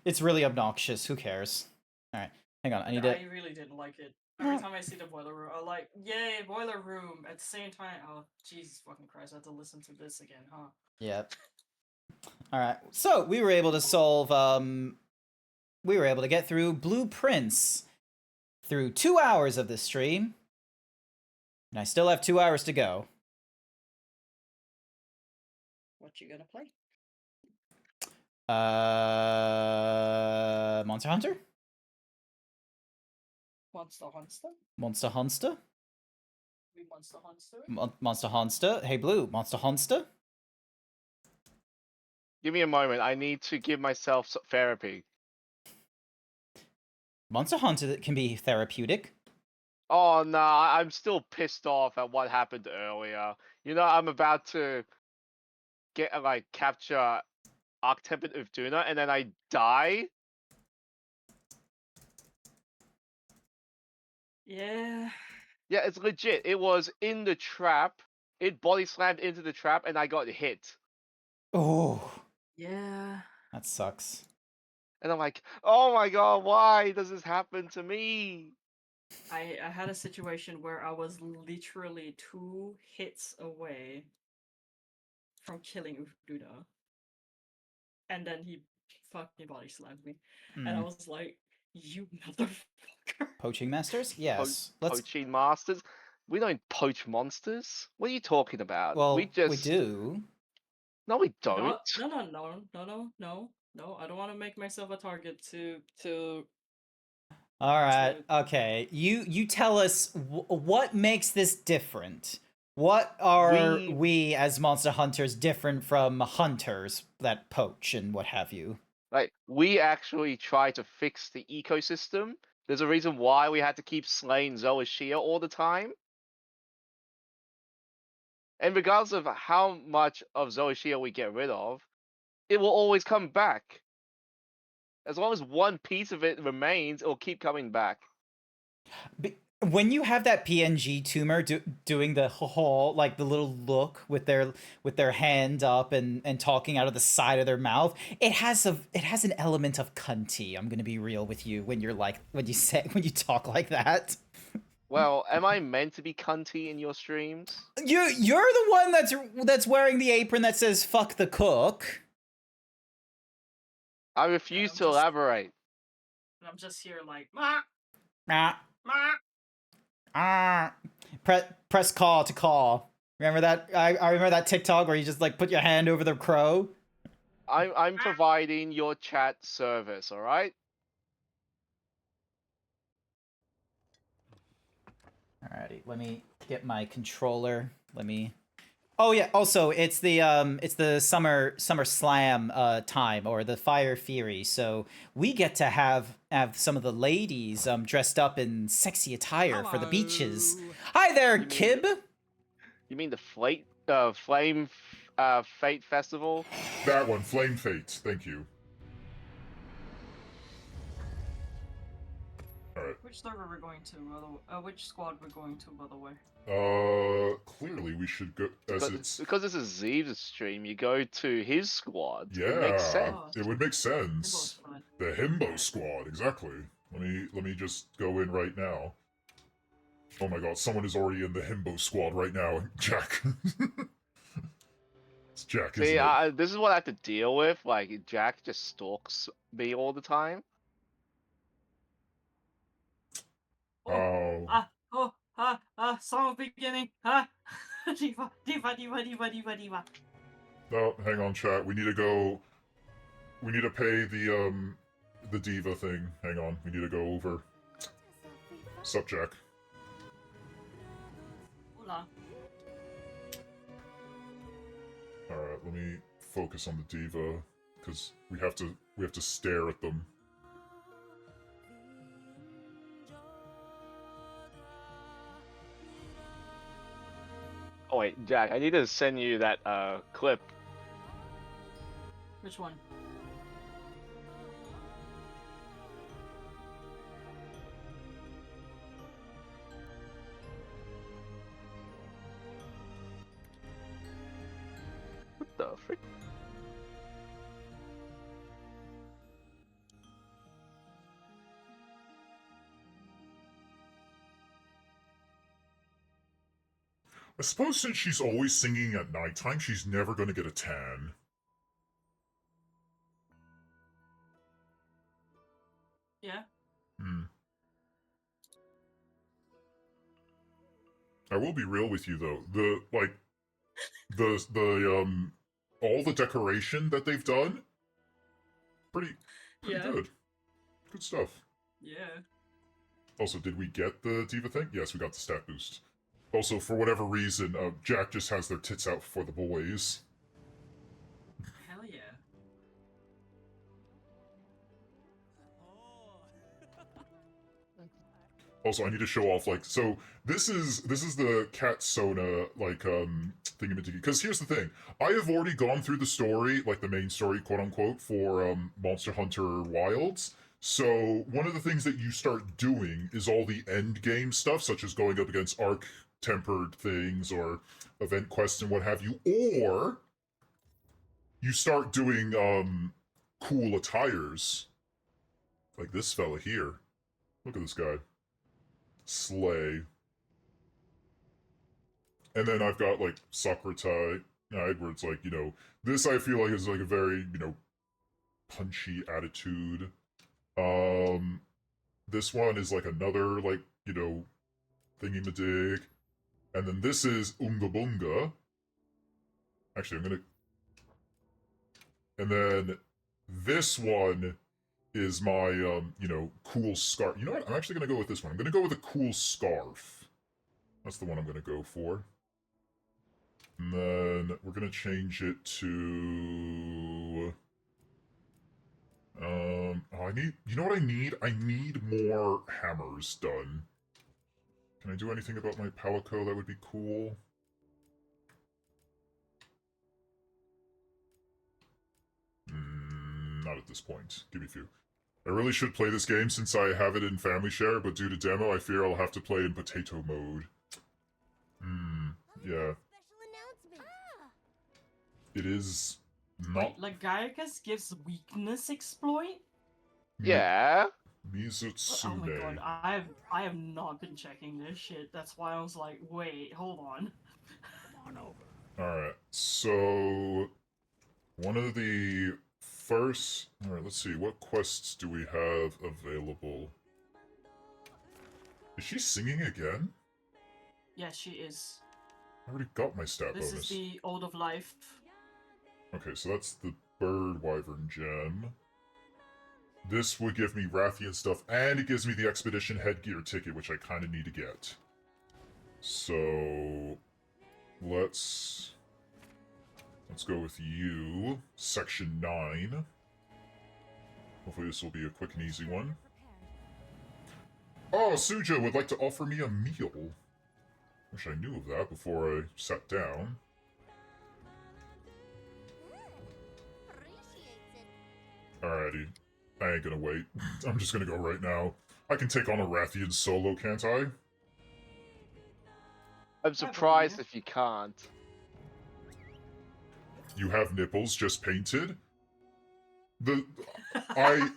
It's really obnoxious. Who cares? Alright, hang on. I really didn't like it. Every time I see the boiler room, I'm like, yay, boiler room! At the same time, oh, Jesus fucking Christ, I have to listen to this again, huh? Yep. Alright, so we were able to solve, we were able to get through Blueprints through 2 hours of this stream. And I still have 2 hours to go. What you gonna play? Monster Hunter? Monster Hunter? Monster Hunter? We Monster Hunter? Monster Hunter? Hey Blue, Monster Hunter? Give me a moment. I need to give myself therapy. Monster Hunter can be therapeutic. Oh no, I'm still pissed off at what happened earlier. You know, I'm about to get like capture Arctempered Uvduna, and then I die. Yeah. Yeah, it's legit. It was in the trap. It body slammed into the trap, and I got hit. Oh, Yeah. that sucks. And I'm like, oh my god, why does this happen to me? I had a situation where I was literally 2 hits away from killing Uvduna. And then he fucking body slammed me. And I was like, you motherfucker. Poaching masters? Yes. Let's... Poaching masters? We don't poach monsters. What are you talking about? Well, we just... we do. No, we don't. No. I don't want to make myself a target to... All right. Okay. You tell us what makes this different. What are we as monster hunters different from hunters that poach and what have you? Like, we actually try to fix the ecosystem. There's a reason why we had to keep slaying Zoashia all the time. And regardless of how much of Zoashia we get rid of, it will always come back. As long as one piece of it remains, it will keep coming back. When you have that PNG tumor doing the whole, like the little look with their hand up and talking out of the side of their mouth, it has an element of cunty. I'm gonna be real with you when you talk like that. Well, am I meant to be cunty in your streams? You're the one that's wearing the apron that says "fuck the cook." I refuse to elaborate. I'm just here like, ma. Press call to call. Remember that? I remember that TikTok where you just like put your hand over the crow. I'm providing your chat service, alright? Alrighty, let me get my controller. Let me. Oh yeah. Also, it's the summer slam time, or the Fire Fury. So we get to have some of the ladies dressed up in sexy attire for the beaches. Hi there, You mean Kib. You mean the Fate Festival? That one, Flame Fate. Thank you. Alright. Which server we're going to, by the way? Which squad we're going to, by the way? Clearly we should go, Because this is Zeebs' stream, you go to his squad. Yeah, It makes sense. it would make Himbo's sense. fine. The Himbo Squad, exactly. Let me just go in right now. Oh my god, someone is already in the Himbo Squad right now. Jack. It's Jack, See, isn't it? this is what I have to deal with. Like, Jack just stalks me all the time. Oh. Song beginning. Diva, diva, diva, diva, diva, diva. Oh, hang on, chat. We need to go. We need to pay the diva thing. Hang on, we need to go over. Sup, Jack? Hola. All right, let me focus on the diva because we have to stare at them. Oh wait, Jack, I need to send you that clip. Which one? What the frick? I suppose since she's always singing at nighttime, she's never gonna get a tan. Yeah. Hmm. I will be real with you though. The all the decoration that they've done, pretty Yeah. good. Good stuff. Yeah. Also, did we get the diva thing? Yes, we got the stat boost. Also, for whatever reason, Jack just has their tits out for the boys. Hell yeah. Also, I need to show off, like, so this is the Cat Sona, like, thingamadiggy. Because here's the thing. I have already gone through the story, like the main story, quote-unquote, for, Monster Hunter Wilds. So, one of the things that you start doing is all the end game stuff, such as going up against arc-tempered things, or event quests and what have you, or you start doing, cool attires. Like this fella here. Look at this guy. Slay. And then I've got like Sakurai where it's like, you know, this I feel like is like a very, you know, punchy attitude. This one is like another, like, you know, thingy-madig. And then this is Unga Bunga. Actually, I'm gonna... And then this one is my, you know, cool scarf. You know what? I'm actually gonna go with this one. I'm gonna go with a cool scarf. That's the one I'm gonna go for. And then we're gonna change it to... I need... You know what I need? I need more hammers done. Can I do anything about my palico that would be cool? Not at this point. Give me a few. I really should play this game since I have it in family share, but due to demo, I fear I'll have to play in potato mode. Yeah. It is not... Wait, Lagiacus gives weakness exploit? Yeah. Mizutsune. Oh my god, I have not been checking this shit. That's why I was like, wait, hold on. Alright, so... One of the first... Alright, let's see. What quests do we have available? Is she singing again? Yes, she is. I already got my stat This bonus. is the Ode of Life. Okay, so that's the bird wyvern gem. This would give me Rathian stuff, and it gives me the expedition headgear ticket, which I kind of need to get. So let's go with you, section 9. Hopefully this will be a quick and easy one. Oh, Suja would like to offer me a meal. Wish I knew of that before I sat down. Alrighty. I ain't gonna wait. I'm just gonna go right now. I can take on a Rathian solo, can't I? I'm surprised if you can't. You have nipples just painted? I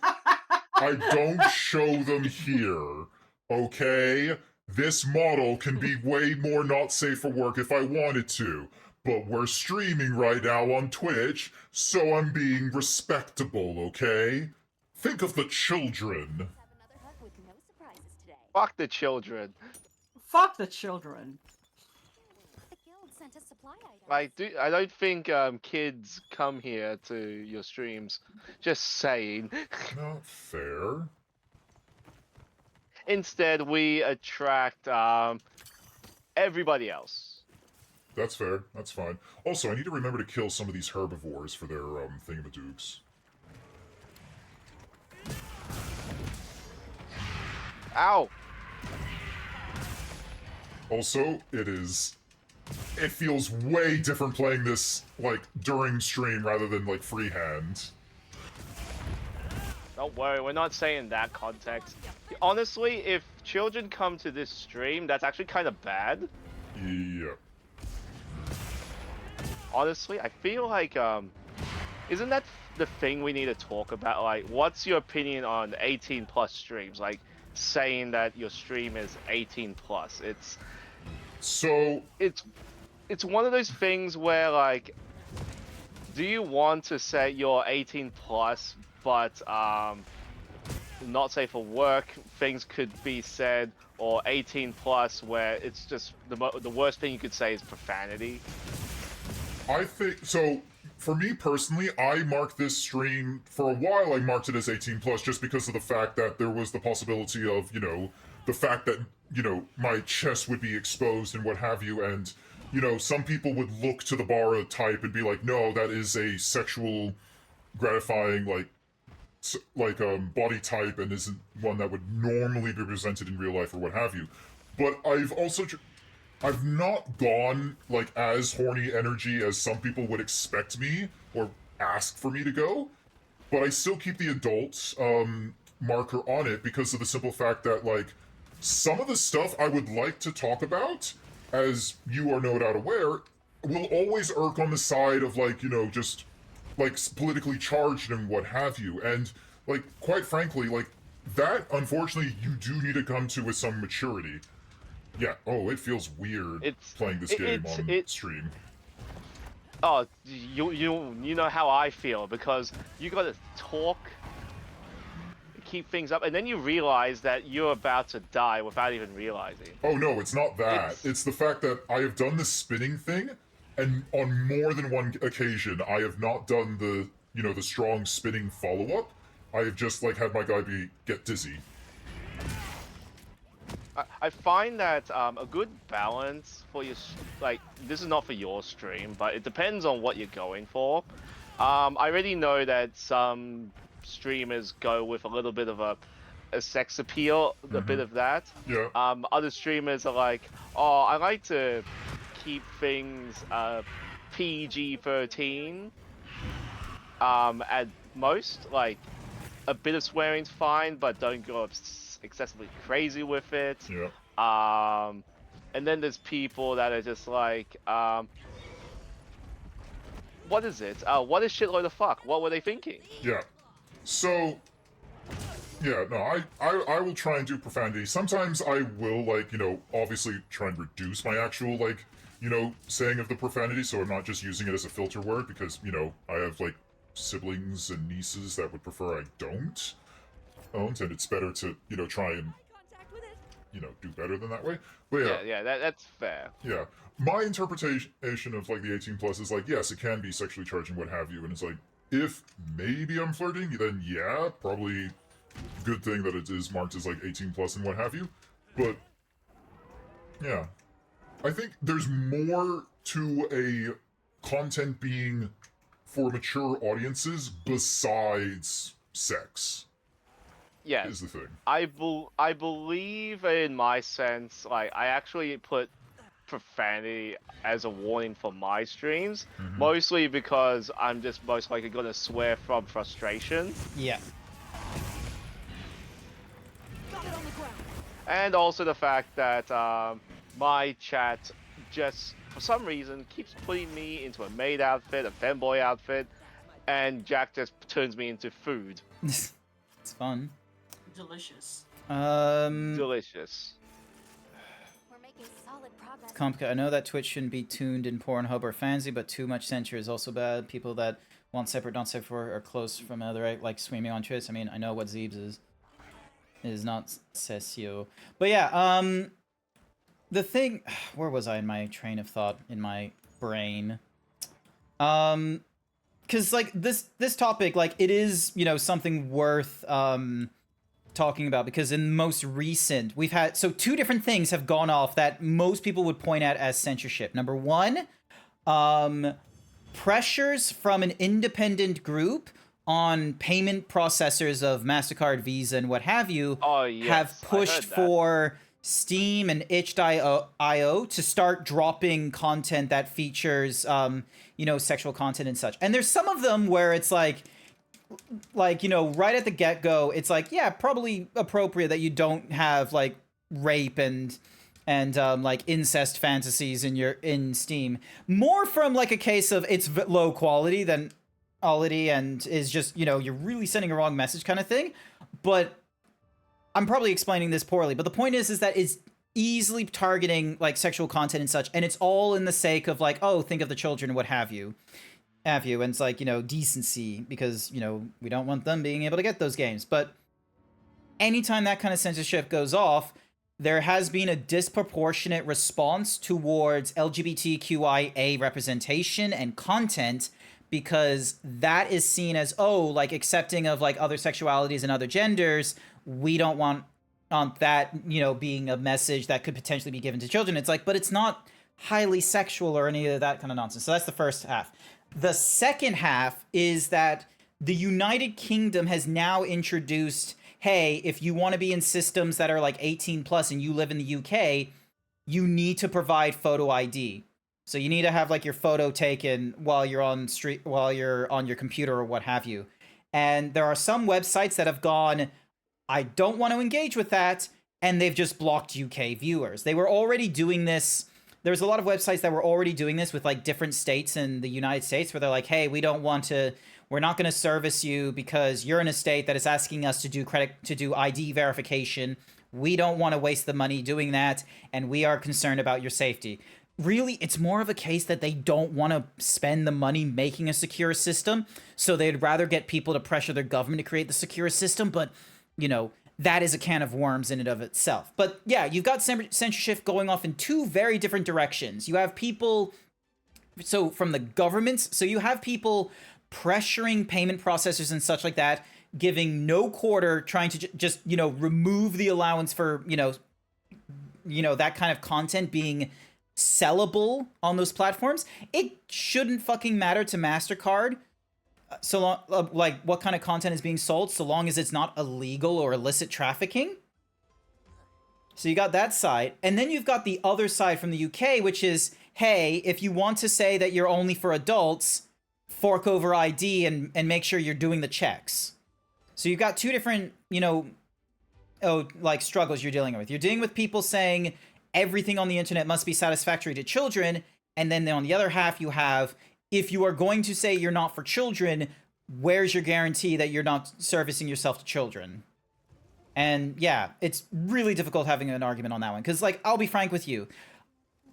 don't show them here, okay? This model can be way more not safe for work if I wanted to, but we're streaming right now on Twitch, so I'm being respectable, okay? Think of the children. Fuck the children. Fuck the children. I don't think kids come here to your streams. Just saying. Not fair. Instead, we attract everybody else. That's fair. That's fine. Also, I need to remember to kill some of these herbivores for their thingamadooks. Ow! Also, it feels way different playing this, like, during stream rather than, like, freehand. Don't worry, we're not saying that context. Honestly, if children come to this stream, that's actually kind of bad. Yeah. Honestly, I feel like, isn't that the thing we need to talk about? Like, what's your opinion on 18 plus streams? Like, saying that your stream is 18 plus. So... It's one of those things where, like, do you want to say you're 18 plus, but, not safe for work, things could be said, or 18 plus where it's just the worst thing you could say is profanity? I think, so, for me personally, I marked this stream, for a while I marked it as 18 plus just because of the fact that there was the possibility of, you know, the fact that, you know, my chest would be exposed and what have you, and, you know, some people would look to the bar type and be like, no, that is a sexual gratifying, body type and isn't one that would normally be presented in real life or what have you. But I've not gone, like, as horny energy as some people would expect me or ask for me to go, but I still keep the adult, marker on it because of the simple fact that, like, some of the stuff I would like to talk about, as you are no doubt aware, will always irk on the side of, like, you know, just, like, politically charged and what have you, and, like, quite frankly, like, that, unfortunately, you do need to come to with some maturity. Yeah, oh, it feels weird playing this game on stream. Oh, you know how I feel, because you gotta talk, keep things up, and then you realize that you're about to die without even realizing. Oh no, it's not that. It's the fact that I have done the spinning thing, and on more than one occasion, I have not done the, you know, the strong spinning follow-up. I have just, like, had my guy get dizzy. I find that a good balance for your, like, this is not for your stream, but it depends on what you're going for. I already know that some streamers go with a little bit of a sex appeal, a bit of that. Yeah. Other streamers are like, oh, I like to keep things PG-13 at most. Like, a bit of swearing's fine, but don't go excessively crazy with it. Yeah. And then there's people that are just like, what is it? What is shitload of fuck? What were they thinking? Yeah. So, yeah, no, I will try and do profanity. Sometimes I will, like, you know, obviously try and reduce my actual, like, you know, saying of the profanity, so I'm not just using it as a filter word, because, you know, I have, like, siblings and nieces that would prefer I don't, and it's better to, you know, try and, do better than that way. But Yeah, that's fair. yeah. My interpretation of like the 18 plus is like, yes, it can be sexually charged and what have you, and it's like, if maybe I'm flirting, then yeah, probably good thing that it is marked as like 18 plus and what have you. But yeah, I think there's more to a content being for mature audiences besides sex. Yeah, Is the thing. I believe in my sense, like I actually put profanity as a warning for my streams, mostly because I'm just most likely gonna swear from frustration, Yeah. and also the fact that my chat just for some reason keeps putting me into a maid outfit, a femboy outfit, and Jack just turns me into food. It's fun. Delicious. Delicious. We're making solid progress. Complicated. I know that Twitch shouldn't be tuned in Pornhub or Fancy, but too much censure is also bad. People that want separate, not separate for, are close from other, right? Like streaming on Twitch. I mean, I know what Zeebs is. It is not Cessio. But yeah, the thing... Where was I in my train of thought, in my brain? Because, like, this topic, like, it is, something worth, talking about, because in most recent, we've had... So, two different things have gone off that most people would point at as censorship. Number one, pressures from an independent group on payment processors of MasterCard, Visa, and what have you have pushed for Steam and itch.io to start dropping content that features, sexual content and such. And there's some of them where it's like, right at the get-go, it's like, yeah, probably appropriate that you don't have, like, rape and like incest fantasies in Steam. More from like a case of it's low quality than quality and is just, you're really sending a wrong message kind of thing. But I'm probably explaining this poorly, but the point is that it's easily targeting like sexual content and such, and it's all in the sake of like, oh, think of the children, what have you. And it's like, decency, because, we don't want them being able to get those games. But anytime that kind of censorship goes off, there has been a disproportionate response towards LGBTQIA representation and content, because that is seen as, like accepting of like other sexualities and other genders. We don't want that, being a message that could potentially be given to children. It's like, but it's not highly sexual or any of that kind of nonsense. So that's the first half. The second half is that the United Kingdom has now introduced, hey, if you want to be in systems that are like 18 plus and you live in the UK, you need to provide photo ID. So you need to have like your photo taken while you're on your computer or what have you. And there are some websites that have gone, I don't want to engage with that, and they've just blocked UK viewers. They were already doing this. There's a lot of websites that were already doing this with like different states in the United States, where they're like, hey, we're not going to service you because you're in a state that is asking us to do ID verification. We don't want to waste the money doing that, and we are concerned about your safety. Really, it's more of a case that they don't want to spend the money making a secure system, so they'd rather get people to pressure their government to create the secure system, but, that is a can of worms in and of itself. But yeah, you've got censorship going off in two very different directions. You have people, so from the governments, so you have people pressuring payment processors and such like that, giving no quarter, trying to just, remove the allowance for, that kind of content being sellable on those platforms. It shouldn't fucking matter to MasterCard so long, like what kind of content is being sold, so long as it's not illegal or illicit trafficking. So you got that side, and then you've got the other side from the UK, which is, hey, if you want to say that you're only for adults, fork over ID and make sure you're doing the checks. So you've got two different, struggles you're dealing with. You're dealing with people saying everything on the internet must be satisfactory to children, and then on the other half you have, if you are going to say you're not for children, where's your guarantee that you're not servicing yourself to children? And yeah, it's really difficult having an argument on that one, because like, I'll be frank with you,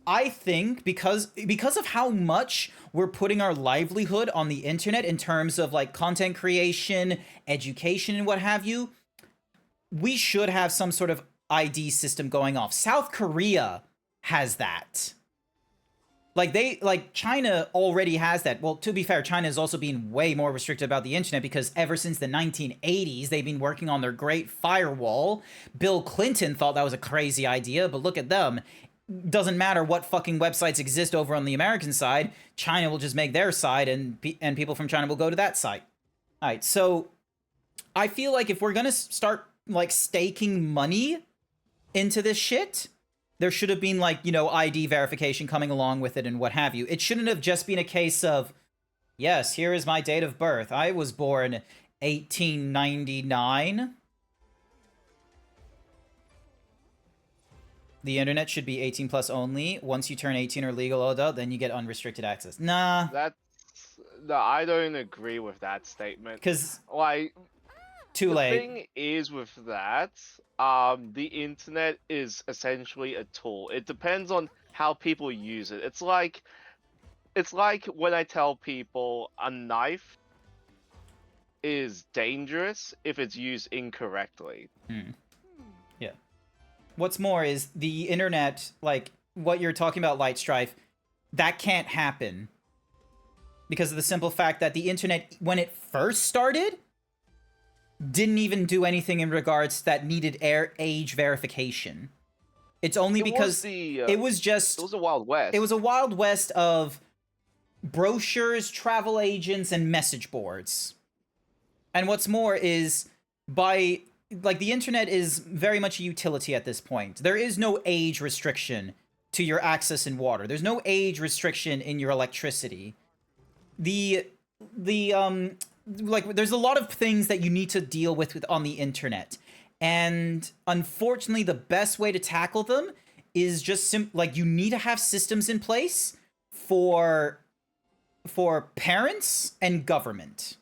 I think because of how much we're putting our livelihood on the internet in terms of like content creation, education, and what have you, we should have some sort of ID system going off. South Korea has that. Like China already has that. Well, to be fair, China has also been way more restricted about the internet because ever since the 1980s, they've been working on their great firewall. Bill Clinton thought that was a crazy idea, but look at them. Doesn't matter what fucking websites exist over on the American side, China will just make their side and people from China will go to that site. All right, so I feel like if we're going to start like staking money into this shit, there should have been, like, you know, ID verification coming along with it and what have you. It shouldn't have just been a case of, yes, here is my date of birth. I was born 1899. The internet should be 18 plus only. Once you turn 18 or legal adult, then you get unrestricted access. Nah. No, I don't agree with that statement. Because, like, too late. The thing is with that, the internet is essentially a tool. It depends on how people use it. It's like when I tell people a knife is dangerous if it's used incorrectly. Yeah. What's more is the internet, like what you're talking about, Light Strife, that can't happen because of the simple fact that the internet, when it first started, didn't even do anything in regards that needed age verification. It's only because it was a Wild West. It was a Wild West of brochures, travel agents, and message boards. And what's more is, the internet is very much a utility at this point. There is no age restriction to your access in water. There's no age restriction in your electricity. There's a lot of things that you need to deal with on the internet. And unfortunately, the best way to tackle them is just you need to have systems in place for parents and government.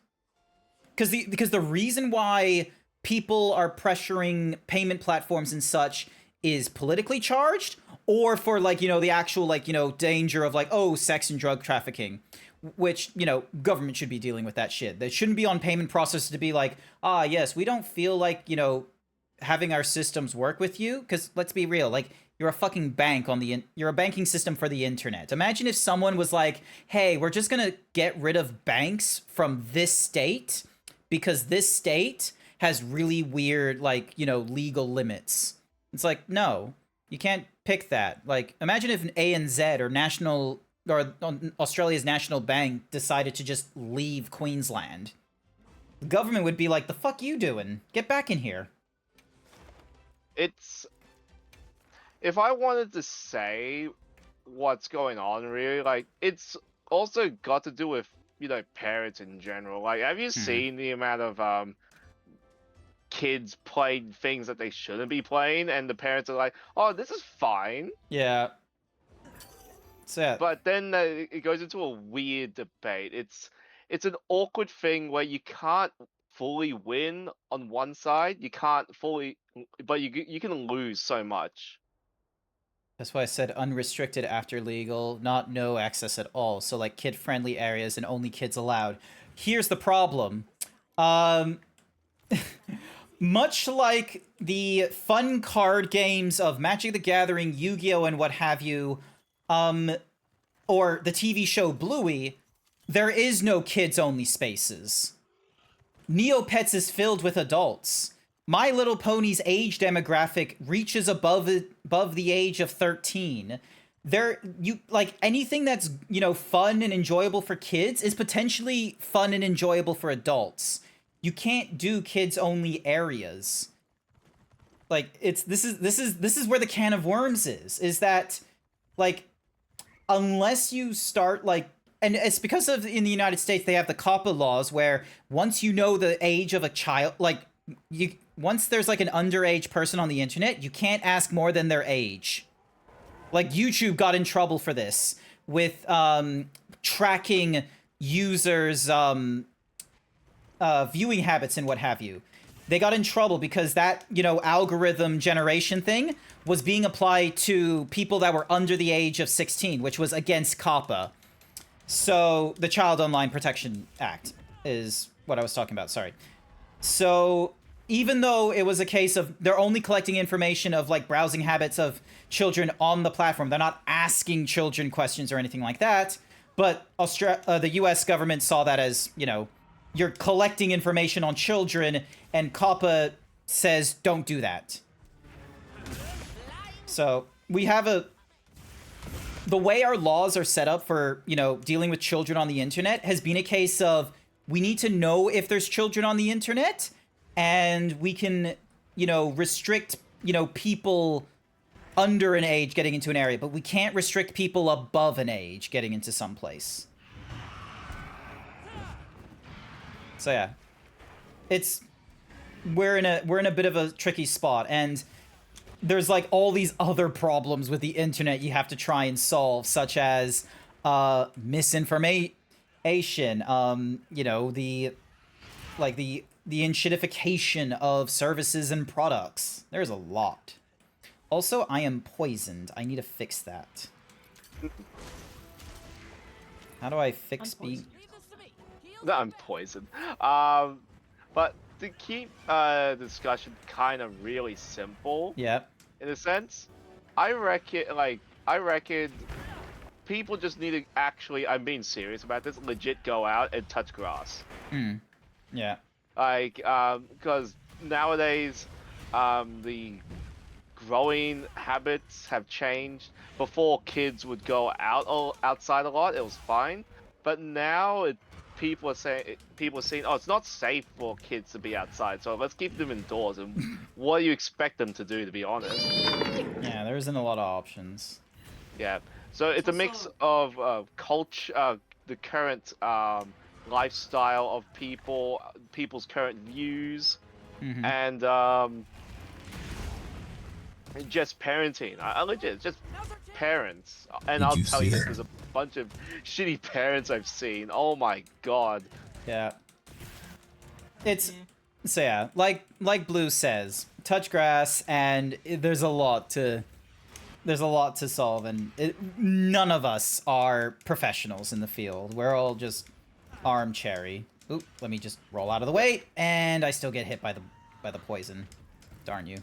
Because the reason why people are pressuring payment platforms and such is politically charged, or for the actual danger of sex and drug trafficking. Which, government should be dealing with that shit. They shouldn't be on payment processes to be like, yes, we don't feel like, having our systems work with you. Because let's be real, you're a fucking bank you're a banking system for the internet. Imagine if someone was like, hey, we're just going to get rid of banks from this state because this state has really weird, legal limits. It's like, no, you can't pick that. Imagine if an ANZ or Australia's National Bank decided to just leave Queensland. The government would be like, the fuck you doing? Get back in here. If I wanted to say what's going on, really, it's also got to do with, parents in general. Have you seen the amount of, kids playing things that they shouldn't be playing, and the parents are like, oh, this is fine. Yeah. But then it goes into a weird debate. It's an awkward thing where you can't fully win on one side. You can't fully, but you can lose so much. That's why I said unrestricted after legal, not no access at all. So kid-friendly areas and only kids allowed. Here's the problem. Much like the fun card games of Magic the Gathering, Yu-Gi-Oh, and what have you, or the TV show Bluey, there is no kids-only spaces. Neopets is filled with adults. My Little Pony's age demographic reaches above the age of 13. Anything that's, fun and enjoyable for kids is potentially fun and enjoyable for adults. You can't do kids-only areas. This is where the can of worms is that, unless you start, and it's because of, in the United States, they have the COPPA laws where once you know the age of a child, once there's an underage person on the internet, you can't ask more than their age. YouTube got in trouble for this with tracking users' viewing habits and what have you. They got in trouble because that, algorithm generation thing was being applied to people that were under the age of 16, which was against COPPA. So, the Child Online Protection Act is what I was talking about, sorry. So, even though it was a case of they're only collecting information of like browsing habits of children on the platform, they're not asking children questions or anything like that. But the U.S. government saw that as, you know, you're collecting information on children, and COPPA says don't do that. So we have the way our laws are set up for, you know, dealing with children on the internet has been a case of we need to know if there's children on the internet, and we can, you know, restrict, you know, people under an age getting into an area, but we can't restrict people above an age getting into some place. So yeah, we're in a bit of a tricky spot, and there's like all these other problems with the internet you have to try and solve, such as misinformation, you know, the enshittification of services and products. There's a lot. Also, I am poisoned. I need to fix that. How do I fix being... No, I'm poisoned. But to keep discussion kind of really simple, Yeah. in a sense, I reckon people just need to actually, I'm being serious about this, legit go out and touch grass. Yeah. Like, because nowadays, the growing habits have changed. Before, kids would go outside a lot, it was fine. But now, people are saying, oh, it's not safe for kids to be outside, so let's keep them indoors. And what do you expect them to do, to be honest? Yeah, there isn't a lot of options. Yeah, so it's a mix of culture, the current lifestyle of people's current views, and just parenting. I legit just parents, and I'll tell you this: there's a bunch of shitty parents I've seen. Oh my god. Yeah. It's so yeah, like Blue says, touch grass, and there's a lot to solve, and none of us are professionals in the field. We're all just armchairy. Oop, let me just roll out of the way, and I still get hit by the poison. Darn you.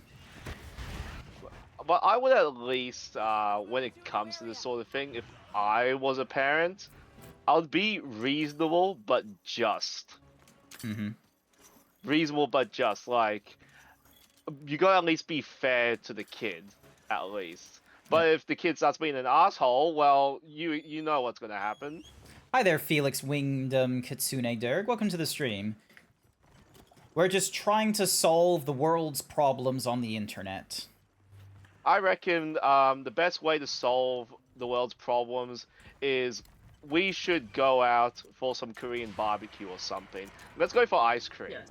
But I would at least, when it comes to this sort of thing, if I was a parent, I would be reasonable but just. Reasonable but just. Like, you gotta at least be fair to the kid, at least. But if the kid starts being an asshole, well, you know what's gonna happen. Hi there, Felix Winged Kitsune Derg. Welcome to the stream. We're just trying to solve the world's problems on the internet. I reckon the best way to solve the world's problems is we should go out for some Korean barbecue or something. Let's go for ice cream. Yeah.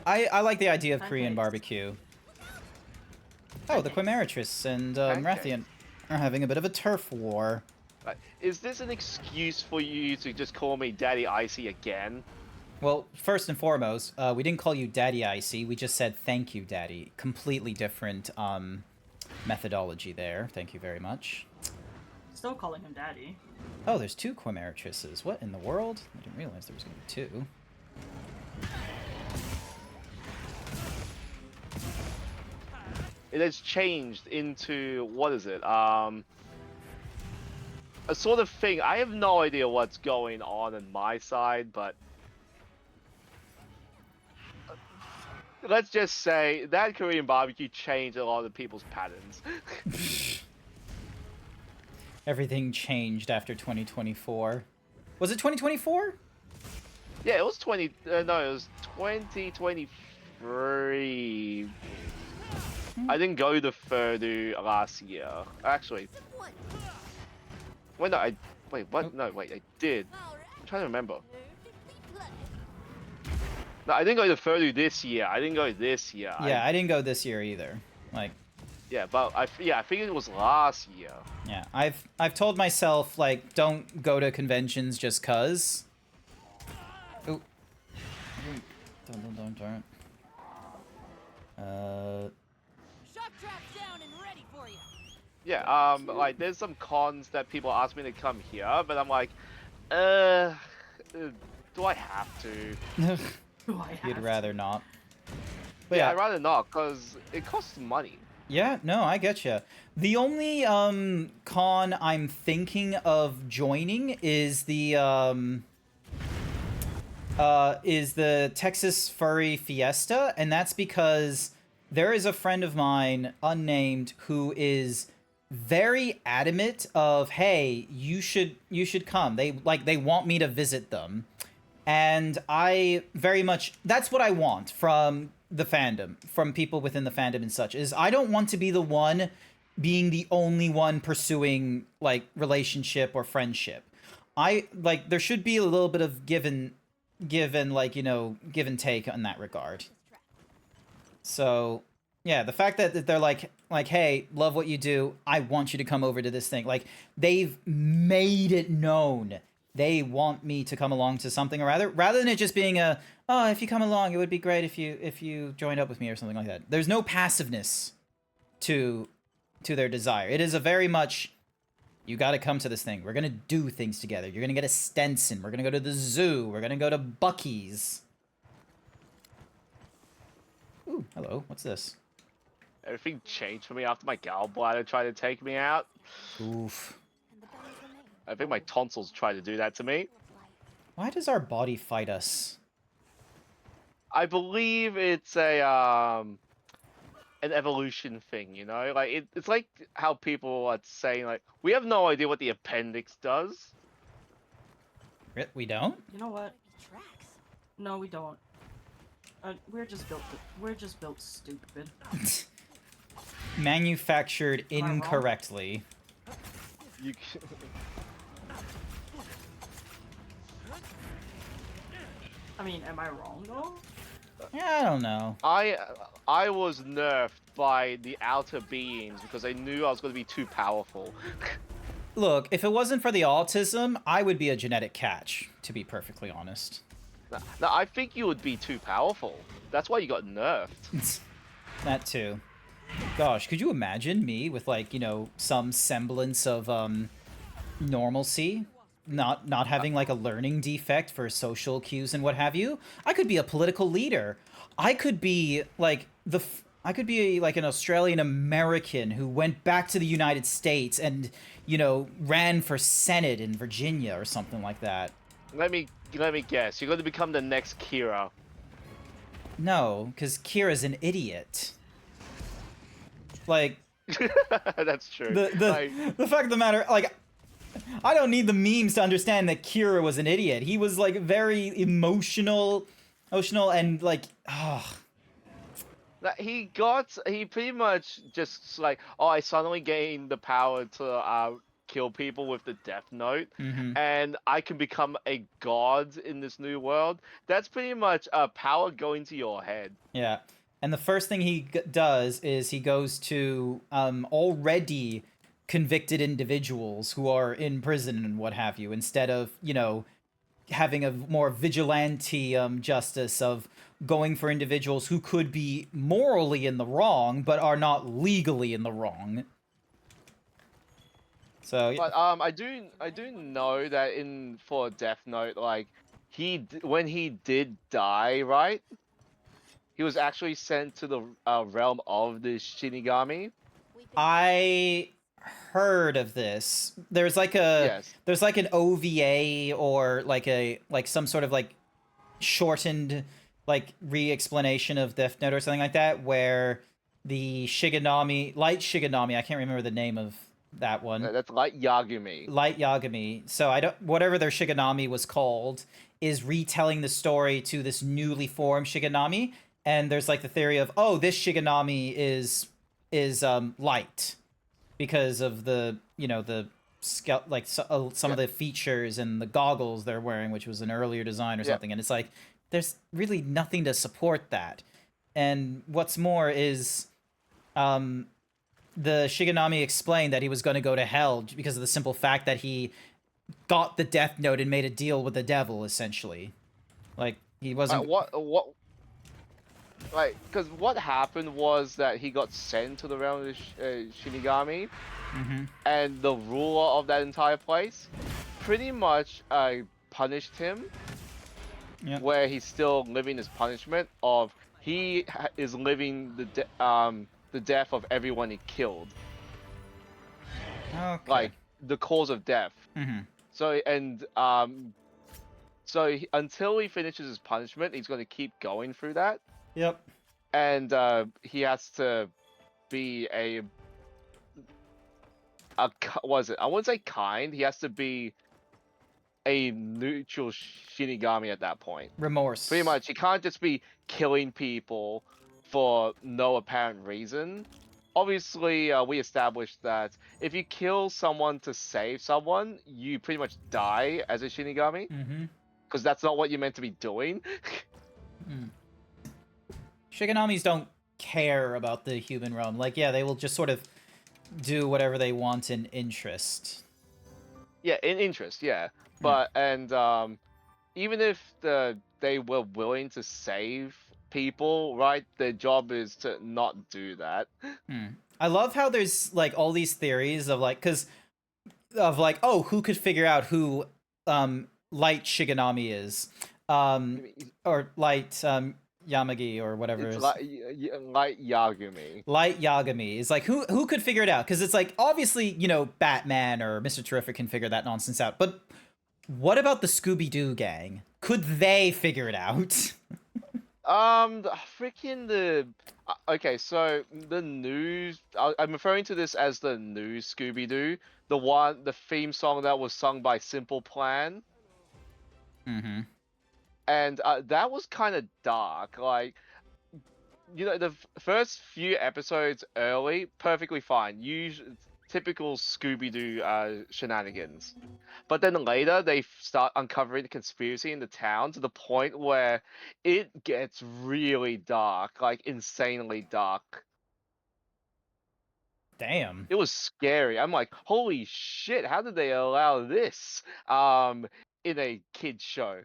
I like the idea of Korean Okay. barbecue. Oh, the Quimeritress and Rathian are having a bit of a turf war. Is this an excuse for you to just call me Daddy Icy again? Well, first and foremost, we didn't call you Daddy Icy. We just said thank you, Daddy. Completely different methodology there. Thank you very much. Still calling him daddy. Oh, there's two Quimeritresses. What in the world? I didn't realize there was going to be two. It has changed into, what is it? A sort of thing. I have no idea what's going on my side, but let's just say that Korean barbecue changed a lot of people's patterns. Everything changed after 2024. Was it 2024? Yeah, it was 2023. I didn't go to Furdu last year. Actually, wait, no, wait, what? No, wait, I did. I'm trying to remember. No, I didn't go to Furdu this year. I didn't go this year. Yeah, I didn't go this year either. Like, yeah, but I figured it was last year. yeah, I've told myself, like, don't go to conventions just cause. Ooh. Darn. Shock trap down and ready for you. Yeah, like there's some cons that people ask me to come here, but I'm like, do I have to? Do I have You'd to? rather not. But Yeah, yeah, I'd rather not, because it costs money. yeah, no, I get you. The only con I'm thinking of joining is the Texas Furry Fiesta, and that's because there is a friend of mine, unnamed, who is very adamant of, hey, you should come. They want me to visit them. And I very much, that's what I want from the fandom, from people within the fandom and such, is I don't want to be the one being the only one pursuing like relationship or friendship. I like there should be a little bit of give and like, you know, give and take in that regard. So yeah, the fact that they're like, hey, love what you do, I want you to come over to this thing. Like, they've made it known they want me to come along to something, or rather than it just being a, oh, if you come along, it would be great if you joined up with me or something like that. There's no passiveness to their desire. It is a very much, you got to come to this thing. We're going to do things together. You're going to get a Stenson. We're going to go to the zoo. We're going to go to Buc-ee's. Ooh, hello. What's this? Everything changed for me after my gallbladder tried to take me out. Oof. I think my tonsils tried to do that to me. Why does our body fight us? I believe it's a an evolution thing, you know? Like it's like how people are saying like we have no idea what the appendix does. We don't? You know what? No, we don't. We're just built stupid. Manufactured Am I wrong? incorrectly. You I mean, am I wrong though? Yeah, I don't know. I was nerfed by the outer beings because I knew I was going to be too powerful. Look, if it wasn't for the autism, I would be a genetic catch, to be perfectly honest. No, I think you would be too powerful. That's why you got nerfed. That too. Gosh, could you imagine me with, like, you know, some semblance of normalcy? Not having like a learning defect for social cues and what have you. I could be a political leader. I could be like an Australian American who went back to the United States and, you know, ran for Senate in Virginia or something like that. Let me guess. You're going to become the next Kira. No, because Kira's an idiot. Like, That's true. the fact of the matter, like, I don't need the memes to understand that Kira was an idiot. He was like very emotional and like, He pretty much just like, oh, I suddenly gained the power to kill people with the Death Note, and I can become a god in this new world. That's pretty much power going to your head. Yeah. And the first thing he does is he goes to already convicted individuals who are in prison and what have you, instead of, you know, having a more vigilante justice of going for individuals who could be morally in the wrong but are not legally in the wrong. So But I do know that for Death Note, like when he did die, right? He was actually sent to the realm of the Shinigami. I heard of this. There's like there's like an OVA or like some sort of like shortened like re-explanation of Death Note or something like that, where the Light Shiganami, I can't remember the name of that one. That's Light Yagami. Light Yagami. So whatever their Shiganami was called is retelling the story to this newly formed Shiganami, and there's like the theory of, oh, this Shiganami is light because of the, you know, the like some of the features and the goggles they're wearing, which was an earlier design or something. And it's like, there's really nothing to support that. And what's more is, the Shiganami explained that he was going to go to hell because of the simple fact that he got the Death Note and made a deal with the devil, essentially. Like, he wasn't... What? Like, because what happened was that he got sent to the realm of Shinigami, and the ruler of that entire place pretty much punished him, where he's still living his punishment of is living the death of everyone he killed, Okay. like the cause of death. Mm-hmm. So until he finishes his punishment, he's going to keep going through that, Yep. and he has to be was it? I wouldn't say kind. He has to be a neutral Shinigami at that point. Remorse. Pretty much, he can't just be killing people for no apparent reason. Obviously, we established that if you kill someone to save someone, you pretty much die as a Shinigami, Mm-hmm. because that's not what you're meant to be doing. Shiganamis don't care about the human realm. Like, yeah, they will just sort of do whatever they want in interest. Yeah, in interest, yeah. But even if they were willing to save people, right? Their job is to not do that. I love how there's like all these theories of like, oh, who could figure out who Light Shiganami is, or Light Yamagi or whatever. It's like Yagumi. Light Yagami is like who could figure it out? Because it's like obviously Batman or Mr. Terrific can figure that nonsense out, but what about the Scooby-Doo gang? Could they figure it out? Okay, so the news. I'm referring to this as the new Scooby-Doo, the theme song that was sung by Simple Plan, Mm-hmm. and that was kind of dark. Like, the first few episodes early, perfectly fine. Typical Scooby-Doo shenanigans. But then later, they start uncovering the conspiracy in the town to the point where it gets really dark, like insanely dark. Damn. It was scary. I'm like, holy shit, how did they allow this in a kid's show?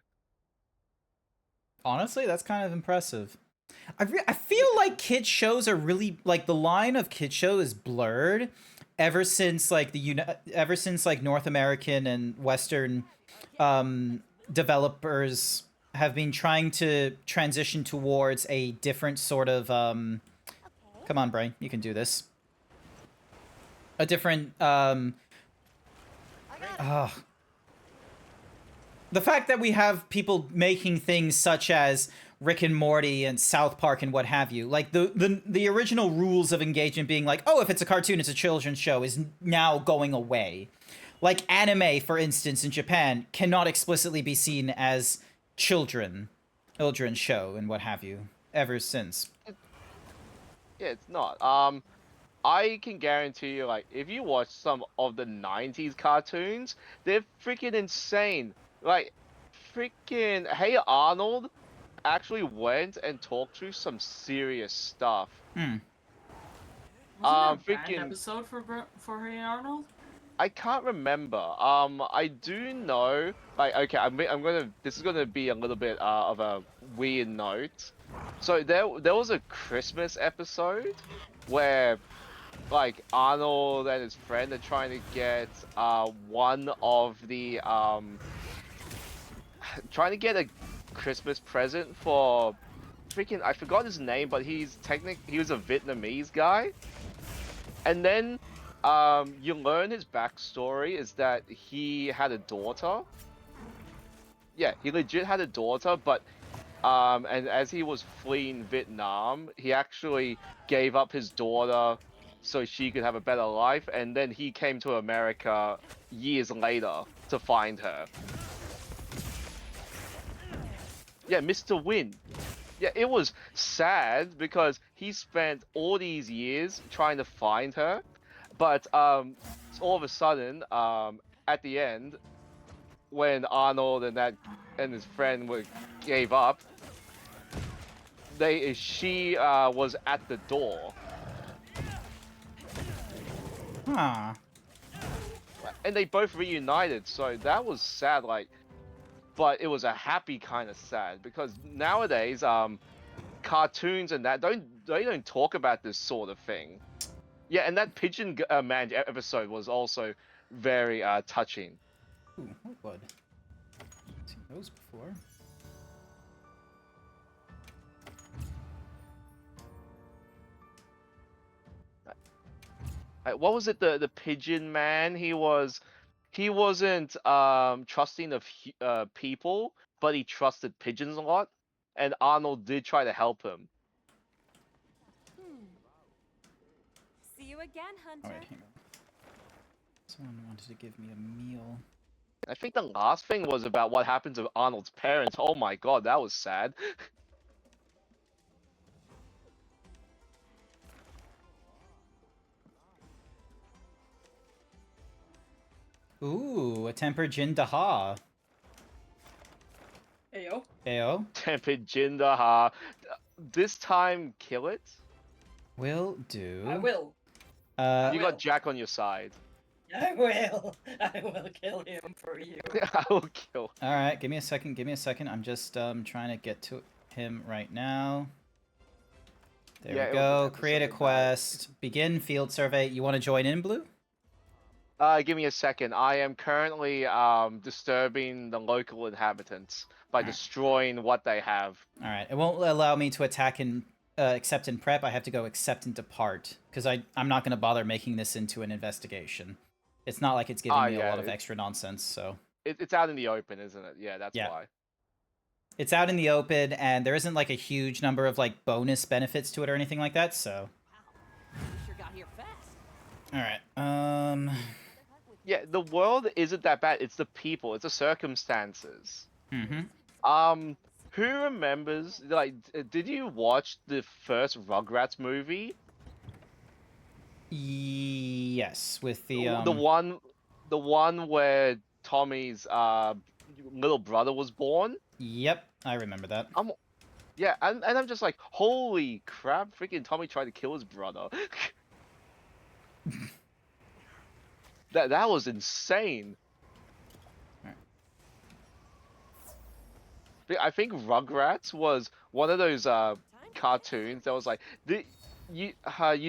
Honestly, that's kind of impressive. I feel like kid shows are really like the line of kid show is blurred ever since like North American and Western developers have been trying to transition towards a different sort of come on, Brain, you can do this. A different the fact that we have people making things such as Rick and Morty and South Park and what have you, like the original rules of engagement being like, oh, if it's a cartoon, it's a children's show, is now going away. Like anime, for instance, in Japan, cannot explicitly be seen as children's show and what have you, ever since. Yeah, it's not. I can guarantee you, like, if you watch some of the 90s cartoons, they're freaking insane. Like, freaking Hey Arnold actually went and talked through some serious stuff. Wasn't there a banned freaking episode for Hey Arnold? I can't remember. I do know, like, okay, this is gonna be a little bit of a weird note. So there was a Christmas episode where, like, Arnold and his friend are trying to get one of the trying to get a Christmas present for freaking, I forgot his name, but he was a Vietnamese guy. And then you learn his backstory is that he had a daughter. Yeah, he legit had a daughter, but and as he was fleeing Vietnam, he actually gave up his daughter so she could have a better life, and then he came to America years later to find her. Yeah, Mr. Win. Yeah, it was sad because he spent all these years trying to find her, but all of a sudden, at the end, when Arnold and his friend gave up, she was at the door. Huh. And they both reunited, so that was sad, like, but it was a happy kind of sad, because nowadays, cartoons and that they don't talk about this sort of thing. Yeah, and that Pigeon Man episode was also very touching. Ooh, what wood? I've seen those before. What was it? The pigeon man. He wasn't trusting of people, but he trusted pigeons a lot. And Arnold did try to help him. See you again, Oh, Hunter. wait, hang on. Someone wanted to give me a meal. I think the last thing was about what happened to Arnold's parents. Oh my god, that was sad. Ooh, a tempered Jin Daha. Heyo. Ayo. Tempered Jindaha. This time, kill it. Will do. I will. You will. got Jack on your side. I will. I will kill him for you. I will kill. Alright, give me a second, give me a second. I'm just trying to get to him right now. There Yeah, we it go. was an Create a episode about it. quest. Begin field survey. You want to join in, Blue? Give me a second. I am currently disturbing the local inhabitants by Alright. destroying what they have. Alright, it won't allow me to attack and accept and prep. I have to go accept and depart. Because I'm not going to bother making this into an investigation. It's not like it's giving me a yeah, lot of extra nonsense, so... It's out in the open, isn't it? Yeah, that's why. It's out in the open, and there isn't, like, a huge number of, like, bonus benefits to it or anything like that, so... You sure got here fast. Alright, Yeah, the world isn't that bad. It's the people. It's the circumstances. Who remembers? Like, did you watch the first Rugrats movie? Yes, with the, the one where Tommy's little brother was born. Yep, I remember that. Yeah, and I'm just like, holy crap! Freaking Tommy tried to kill his brother. That was insane. I think Rugrats was one of those cartoons that was like you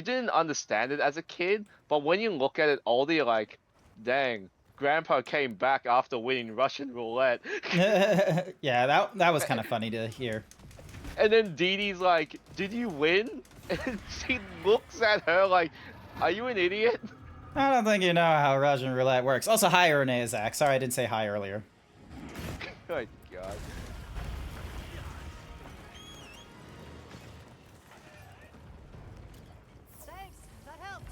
didn't understand it as a kid, but when you look at it older, you're like, dang, Grandpa came back after winning Russian roulette. Yeah, that was kind of funny to hear. And then Dee Dee's like, did you win? And she looks at her like, are you an idiot? I don't think you know how Russian roulette works. Also, hi, Renee Zach. Sorry I didn't say hi earlier. Oh my god. Thanks, that helped.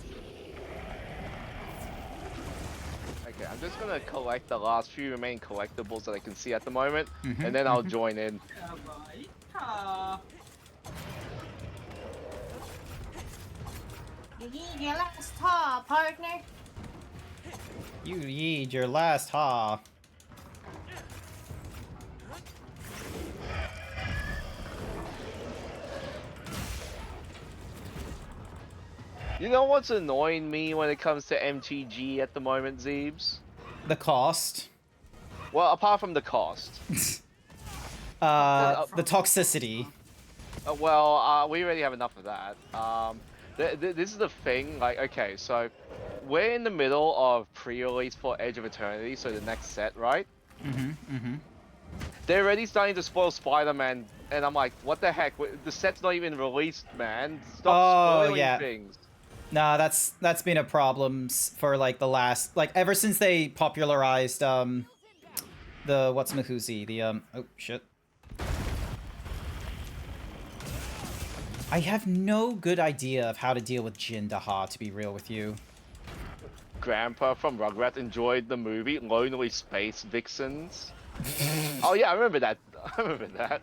Okay, I'm just gonna collect the last few remaining collectibles that I can see at the moment, Mhm, and then I'll join in. You need your last haul, partner. You need your last ha. You know what's annoying me when it comes to MTG at the moment, Zeebs? The cost. Well, apart from the cost. The toxicity. We already have enough of that. This is the thing, like, okay, so we're in the middle of pre-release for Edge of Eternity, so the next set, right? They're already starting to spoil Spider-Man, and I'm like, what the heck? The set's not even released, man. Stop spoiling things. Nah, that's been a problem for like the last, like, ever since they popularized the what's-mahuzi, the oh shit. I have no good idea of how to deal with Jin Daha, to be real with you. Grandpa from Rugrats enjoyed the movie Lonely Space Vixens. Oh yeah, I remember that. I remember that.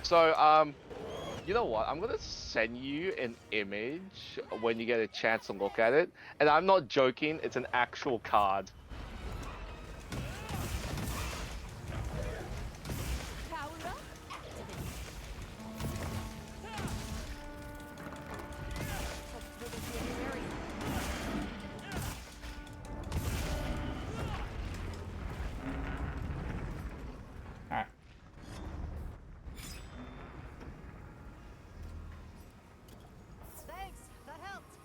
So, you know what? I'm gonna send you an image when you get a chance to look at it. And I'm not joking, it's an actual card. Power up, activate. Let's move into a new area. Alright. Thanks, that helped.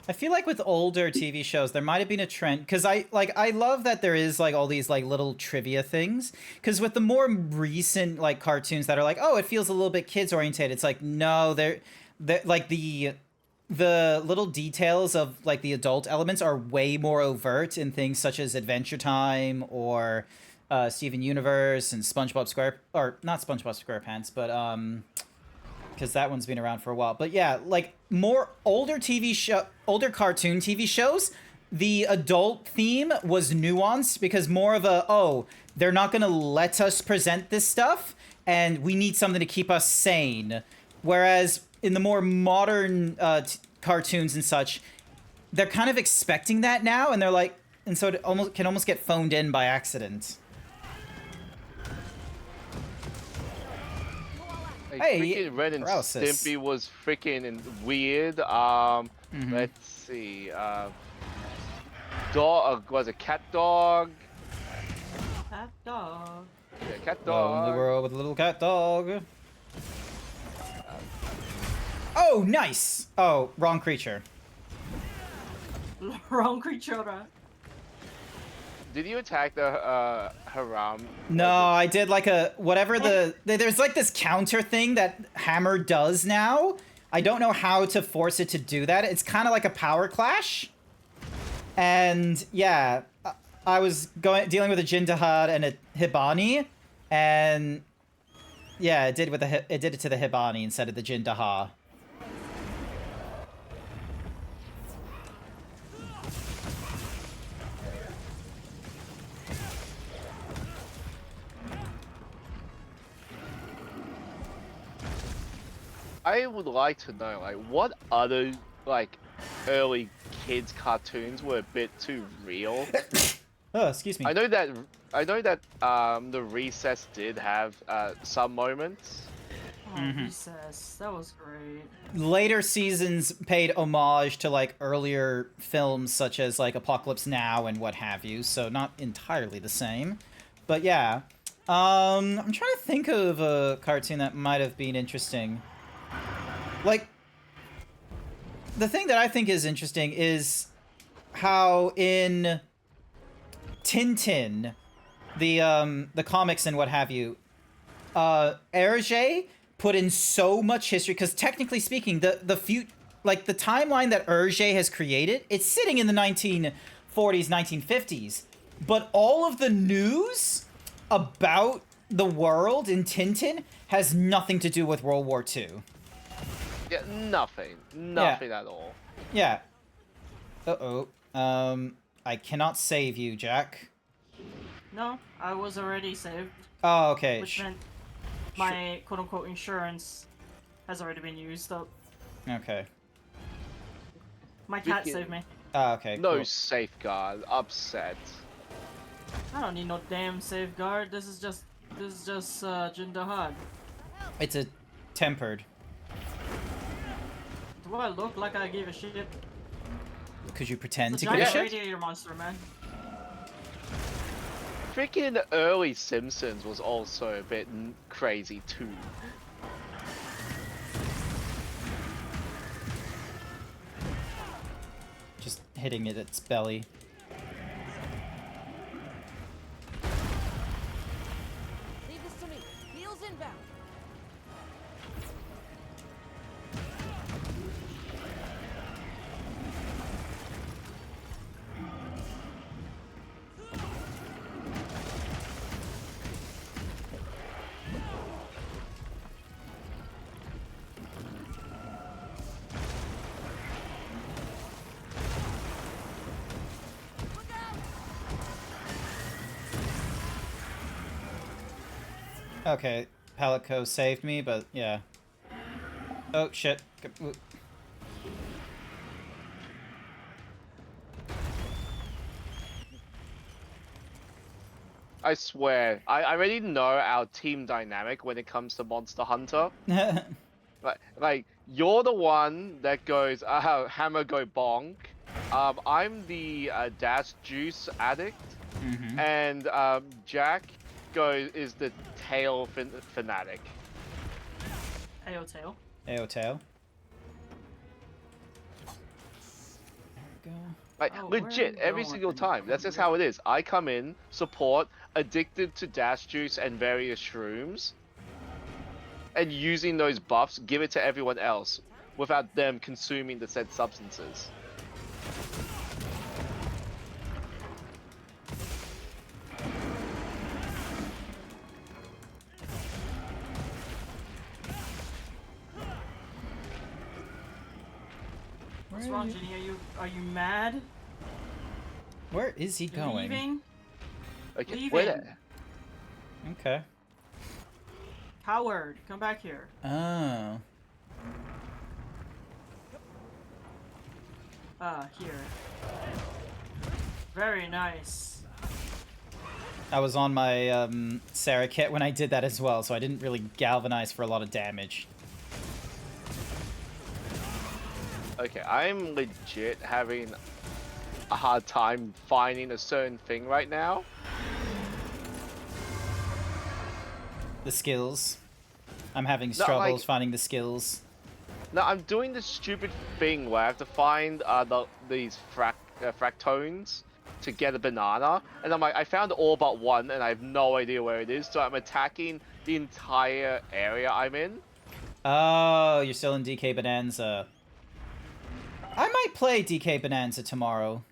I feel like with older TV shows, there might have been a trend because I love that there is like all these like little trivia things. Because with the more recent like cartoons that are like, oh, it feels a little bit kids oriented. It's like no, they're like the little details of like the adult elements are way more overt in things such as Adventure Time or Steven Universe and SpongeBob Square or not SpongeBob SquarePants, but because that one's been around for a while. But yeah, like more older cartoon TV shows, the adult theme was nuanced because more of a, oh, they're not going to let us present this stuff and we need something to keep us sane. Whereas in the more modern cartoons and such, they're kind of expecting that now and they're like, and so it can almost get phoned in by accident. Like, Hey, freaking Ren and paralysis. Stimpy was freaking weird. Let's see. Dog was a cat dog. Cat dog. Yeah, cat Lonely dog. world with a little cat dog. Oh, nice! Oh, wrong creature. Wrong creature. Did you attack the Haram? No, I did like a whatever there's like this counter thing that Hammer does now. I don't know how to force it to do that. It's kind of like a power clash. And yeah, I was dealing with a Jindahad and a Hibani, and yeah, it did it to the Hibani instead of the Jindaha. I would like to know, like, what other, like, early kids cartoons were a bit too real. Oh, excuse me. I know that the Recess did have some moments. Oh, Recess. That was great. Later seasons paid homage to like earlier films such as like Apocalypse Now and what have you, so not entirely the same. But yeah. I'm trying to think of a cartoon that might have been interesting. Like, the thing that I think is interesting is how in Tintin, the comics and what have you, Hergé put in so much history, because technically speaking, the timeline that Hergé has created, it's sitting in the 1940s, 1950s, but all of the news about the world in Tintin has nothing to do with World War II. Yeah, nothing at all. Yeah. Uh-oh. I cannot save you, Jack. No, I was already saved. Oh, okay. Which meant my quote-unquote insurance has already been used up. Okay. My cat saved me. Oh, okay, No cool. safeguard. Upset. I don't need no damn safeguard. This is just Jindahad. It's a tempered. Do I look like I give a shit? Could you pretend It's a to give a giant shit? radiator monster, man. Freaking early Simpsons was also a bit crazy too. Just hitting it its belly. Leave this to me. Heels inbound. Okay, Palico saved me, but yeah. Oh, shit. I swear, I already know our team dynamic when it comes to Monster Hunter. Like you're the one that goes, hammer go bonk. I'm the dash juice addict, and Jack is the tail fanatic. Ayo tail. Ayo tail. go? Like, Oh, where are legit, you every going? single time. That's just how it is. I come in, support, addicted to dash juice and various shrooms, and using those buffs, give it to everyone else without them consuming the said substances. What's wrong, Ginny? Are you mad? Where is he going? Leaving? Okay, Leaving. where there? Okay. Coward, come back here. Oh. Here. Very nice. I was on my Sarah kit when I did that as well, so I didn't really galvanize for a lot of damage. Okay, I'm legit having a hard time finding a certain thing right now. The skills. I'm having No, struggles like- finding the skills. No, I'm doing this stupid thing where I have to find these fractones to get a banana, and I'm like, I found all but one, and I have no idea where it is, so I'm attacking the entire area I'm in. Oh, you're still in DK Bonanza. I might play DK Bonanza tomorrow.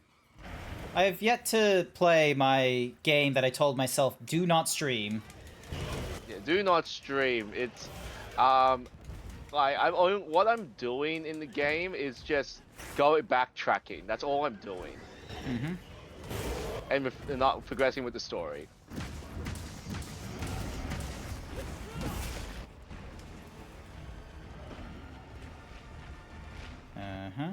I have yet to play my game that I told myself do not stream. Yeah, do not stream. It's like what I'm doing in the game is just going backtracking. That's all I'm doing. Mm-hmm. And not progressing with the story. Uh-huh.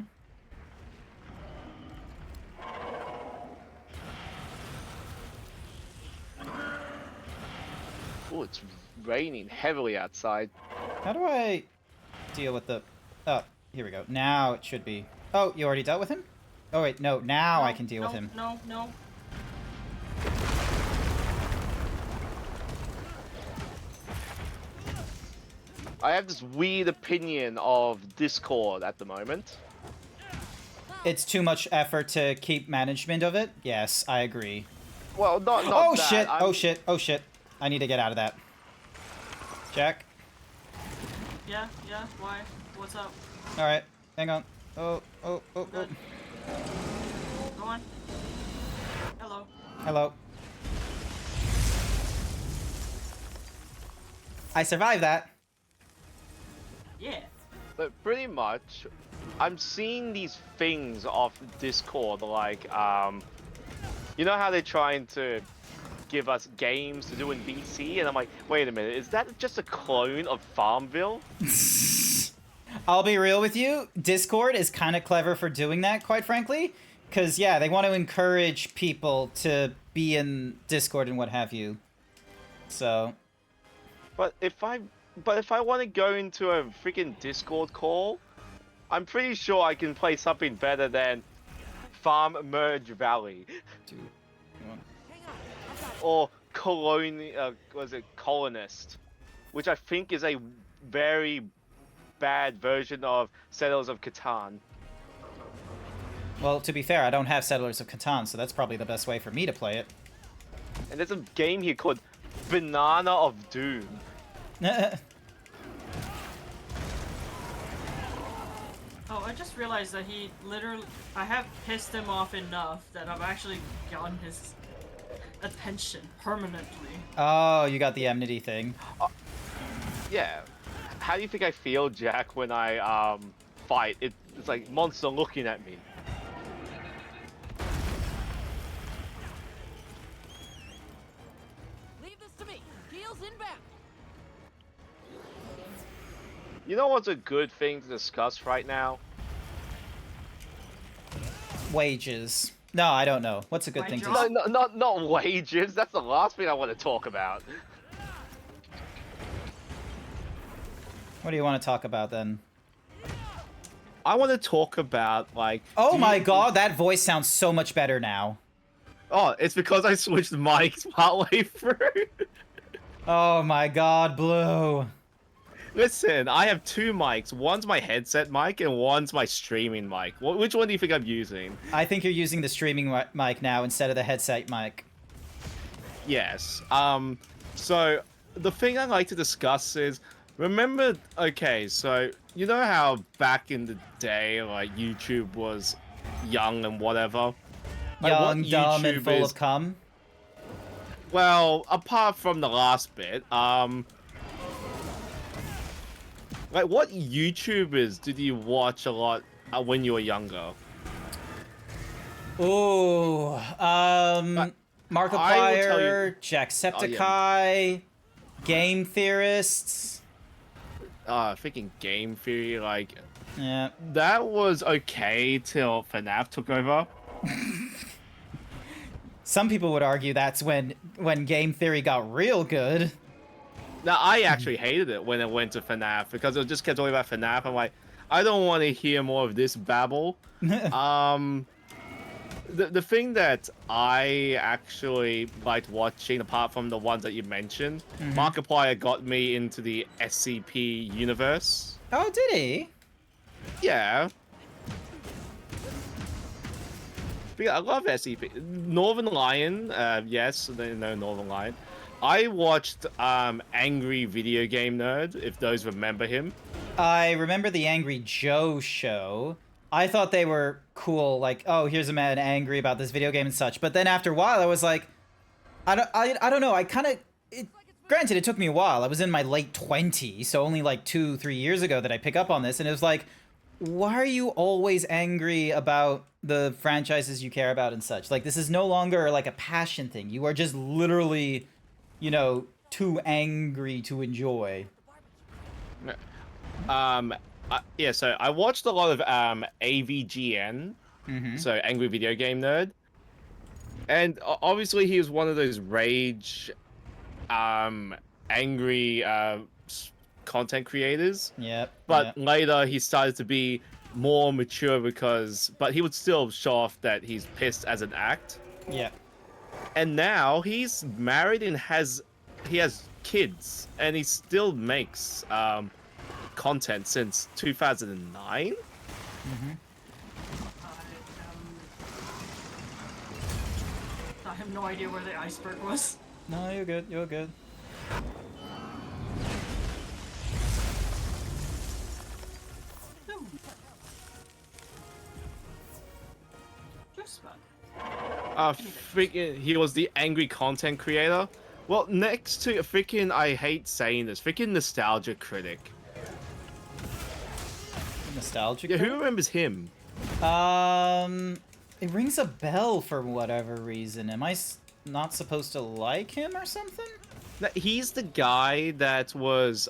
Oh, it's raining heavily outside. How do I deal with the... Oh, here we go. Now it should be... Oh, you already dealt with him? Oh, wait, no. Now I can deal with him. No. I have this weird opinion of Discord at the moment. It's too much effort to keep management of it? Yes, I agree. Well, not Oh, that. shit! Oh, shit! Oh, shit! I need to get out of that. Jack? Yeah, why? What's up? Alright, hang on. Oh. Good. Go on. Hello. Hello. I survived that. Yeah. But pretty much, I'm seeing these things off Discord, like, you know how they're trying to give us games to do in BC, and I'm like, wait a minute, is that just a clone of Farmville? I'll be real with you, Discord is kind of clever for doing that, quite frankly. Because, yeah, they want to encourage people to be in Discord and what have you. So... But if I want to go into a freaking Discord call, I'm pretty sure I can play something better than Farm Merge Valley. Or Colonist, which I think is a very bad version of Settlers of Catan. Well, to be fair, I don't have Settlers of Catan, so that's probably the best way for me to play it. And there's a game here called Banana of Doom. Oh, I just realized that he literally... I have pissed him off enough that I've actually gotten his attention permanently. Oh, you got the enmity thing. Yeah. How do you think I feel, Jack, when I fight? It's like monster looking at me. Leave this to me. Heels inbound. You know what's a good thing to discuss right now? Wages. No, I don't know. What's a good My thing to... job? No, not wages. That's the last thing I want to talk about. What do you want to talk about, then? I want to talk about, like... Oh my god, that voice sounds so much better now. Oh, it's because I switched mics partway through. Oh my god, Blue. Listen, I have two mics. One's my headset mic and one's my streaming mic. Which one do you think I'm using? I think you're using the streaming mic now instead of the headset mic. Yes. So the thing I like to discuss is, remember, okay, so you know how back in the day, like, YouTube was young and whatever? Like, what Young, dumb, and YouTube full is- of cum. Well, apart from the last bit, like, what YouTubers did you watch a lot when you were younger? Ooh, I will tell Markiplier, you- Jacksepticeye, Game Theorists. Freaking Game Theory, like, Yeah. that was okay till FNAF took over. Some people would argue that's when Game Theory got real good. Now, I actually hated it when it went to FNAF because it just kept talking about FNAF. I'm like, I don't want to hear more of this babble. The thing that I actually liked watching, apart from the ones that you mentioned, Markiplier got me into the SCP universe. Oh, did he? Yeah. I love SCP. Northern Lion, yes, they know Northern Lion. I watched Angry Video Game Nerd, if those remember him. I remember the Angry Joe show. I thought they were cool, like, oh, here's a man angry about this video game and such. But then after a while, I was like, I don't know. I kind of, granted, it took me a while. I was in my late 20s, so only like 2-3 years ago that I pick up on this, and it was like, why are you always angry about the franchises you care about and such? Like, this is no longer like a passion thing. You are just literally, you know, too angry to enjoy. Yeah, so I watched a lot of AVGN, so Angry Video Game Nerd, and obviously he was one of those rage, angry content creators. Yep. But later he started to be more mature but he would still show off that he's pissed as an act. Yeah. And now he's married and he has kids, and he still makes content since 2009. I have no idea where the iceberg was. No, you're good. You're good. Just bug. Freaking, he was the angry content creator. Well, next to freaking, I hate saying this, freaking Nostalgia Critic. Nostalgic. Yeah, who remembers him? It rings a bell for whatever reason. Am I not supposed to like him or something? He's the guy that was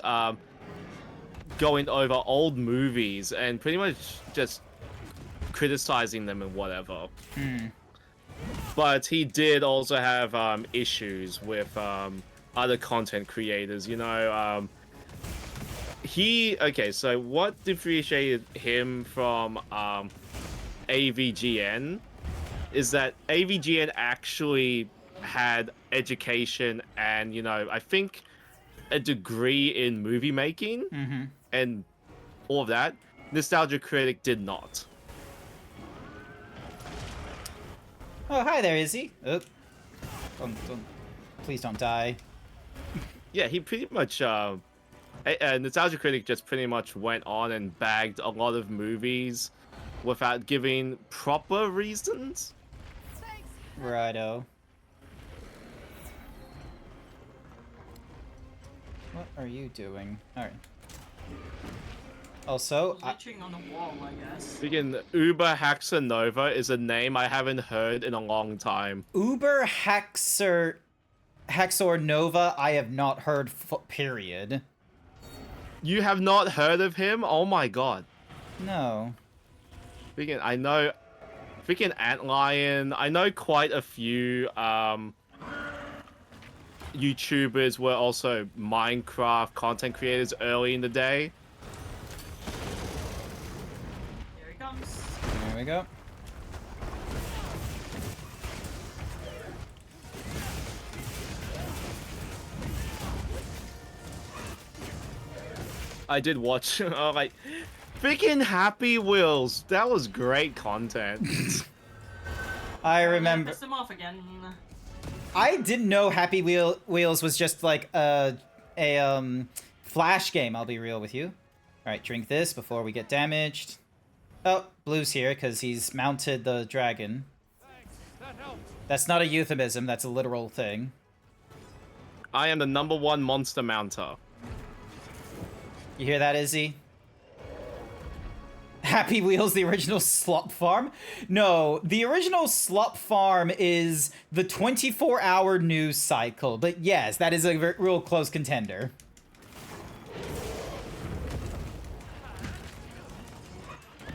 going over old movies and pretty much just criticizing them and whatever. But he did also have issues with other content creators, you know. Okay, so what differentiated him from AVGN is that AVGN actually had education and, you know, I think a degree in movie making and all of that. Nostalgia Critic did not. Oh, hi there, Izzy. Oh. Don't, please don't die. Yeah, he pretty much, Nostalgia Critic just pretty much went on and bagged a lot of movies without giving proper reasons. Righto. What are you doing? Alright. Also, Glitching on the wall, I guess. Freaking Uber Haxor Nova is a name I haven't heard in a long time. Uber Hexor Nova, I have not heard, period. You have not heard of him? Oh my god. No. Freaking, I know... Freaking Antlion. I know quite a few, YouTubers were also Minecraft content creators early in the day. Here he comes. There we go. I did watch. Like, freaking Happy Wheels. That was great content. I Yeah, remember. pissed him off again. I didn't know Happy Wheels was just like a flash game. I'll be real with you. All right, drink this before we get damaged. Oh, Blue's here because he's mounted the dragon. That's not a euphemism. That's a literal thing. I am the #1 monster mounter. You hear that, Izzy? Happy Wheels, the original Slop Farm? No, the original Slop Farm is the 24-hour news cycle. But yes, that is a real close contender.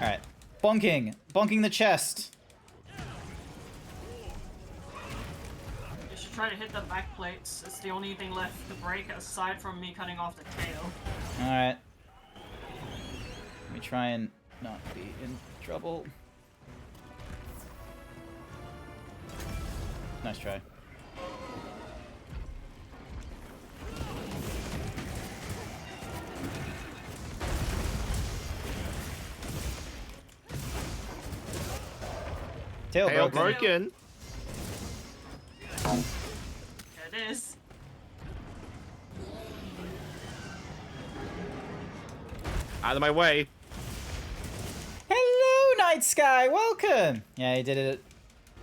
Alright. Bonking. Bonking the chest. You should try to hit the back plates. It's the only thing left to break aside from me cutting off the tail. Alright. Let me try and not be in trouble. Nice try. Tail Tail broken. broken. It is. Out of my way. Hello, Night Sky. Welcome. Yeah, he did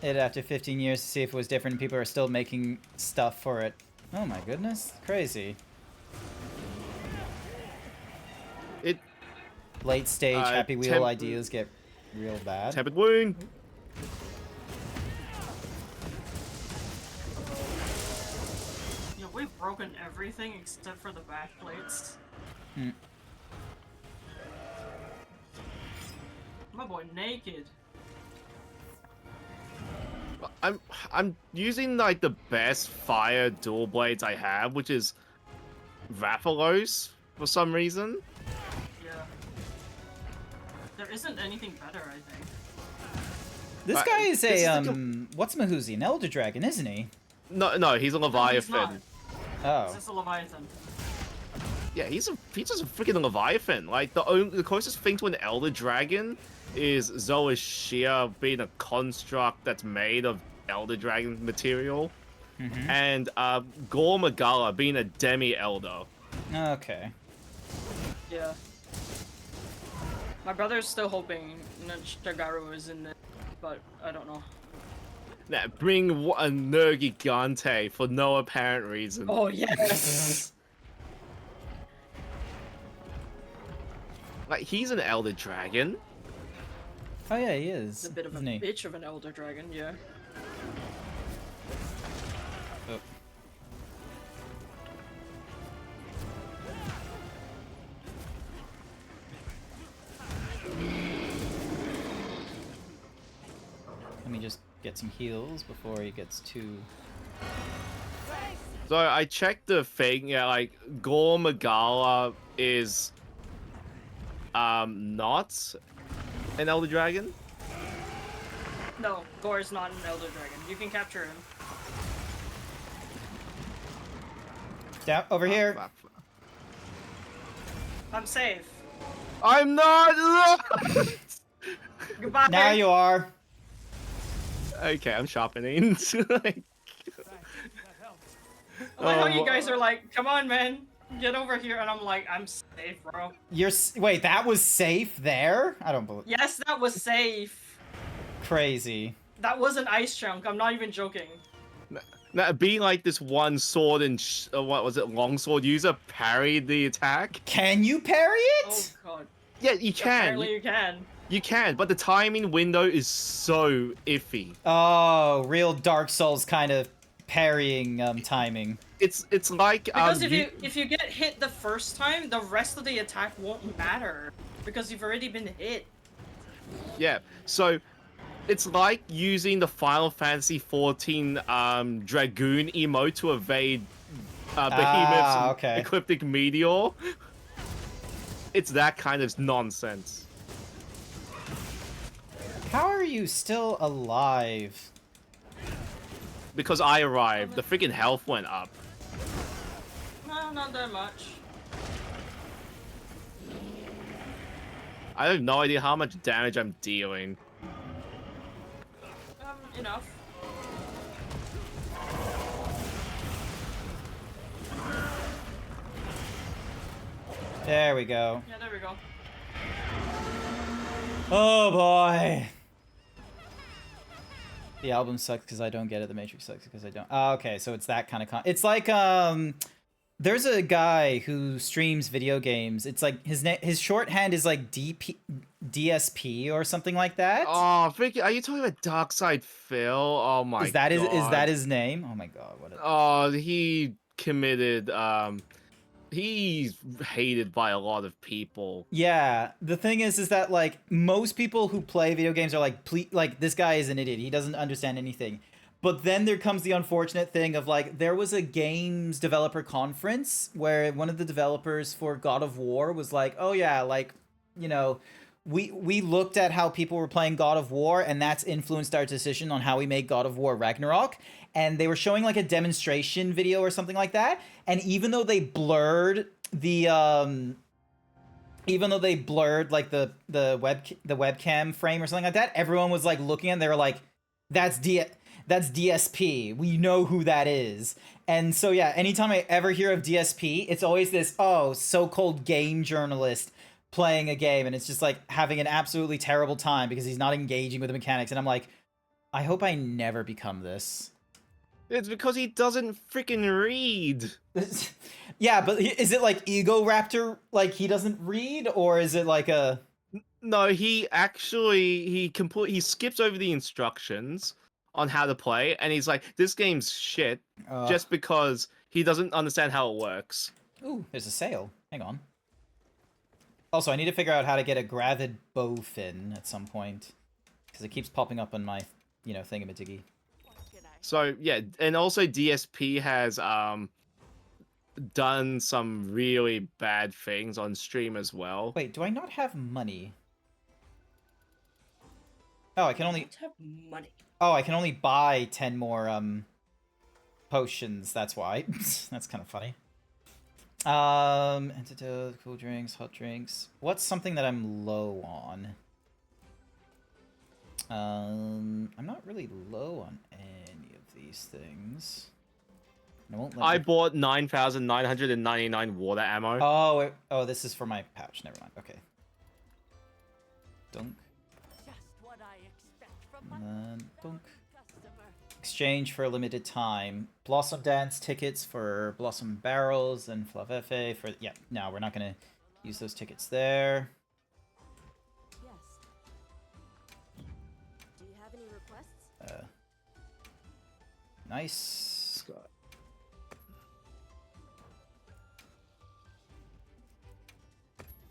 it after 15 years to see if it was different. People are still making stuff for it. Oh my goodness, crazy. It. Late stage Happy Wheel ideas get real bad. Tempered wound. Yeah, we've broken everything except for the back plates. Hmm. My boy naked. I'm using like the best fire dual blades I have, which is Rathalos for some reason. Yeah. There isn't anything better, I think. This guy is this a is the what's Mahuzi? An Elder Dragon, isn't he? No, he's a No, he's Leviathan. not. Oh. It's just a Leviathan. Yeah, he's just a freaking Leviathan. Like the closest thing to an Elder Dragon is Zoashia being a construct that's made of Elder Dragon material, and Gore Magala being a Demi Elder. Okay. Yeah. My brother's still hoping Shagaru is in it, but I don't know. Nah, bring a Nergigante for no apparent reason. Oh yes. Like he's an Elder Dragon. Oh yeah, he is. He's a bit of a isn't he? bitch of an Elder Dragon, yeah. Oh. Let me just get some heals before he gets too... So I checked the thing. Yeah, like Gore Magala is not an Elder Dragon. No, Gore's not an Elder Dragon. You can capture him. Down over here. I'm safe. I'm not. Goodbye. Now you are. Okay, I'm sharpening. Like, I like how you guys are like, come on, man, get over here, and I'm like, I'm safe, bro. Wait, that was safe there? I don't believe. Yes, that was safe. Crazy. That was an ice chunk. I'm not even joking. now, being like this one sword and what was it, longsword user parried the attack. Can you parry it? Oh god. Yeah, you can. Apparently you can. You can, but the timing window is so iffy. Oh, real Dark Souls kind of parrying timing. It's like Because if you get hit the first time, the rest of the attack won't matter because you've already been hit. Yeah, so it's like using the Final Fantasy XIV Dragoon emote to evade Behemoth's okay. Ecliptic Meteor. It's that kind of nonsense. How are you still alive? Because I arrived, the freaking health went up. No, not that much. I have no idea how much damage I'm dealing. Enough. There we go. Yeah, there we go. Oh boy. The album sucks because I don't get it. The Matrix sucks because I don't. Oh, okay, so it's that kind of it's like there's a guy who streams video games. It's like his shorthand is like DSP or something like that. Oh, freaking! Are you talking about Darkside Phil? Oh my is that god. is that his name? Oh my god, what a... Oh, he committed he's hated by a lot of people. Yeah, the thing is that like most people who play video games are like, like this guy is an idiot. He doesn't understand anything. But then there comes the unfortunate thing of like there was a games developer conference where one of the developers for God of War was like, "Oh yeah, like, you know, we looked at how people were playing God of War and that's influenced our decision on how we make God of War Ragnarok." And they were showing like a demonstration video or something like that. And even though they blurred the like the webcam frame or something like that, everyone was like looking at it, they were like, that's DSP. We know who that is. And so yeah, anytime I ever hear of DSP, it's always this, oh, so-called game journalist playing a game, and it's just like having an absolutely terrible time because he's not engaging with the mechanics. And I'm like, I hope I never become this. It's because he doesn't freaking read. Yeah, but is it like Ego Raptor, like he doesn't read, or is it like a... No, he actually he skips over the instructions on how to play, and he's like, this game's shit, just because he doesn't understand how it works. Ooh, there's a sale. Hang on. Also, I need to figure out how to get a gravid bowfin at some point, because it keeps popping up on my, you know, thingamadiggy. So yeah, and also DSP has done some really bad things on stream as well. Wait, do I not have money? Oh, I can only have money. Oh, I can only buy 10 more potions. That's why. That's kind of funny. Antidote, cool drinks, hot drinks. What's something that I'm low on? I'm not really low on any of these things. I bought 9,999 water ammo. Oh, this is for my pouch. Never mind. Okay. Dunk. Just what I expect from And then dunk. Exchange for a limited time. Blossom Dance tickets for Blossom Barrels and Flavefe for... Yeah, no, we're not going to use those tickets there. Yes. Do you have any requests? Nice.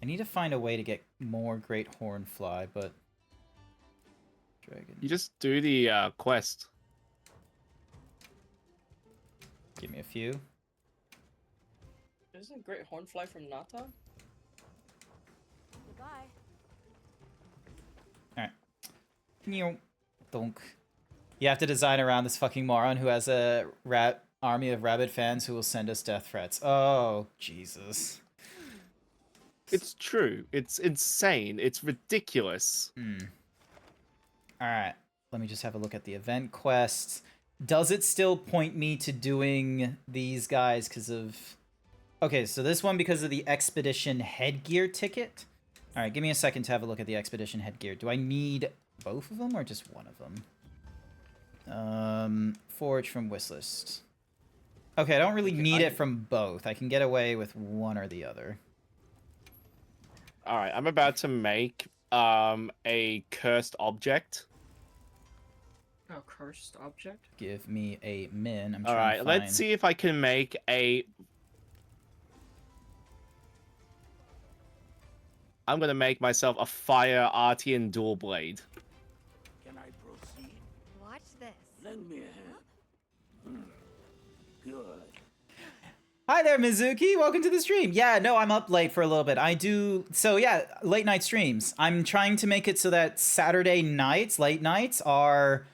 I need to find a way to get more Great Hornfly, but... Dragon. You just do the quest. Give me a few. Isn't Great Hornfly from Nata? Goodbye. Alright. Donk. You have to design around this fucking moron who has a army of rabid fans who will send us death threats. Oh, Jesus. It's true. It's insane. It's ridiculous. Alright. Let me just have a look at the event quests. Does it still point me to doing these guys because of... Okay, so this one because of the Expedition Headgear ticket. Alright, give me a second to have a look at the Expedition Headgear. Do I need both of them or just one of them? Forge from Wishlist. Okay, I don't really need it from both. I can get away with one or the other. Alright, I'm about to make a cursed object. A cursed object? Give me a min. I'm Alright, to let's find... see if I can make a... I'm gonna make myself a fire Artian dual blade. Can I proceed? Watch this. Lend me a hand. Good. Hi there, Mizuki. Welcome to the stream. Yeah, no, I'm up late for a little bit. I do... So, yeah, late night streams. I'm trying to make it so that Saturday nights, late nights, are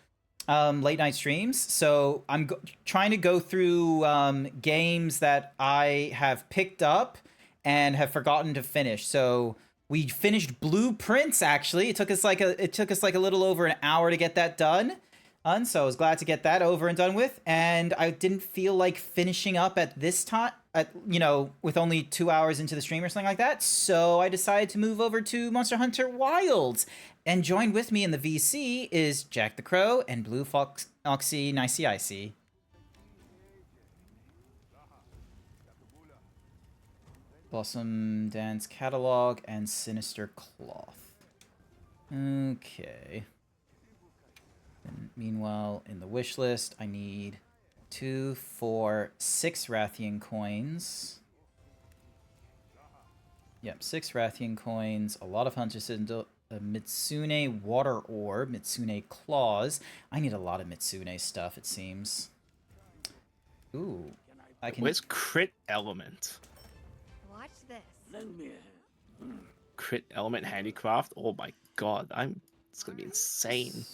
late night streams. So I'm trying to go through games that I have picked up and have forgotten to finish. So We finished Blueprints, actually. It took us like a little over an hour to get that done. So I was glad to get that over and done with. And I didn't feel like finishing up at this time, with only 2 hours into the stream or something like that. So I decided to move over to Monster Hunter Wilds. And joined with me in the VC is Jack the Crow and Blue Fox Oxy Nicey Icy. Blossom Dance Catalog and Sinister Cloth. Okay. And meanwhile, in the wish list, I need 2, 4, 6 Rathian coins. Yep, 6 Rathian coins, a lot of Hunter Syndicate, a Mitsune Water Orb, Mitsune Claws. I need a lot of Mitsune stuff, it seems. Ooh. I can... Where's Crit Element? Watch this. Crit Element Handicraft? Oh my god, it's gonna be insane.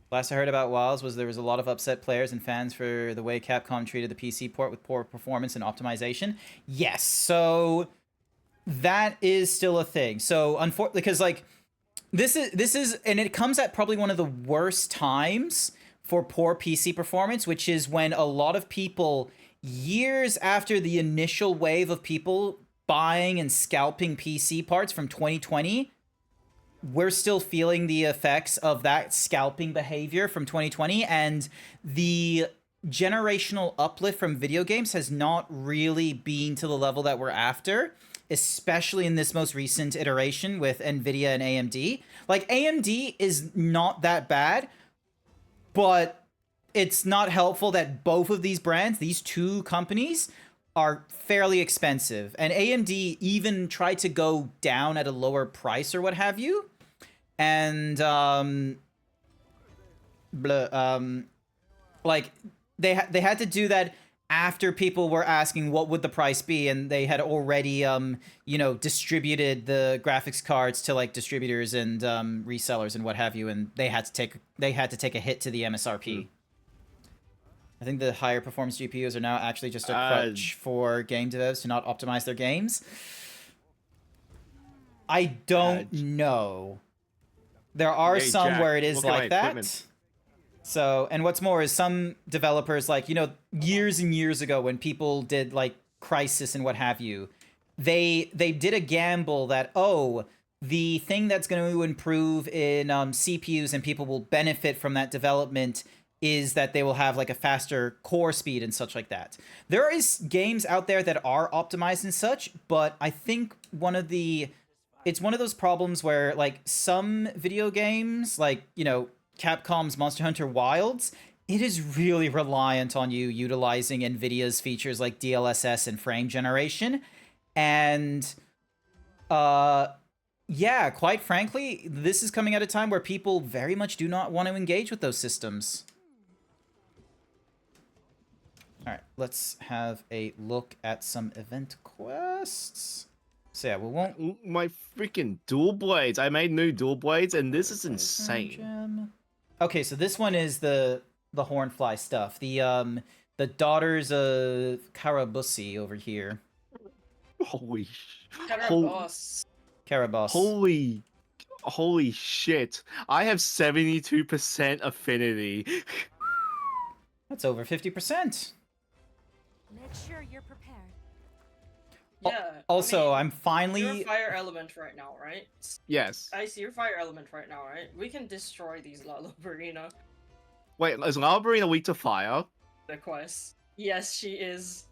Last I heard about Wilds was there was a lot of upset players and fans for the way Capcom treated the PC port with poor performance and optimization. Yes, so that is still a thing. So unfortunately, because like this is, and it comes at probably one of the worst times for poor PC performance, which is when a lot of people, years after the initial wave of people buying and scalping PC parts from 2020, we're still feeling the effects of that scalping behavior from 2020, and the generational uplift from video games has not really been to the level that we're after, especially in this most recent iteration with Nvidia and AMD. Like, AMD is not that bad, but it's not helpful that both of these brands, these two companies, are fairly expensive. And AMD even tried to go down at a lower price or what have you. And, like, they had to do that after people were asking what would the price be, and they had already, distributed the graphics cards to, like, distributors and resellers and what have you, and they had to take a hit to the MSRP. I think the higher performance GPUs are now actually just a crutch for game devs to not optimize their games. I don't know. There are some Jack, where it is like that. Equipment. So, and what's more is some developers, like, years and years ago when people did, like, Crysis and what have you, they did a gamble that, oh, the thing that's going to improve in CPUs and people will benefit from that development is that they will have, like, a faster core speed and such like that. There is games out there that are optimized and such, but I think it's one of those problems where, like, some video games, like, Capcom's Monster Hunter Wilds, it is really reliant on you utilizing NVIDIA's features like DLSS and frame generation. And, yeah, quite frankly, this is coming at a time where people very much do not want to engage with those systems. Alright, let's have a look at some event quests. So yeah, we won't... My freaking dual blades. I made new dual blades, and this is insane. Okay, so this one is the Hornfly stuff. The Daughters of Karabusi over here. Holy Caraboss. Holy shit. I have 72% affinity. That's over 50%. Make sure you're prepared. Yeah. Also, I mean, I'm finally... You're fire element right now, right? Yes. I see your fire element right now, right? We can destroy these Lalabarina. Wait, is Lalabarina weak to fire? The quest. Yes, she is.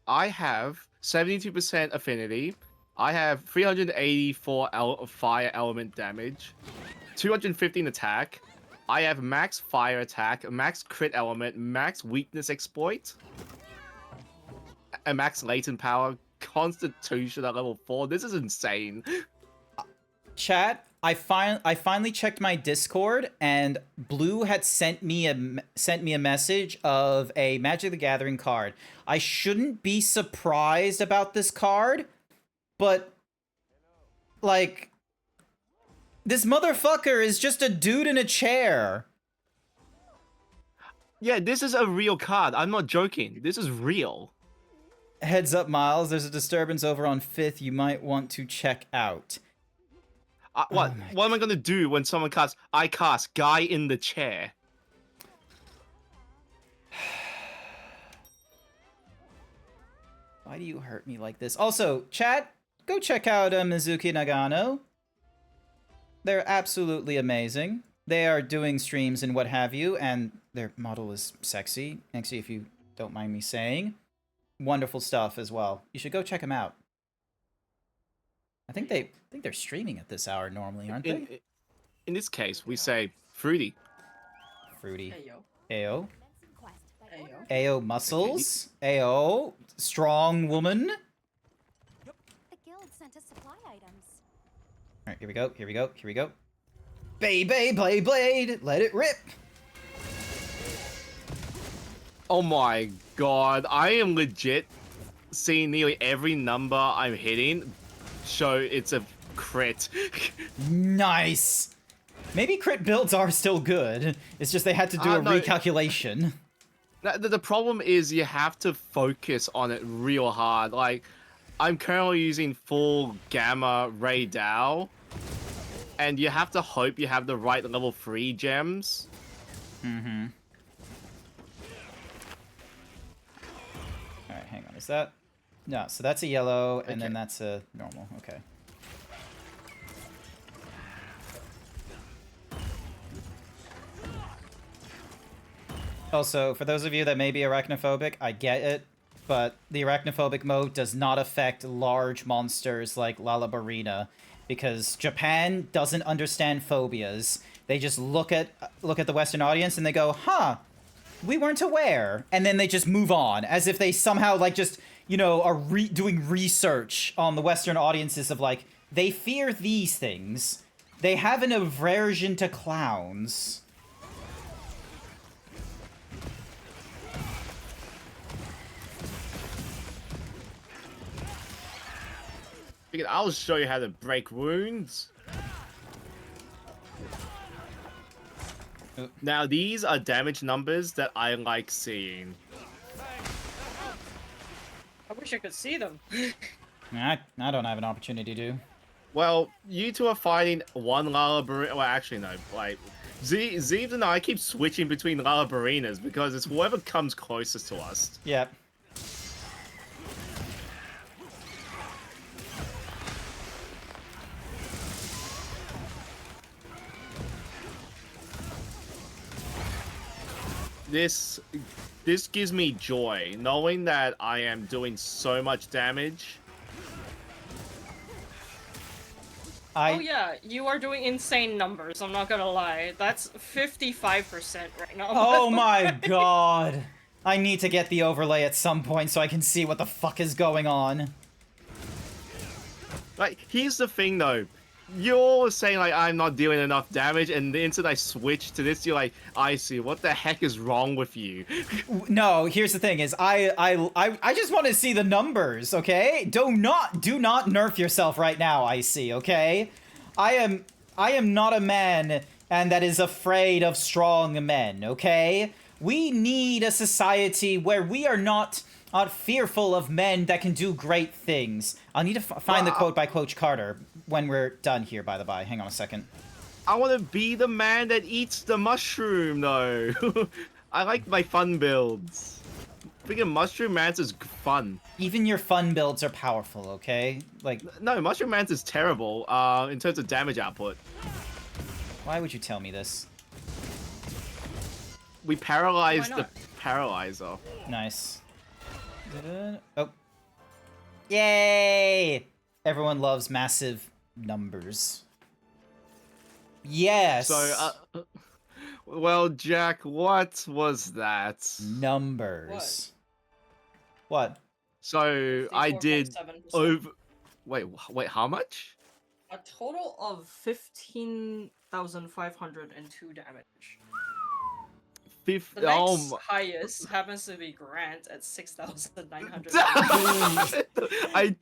I have 72% affinity. I have 384 fire element damage, 215 attack. I have max fire attack, max crit element, max weakness exploit, and max latent power, constitution at level 4. This is insane. Chat, I finally checked my Discord, and Blue had sent me a message of a Magic the Gathering card. I shouldn't be surprised about this card, but, like, this motherfucker is just a dude in a chair. Yeah, this is a real card. I'm not joking. This is real. Heads up, Miles. There's a disturbance over on 5th you might want to check out. What? Oh my What am I gonna do when someone casts? I cast guy in the chair. Why do you hurt me like this? Also, chat, go check out Mizuki Nagano. They're absolutely amazing. They are doing streams and what have you, and their model is sexy. Actually, if you don't mind me saying. Wonderful stuff as well. You should go check them out. I think they're streaming at this hour normally, aren't they? In this case, we say fruity. Fruity. Hey, yo. Ao. Hey, yo. Ao muscles. Ao strong woman. The guild sent us supply items. All right, here we go. Here we go. Here we go. Baby, blade, let it rip. Oh my god, I am legit seeing nearly every number I'm hitting show it's a crit. Nice. Maybe crit builds are still good. It's just they had to do a No. recalculation. The problem is you have to focus on it real hard. Like, I'm currently using full Gamma Ray Dow, and you have to hope you have the right level 3 gems. Mm-hmm. Alright, hang on. Is that... No, so that's a yellow, and then that's a normal. Okay. Also, for those of you that may be arachnophobic, I get it, but the arachnophobic mode does not affect large monsters like Lalabarina, because Japan doesn't understand phobias. They just look at the Western audience and they go, huh, we weren't aware, and then they just move on, as if they somehow, like, just, you know, are doing research on the Western audiences of, like, they fear these things. They have an aversion to clowns. I'll show you how to break wounds. Now, these are damage numbers that I like seeing. I wish I could see them. I don't have an opportunity to. Well, you two are fighting one Lalabarina. Well, actually, no. Like, Zeebs and I keep switching between Lalabarinas because it's whoever comes closest to us. Yep. This gives me joy, knowing that I am doing so much damage. Oh yeah, you are doing insane numbers, I'm not gonna lie. That's 55% right now. Oh my god. I need to get the overlay at some point so I can see what the fuck is going on. Like, here's the thing though. You're saying, like, I'm not dealing enough damage, and the instant I switch to this, you're like, I see, what the heck is wrong with you? No, here's the thing is, I just want to see the numbers, okay? Do not nerf yourself right now, I see, okay? I am not a man, and that is afraid of strong men, okay? We need a society where we are not fearful of men that can do great things. I'll need to find the quote by Coach Carter when we're done here, by the by. Hang on a second. I want to be the man that eats the mushroom, though. I like my fun builds. Freaking Mushroom Mance is fun. Even your fun builds are powerful, okay? Like, no, Mushroom Mance is terrible in terms of damage output. Why would you tell me this? We paralyzed the paralyzer. Nice. Oh. Yay! Everyone loves massive numbers. Yes! So, well, Jack, what was that? Numbers. What? So, I did over... Wait, how much? A total of 15,502 damage. The next highest happens to be Grant at 6,900.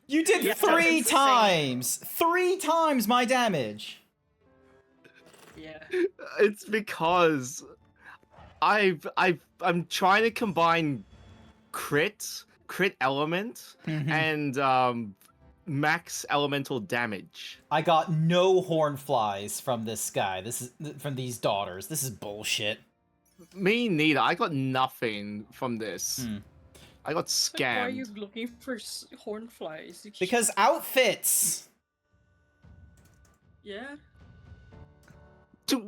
You did 3 times! 3 times my damage! Yeah. It's because I'm trying to combine crit crit element and max elemental damage. I got no horn flies from this guy. This is from these daughters. This is bullshit. Me neither. I got nothing from this. I got Like, why are scammed. you looking for horn flies? Because outfits. Yeah.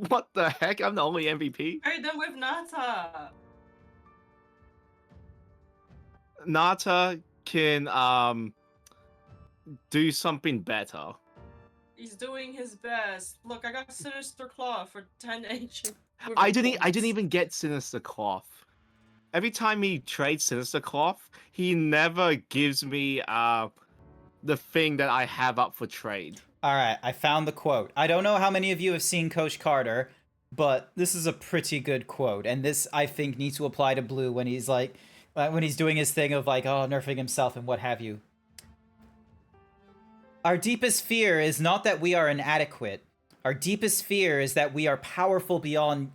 What the heck? I'm the only MVP. Pair them with Nata. Nata can do something better. He's doing his best. Look, I got Sinister Claw for 10 HP. I didn't even get Sinister Cloth. Every time he trades Sinister Cloth, he never gives me the thing that I have up for trade. All right, I found the quote. I don't know how many of you have seen Coach Carter, but this is a pretty good quote, and this I think needs to apply to Blue when he's like, when he's doing his thing of like, oh, nerfing himself and what have you. Our deepest fear is not that we are inadequate. Our deepest fear is that we are powerful beyond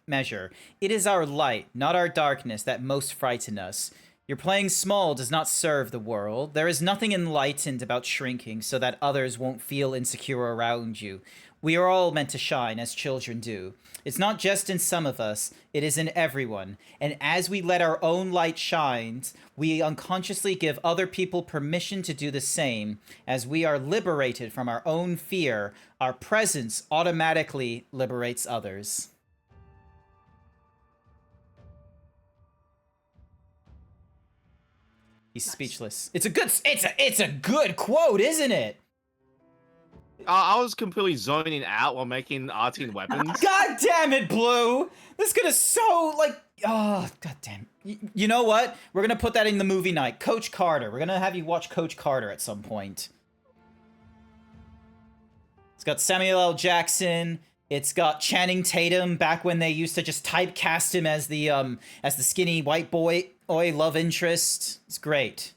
measure. It is our light, not our darkness, that most frighten us. Your playing small does not serve the world. There is nothing enlightened about shrinking so that others won't feel insecure around you. We are all meant to shine as children do. It's not just in some of us, it is in everyone. And as we let our own light shine, we unconsciously give other people permission to do the same. As we are liberated from our own fear, our presence automatically liberates others. He's speechless. It's a good quote, isn't it? I was completely zoning out while making arcane weapons. God damn it, Blue! This is gonna so, like, oh, god damn. You know what? We're gonna put that in the movie night. Coach Carter. We're gonna have you watch Coach Carter at some point. It's got Samuel L. Jackson. It's got Channing Tatum back when they used to just typecast him as the skinny white boy love interest. It's great.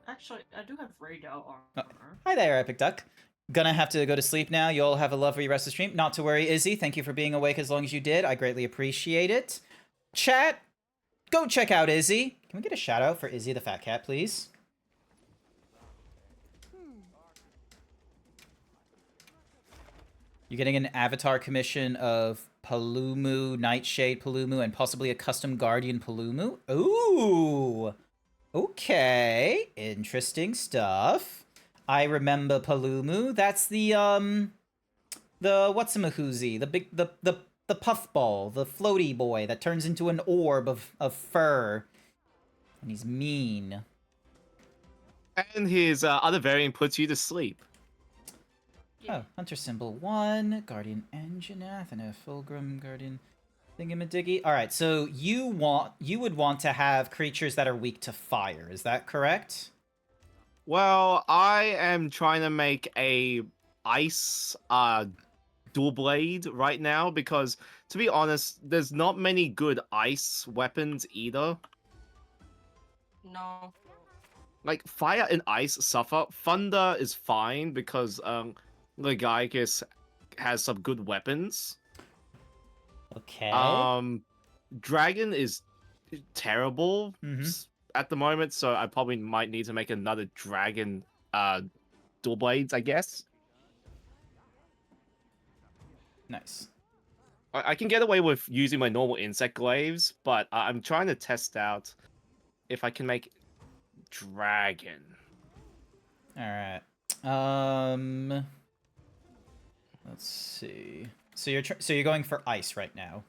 Actually, I do have radar armor. Hi there, Epic Duck. Gonna have to go to sleep now. You all have a lovely rest of the stream. Not to worry, Izzy. Thank you for being awake as long as you did. I greatly appreciate it. Chat, go check out Izzy. Can we get a shout out for Izzy the Fat Cat, please? You're getting an avatar commission of Palumu, Nightshade Palumu, and possibly a custom Guardian Palumu. Ooh! Okay, interesting stuff. I remember Palumu. That's the whatsamahoozy, the puffball, the floaty boy that turns into an orb of fur. And he's mean. And his other variant puts you to sleep. Oh, Hunter Symbol 1, Guardian Engineer, and a Fulgrim Guardian Thingamadiggy. Alright, so you would want to have creatures that are weak to fire, is that correct? Well, I am trying to make a ice dual blade right now because, to be honest, there's not many good ice weapons either. No. Like, fire and ice suffer. Thunder is fine because Legaicus has some good weapons. Okay. Dragon is terrible at the moment, so I probably might need to make another dragon dual blades, I guess. Nice. I can get away with using my normal insect glaives, but I'm trying to test out if I can make dragon. Alright. Let's see. So you're going for ice right now.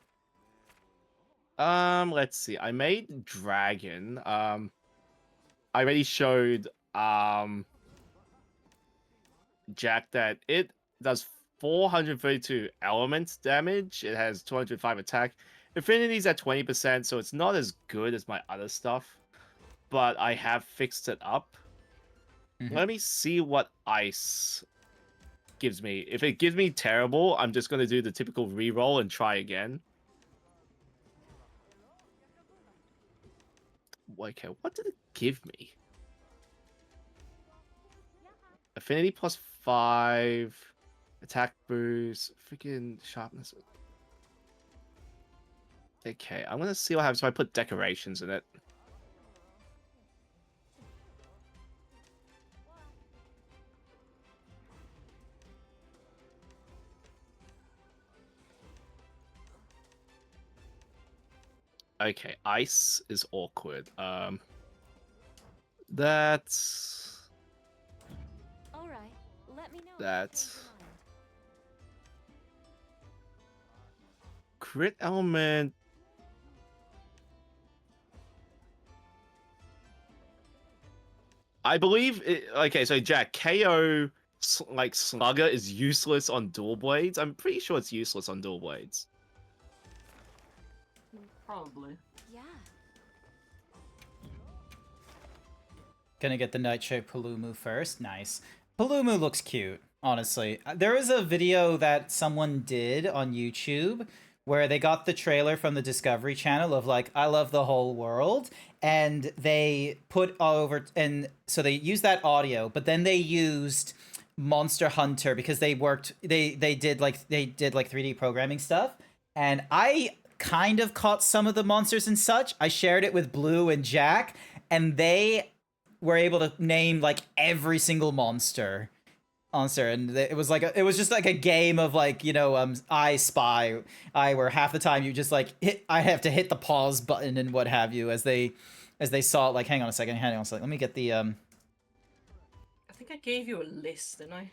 Let's see. I made dragon. I already showed Jack that it does 432 elements damage. It has 205 attack. Affinity's at 20%, so it's not as good as my other stuff. But I have fixed it up. Let me see what ice gives me. If it gives me terrible, I'm just going to do the typical reroll and try again. Okay, what did it give me? Affinity plus 5, attack boost, freaking sharpness. Okay, I'm gonna see what happens if I put decorations in it. Okay, ice is awkward. That's All right, let me know. if you That's- change your mind. crit element. I believe okay, so Jack, KO like Slugger is useless on dual blades. I'm pretty sure it's useless on dual blades. Probably. Yeah. Gonna get the Nightshade Palumu first. Nice. Palumu looks cute, honestly. There is a video that someone did on YouTube where they got the trailer from the Discovery Channel of like, I love the whole world. And they put over, and so they used that audio, but then they used Monster Hunter because they did like 3D programming stuff. And I kind of caught some of the monsters and such. I shared it with Blue and Jack, and they were able to name like every single monster, and it was just like a game of like, you know, I Spy, where half the time you just like I have to hit the pause button and what have you as they saw it. Like, hang on a second, let me get the I think I gave you a list, didn't I?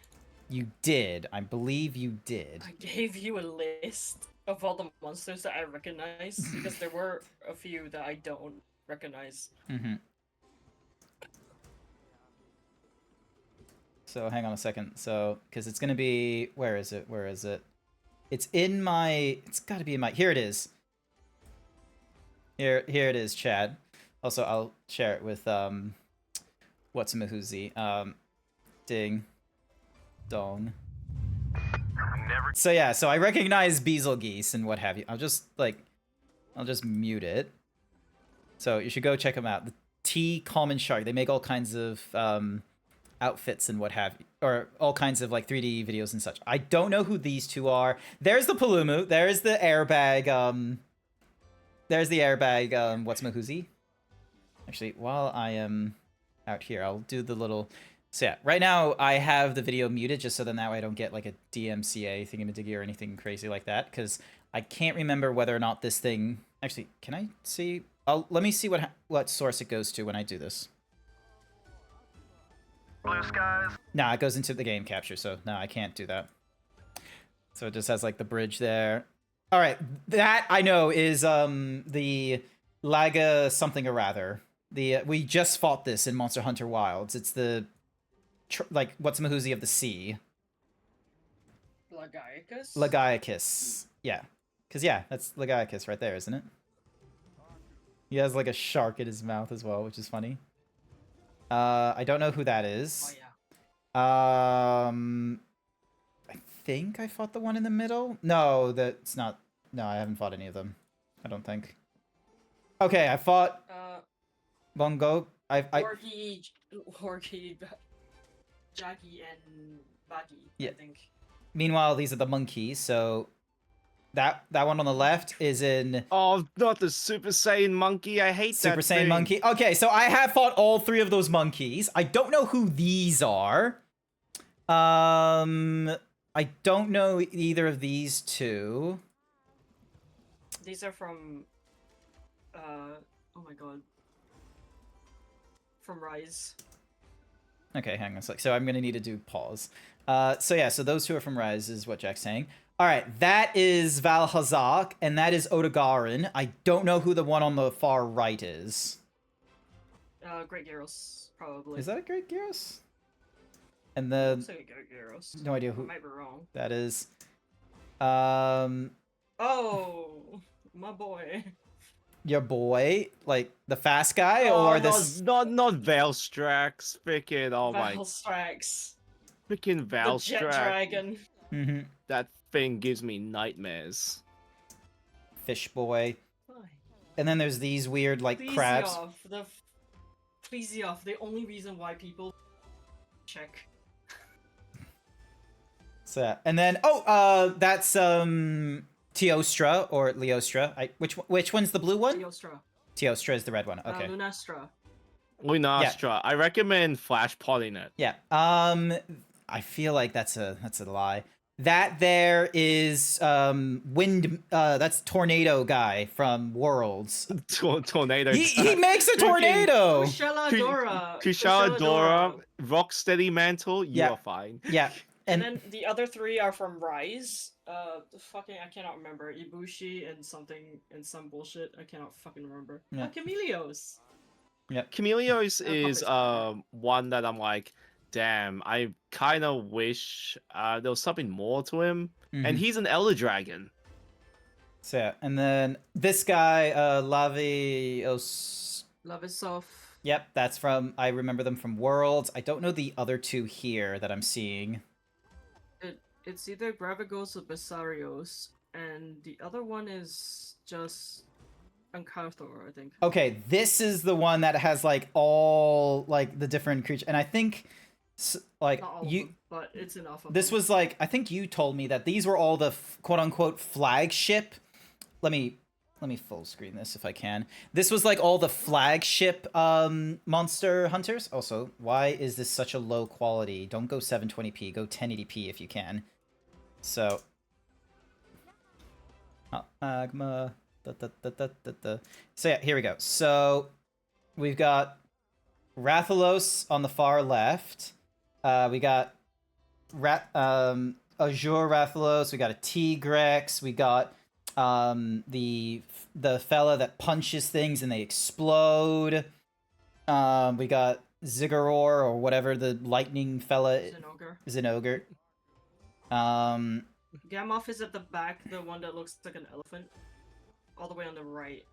You did, I believe you did. I gave you a list of all the monsters that I recognize because there were a few that I don't recognize. Mm-hmm. So hang on a second. So, because it's gonna be, where is it? It's in my, it's gotta be in my, here it is. Here it is, Chad. Also, I'll share it with, what's Mahuzi? Ding. Dong. So yeah, so I recognize Betelgeuse and what have you. I'll just mute it. So you should go check them out. The T Common Shark. They make all kinds of, outfits and what have you, or all kinds of like 3D videos and such. I don't know who these two are. There's the Palumu. There's the airbag. What's Mahuzi? Actually, while I am out here, I'll do the little. So yeah, right now I have the video muted just so that now I don't get like a DMCA thingamajiggy or anything crazy like that, because I can't remember whether or not this thing. Actually, can I see? Let me see what source it goes to when I do this. Blue skies. Nah, it goes into the game capture, so no, I can't do that. So it just has like the bridge there. All right, that I know is the Laga something or rather. We just fought this in Monster Hunter Wilds. It's the like what's Mahuzi of the sea. Lagaicus? Lagaicus. Yeah. Cause yeah, that's Lagaicus right there, isn't it? He has like a shark in his mouth as well, which is funny. I don't know who that is. Oh, yeah. I think I fought the one in the middle. No, that's not. No, I haven't fought any of them. I don't think. Okay, I fought Bongo. Horky, Jackie, and Baggy. Yeah. I think. Meanwhile, these are the monkeys. So that one on the left is in Oh, not the Super Saiyan monkey. I hate Super that Saiyan thing. monkey. Okay, so I have fought all three of those monkeys. I don't know who these are. I don't know either of these two. These are from. Oh my god. From Rise. Okay, hang on a sec. So I'm gonna need to do pause. So yeah, so those two are from Rise, is what Jack's saying. All right, that is Valhazak, and that is Odogaron. I don't know who the one on the far right is. Great Gyros, probably. Is that a Great Gyros? And the Say Great Gyros. no idea I who might be wrong. that is. Oh, my boy. Your boy, like the fast guy, Oh, or this? not Valstrax. Freaking oh my, Valstrax. freaking The Jet Valstrax. Dragon. Mm-hmm. That thing gives me nightmares. Fish boy. Why? And then there's these weird like crabs. Please the only reason why people check. So yeah. And then that's Teostra or Leostra. Which one's the blue one? Teostra. Teostra is the red one. Okay. Lunastra. Lunastra. I recommend flash potting it. Yeah. I feel like that's a lie. That there is wind. That's tornado guy from Worlds. Tornado. He makes a tornado. Kushaladora. Kushaladora, Rocksteady Mantle. You Yeah. are fine. Yeah. And then the other three are from Rise. I cannot remember. Ibushi and something and some bullshit. I cannot fucking remember. Yeah. Chameleos. Chameleos is Puppets. one that I'm like, damn, I kind of wish there was something more to him. And he's an Elder Dragon. So yeah, and then this guy, Lavios. Lavisov. Yep, that's from. I remember them from Worlds. I don't know the other two here that I'm seeing. It's either Gravigos or Bessarios, and the other one is just Ancarthor, I think. Okay, this is the one that has like all like the different creatures, and I think like Not all of them, but it's enough of this them. was like I think you told me that these were all the quote unquote flagship. Let me full screen this if I can. This was like all the flagship monster hunters. Also, why is this such a low quality? Don't go 720p, go 1080p if you can. So magma So yeah, here we go. So we've got Rathalos on the far left. We got Azure Rathalos, we got a Tigrex, we got the fella that punches things and they explode. We got Ziggurar or whatever the lightning fella Zinogre. Gamoth is at the back, the one that looks like an elephant. All the way on the right.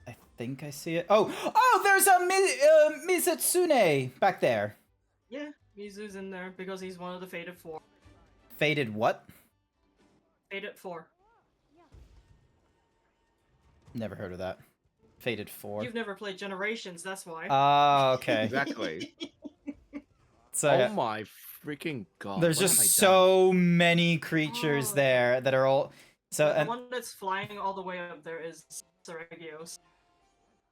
I think I see it. Oh, there's a Mizutsune back there. Yeah, Mizu's in there because he's one of the Fated Four. Fated what? Fated Four. Never heard of that. Fated 4. You've never played Generations, that's why. Oh, okay. Exactly. So, oh yeah. my freaking god. There's just so many creatures there that are all... So the one that's flying all the way up there is Seregios.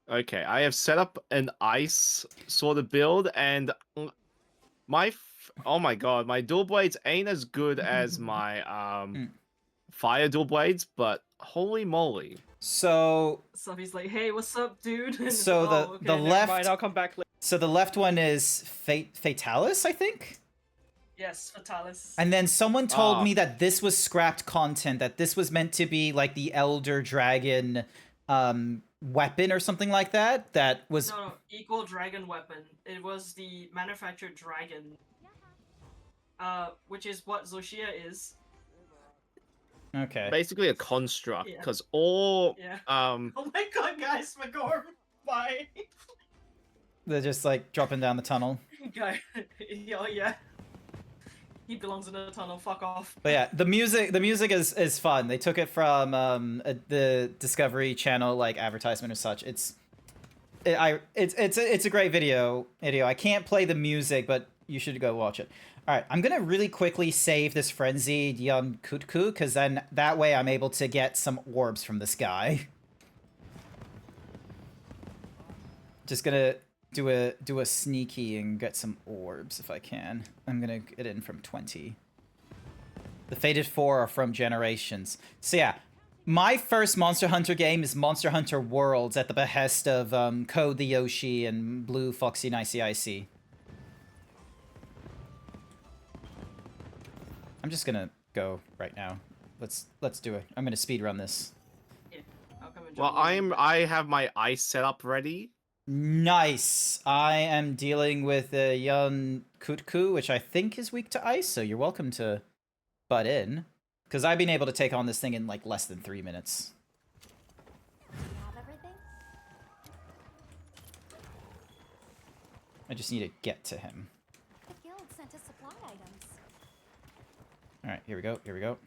Okay, I have set up an ice sort of build, and oh my god, my dual blades ain't as good as my fire dual blades, but holy moly. So he's like, hey, what's up, dude? And so the left, mind, I'll come back later. So the left one is Fatalis, I think. Yes, Fatalis. And then someone told me that this was scrapped content, that this was meant to be like the Elder Dragon weapon or something like that. That was no, equal dragon weapon. It was the manufactured dragon, which is what Zoshia is. Okay. Basically a construct, because all Oh my god, guys, Magorm, bye. They're just like dropping down the tunnel. Guy, yeah. He belongs in a tunnel. Fuck off. But yeah, the music is fun. They took it from the Discovery Channel like advertisement or such. It's a great video. I can't play the music, but you should go watch it. All right, I'm gonna really quickly save this frenzied young Kutku, because then that way I'm able to get some orbs from this guy. Just gonna do a sneaky and get some orbs if I can. I'm gonna get in from 20. The Fated 4 are from Generations. So yeah, my first Monster Hunter game is Monster Hunter Worlds at the behest of Code the Yoshi and Blue Foxy Nicey Icy. I'm just gonna go right now. Let's do it. I'm gonna speed run this. Yeah, I'll come and well, I have my ice set up ready. Nice. I am dealing with a young Kutku, which I think is weak to ice, so you're welcome to butt in. Because I've been able to take on this thing in like less than 3 minutes. I just need to get to him. The guild sent us supply items. Alright, here we go, here we go.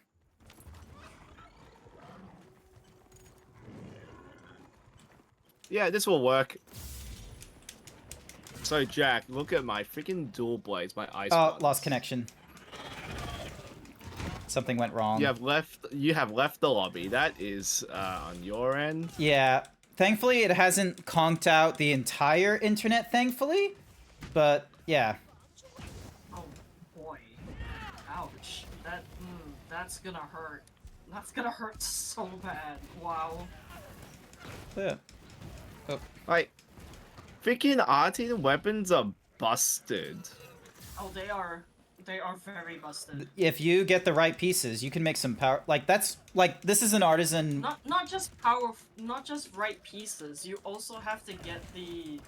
Yeah, this will work. So, Jack, look at my freaking dual blades, my ice Oh, ones. lost connection. Something went wrong. You have left the lobby. That is on your end. Yeah. Thankfully, it hasn't conked out the entire internet, thankfully. But, yeah. Oh boy. Ouch. That's gonna hurt. That's gonna hurt so bad. Wow. Yeah. Oh. Like, freaking arty weapons are busted. Oh, they are very busted. If you get the right pieces, you can make some power. Like, that's, like, this is an artisan. Not just right pieces. You also have to get the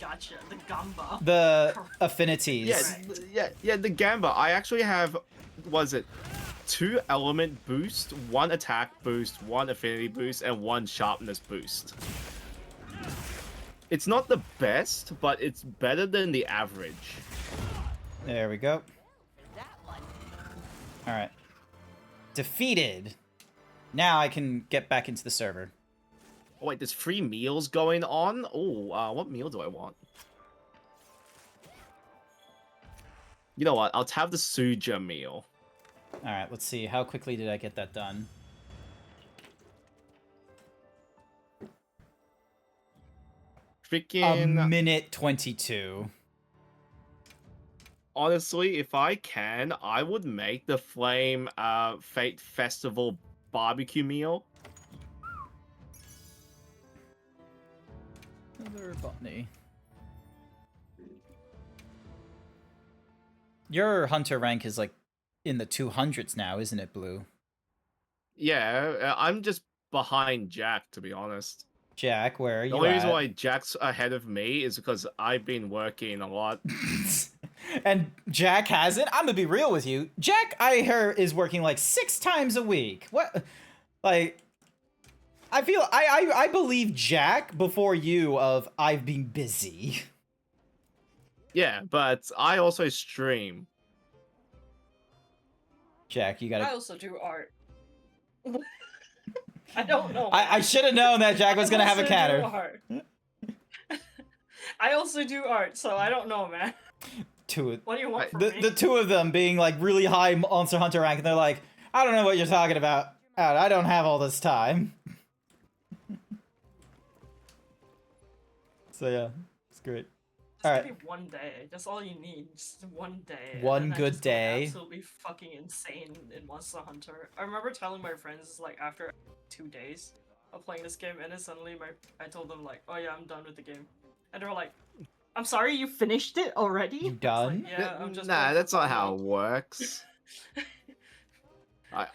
gacha, the gamba. The Correct. affinities. Yeah, the Gamba. I actually have, was it 2 element boost, 1 attack boost, 1 affinity boost, and 1 sharpness boost. It's not the best, but it's better than the average. There we go. Alright. Defeated. Now I can get back into the server. Oh, wait, there's 3 meals going on? Oh, what meal do I want? You know what? I'll have the Suja meal. Alright, let's see. How quickly did I get that done? Freaking... A minute 22. Honestly, if I can, I would make the Flame Fate Festival barbecue meal. Another botany. Your hunter rank is like in the 200s now, isn't it, Blue? Yeah, I'm just behind Jack, to be honest. Jack, where are you The only reason at? why Jack's ahead of me is because I've been working a lot. And Jack hasn't? I'm gonna be real with you. Jack, I hear, is working like 6 times a week. What? Like, I feel, I believe Jack before you of I've been busy. Yeah, but I also stream. Jack, you gotta... I also do art. I don't know. I should have known that Jack was gonna have a counter. I also do art, so I don't know, man. What do you want from me? The 2 of them being like really high Monster Hunter rank, and they're like, I don't know what you're talking about. I don't have all this time. So yeah, it's great. Just All give me one day. That's all you need. Just one day. One and then I good just go day. Absolutely fucking insane in Monster Hunter. I remember telling my friends like after 2 days of playing this game, and then suddenly I told them like, oh yeah, I'm done with the game, and they were like, I'm sorry, you finished it already? You done? Like, yeah, I'm just Nah, that's not how it works.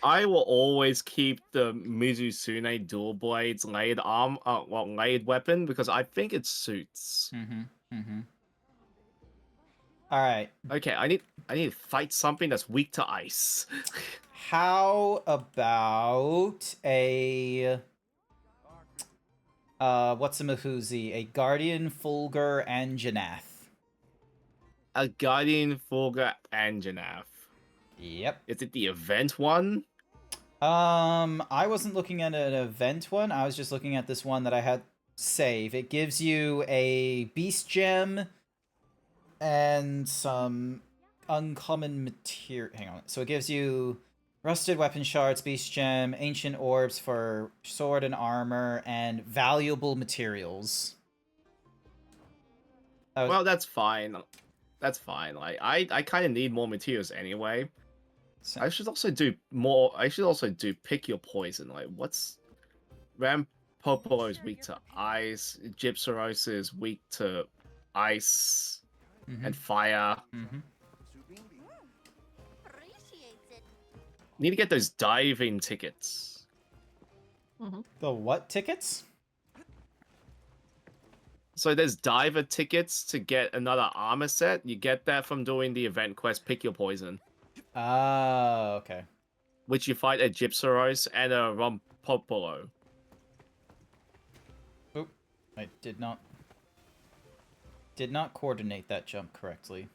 I will always keep the Mizusune dual blades laid laid weapon because I think it suits. All right. Okay, I need to fight something that's weak to ice. How about a what's a Mahuzi? A Guardian Fulgur Anjanath. A Guardian Fulgur Anjanath. Yep. Is it the event one? I wasn't looking at an event one. I was just looking at this one that I had save. It gives you a beast gem and some uncommon material. Hang on. So it gives you rusted weapon shards, beast gem, ancient orbs for sword and armor, and valuable materials. Well, that's fine. That's fine. Like I kind of need more materials anyway. So, I should also do more. I should also do pick your poison. Like what's Rampopolo is weak to ice. Gypsarosa is weak to ice and fire. Need to get those diving tickets. The what tickets? So there's diver tickets to get another armor set. You get that from doing the event quest Pick Your Poison. Ah, okay. Which you fight a Gypsaros and a Rompopolo. Oop, I did not coordinate that jump correctly.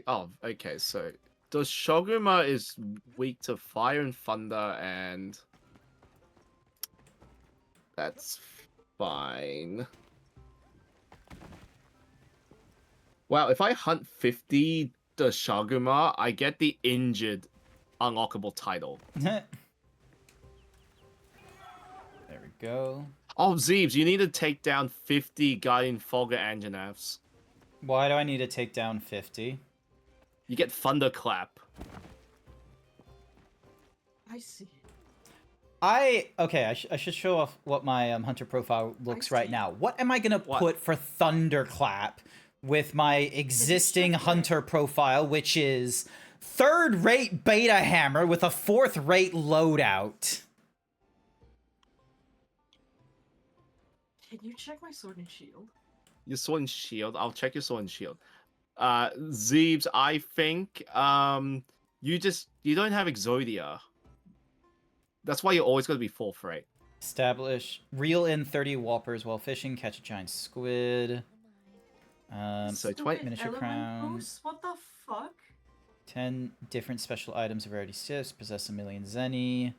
Oh, okay, so the Shoguma is weak to fire and thunder, and that's fine. Wow, if I hunt 50 the Shaguma, I get the injured unlockable title. There we go. Oh, Zeebs, you need to take down 50 Guardian Fogger Anjanavs. Why do I need to take down 50? You get Thunderclap. I see. Okay, I should show off what my hunter profile looks right now. What am I gonna put for Thunderclap with my existing hunter profile, which is 3rd-rate beta hammer with a 4th-rate loadout? Can you check my sword and shield? Your sword and shield. I'll check your sword and shield. Zeebs, I think you don't have Exodia. That's why you're always going to be 4th rate. Establish. Reel in 30 whoppers while fishing. Catch a giant squid. So 20 miniature crowns. What the fuck? 10 different special items of rarity 6. Possess a million zenny.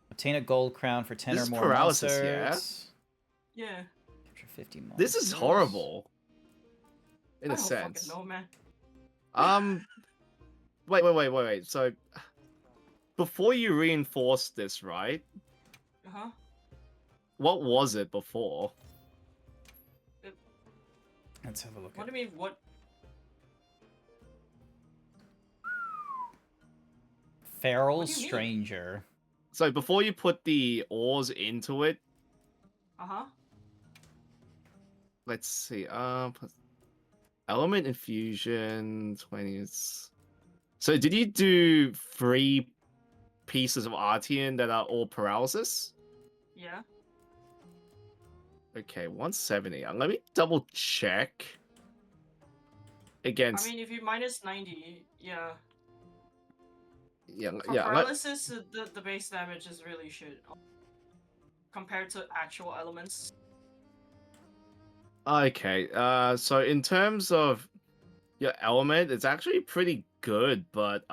Obtain a gold crown for 10 This or is more paralysis, monsters. Yeah. Capture 50 monsters. This is horrible. In I a don't sense. fucking know, man. Wait. So, before you reinforced this, right? Uh-huh. What was it before? Let's have a look. What do you mean, what? Feral What do you mean? Stranger. So before you put the ores into it, Uh-huh. let's see. Element infusion 20s. So did you do 3 pieces of Artian that are all paralysis? Yeah. Okay, 170. Let me double check. Against. I mean, if you minus 90, yeah. Yeah, For yeah. paralysis, the base damage is really shit compared to actual elements. Okay, so in terms of your element, it's actually pretty good, but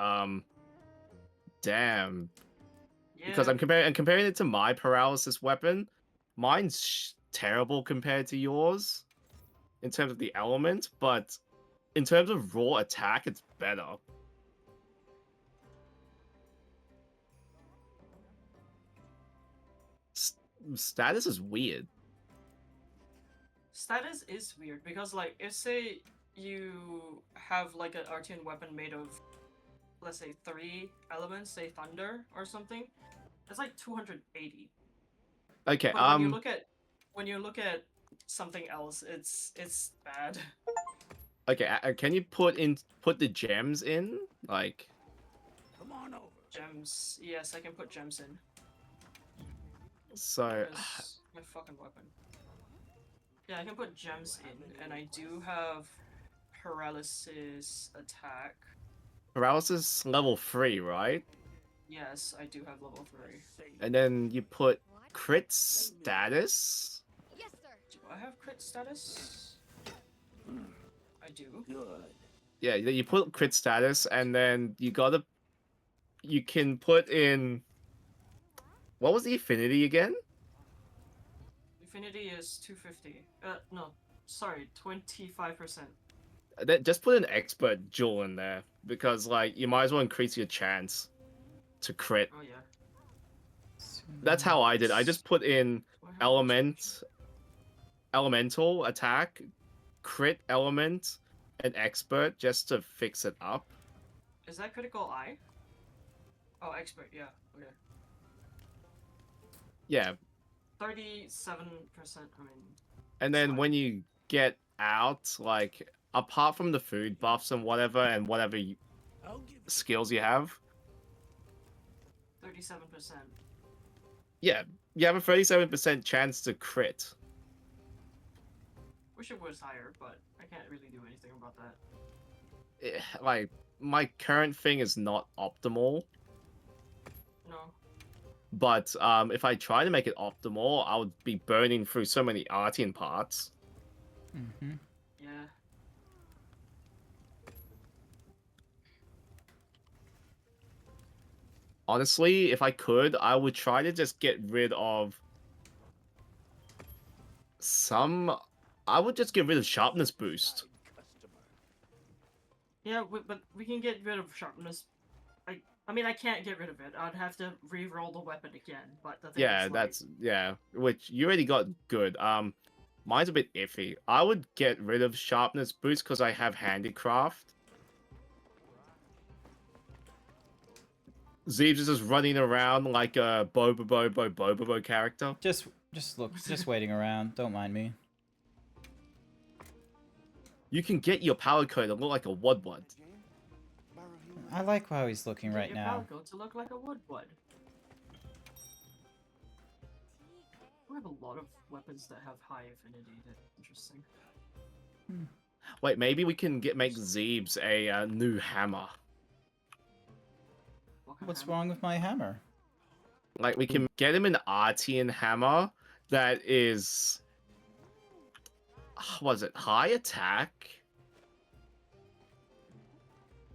damn. Yeah. Because I'm comparing it to my paralysis weapon, mine's terrible compared to yours in terms of the element, but in terms of raw attack, it's better. Status is weird. Status is weird because, like, if say you have like an Artian weapon made of, let's say, 3 elements, say thunder or something, it's like 280. Okay, But when you look at something else, it's bad. Okay, can you put the gems in? Like, Come on over. Gems, yes, I can put gems in. so Because my fucking weapon. Yeah, I can put gems in, and I do have paralysis attack. paralysis level 3, right? Yes, I do have level 3. And then you put crit status. Yes, sir. Do I have crit status? I do. Good. Yeah, you put crit status, and then you can put in. What was the affinity again? Infinity is 250. No, sorry, 25%. Just put an expert jewel in there, because like you might as well increase your chance to crit. Oh yeah. That's how I did. I just put in elemental attack, crit element, and expert just to fix it up. Is that critical eye? Oh, expert. Yeah. Okay. Yeah, 37%. I mean. and then fine. when you get out, like apart from the food buffs and whatever I'll give skills you have, 37%. yeah, you have a 37% chance to crit. Wish it was higher, but I can't really do anything about that. Like my current thing is not optimal, No. but if I try to make it optimal, I would be burning through so many Artian parts. Mm-hmm. Yeah. Honestly, if I could, I would try to just get rid of I would just get rid of sharpness boost. customer. Yeah, but we can get rid of sharpness. I mean, I can't get rid of it. I'd have to re-roll the weapon again. But the thing Yeah, is, like, that's yeah. Which you already got good. Mine's a bit iffy. I would get rid of sharpness boost because I have handicraft. Zeebs is just running around like a Bobo character. Just waiting around. Don't mind me. You can get your power code to look like a Woodward. I like how he's looking right your now. Falco to look like a wood. We have a lot of weapons that have high affinity. That's interesting. Wait, maybe we can make Zeebs a new hammer. What's wrong with my hammer? Like, we can get him an Artian hammer that is... Was it high attack?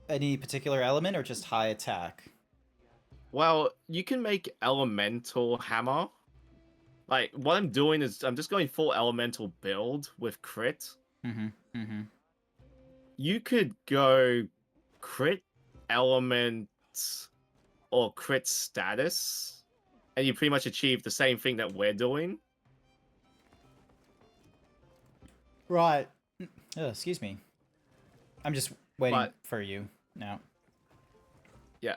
Any particular element or just high attack? Well, you can make elemental hammer. Like, what I'm doing is I'm just going full elemental build with crit. You could go crit element or crit status, and you pretty much achieve the same thing that we're doing. Right. Oh, excuse me. I'm just waiting for you now. Yeah,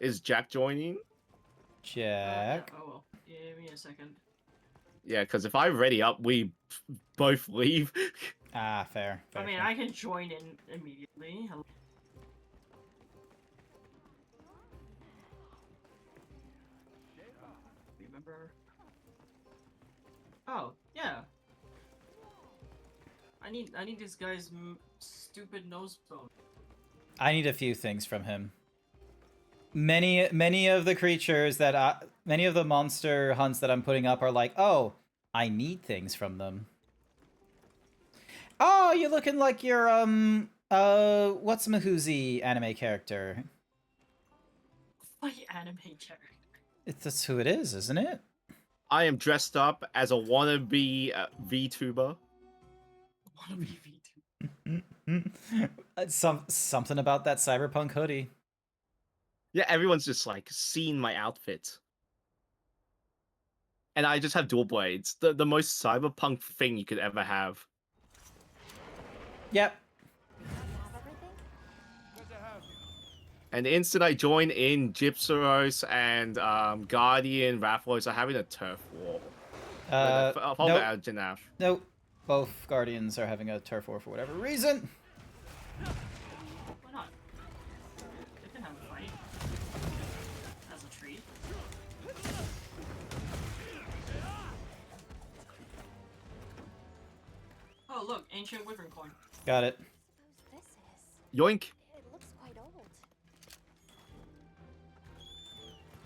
is Jack joining? Jack. Oh well. Give me a second. Yeah, because if I ready up, we both leave. Ah, fair. I mean, I can join in immediately. Hello. Remember? Oh, yeah. I need this guy's stupid nose bone. I need a few things from him. Many of the creatures that many of the monster hunts that I'm putting up are like, oh, I need things from them. Oh, you're looking like your what's Mahoozy anime character? My anime character. That's who it is, isn't it? I am dressed up as a wannabe VTuber. Wannabe VTuber. Something about that cyberpunk hoodie. Yeah, everyone's just like seen my outfit. And I just have dual blades. The most cyberpunk thing you could ever have. Yep. And the instant I join in, Gypseros and Guardian Rathalos are having a turf war. Nope. Both Guardians are having a turf war for whatever reason. Why not? They can have a fight. As a treat. Oh look, ancient wyvern coin. Got it. Yoink. It looks quite old.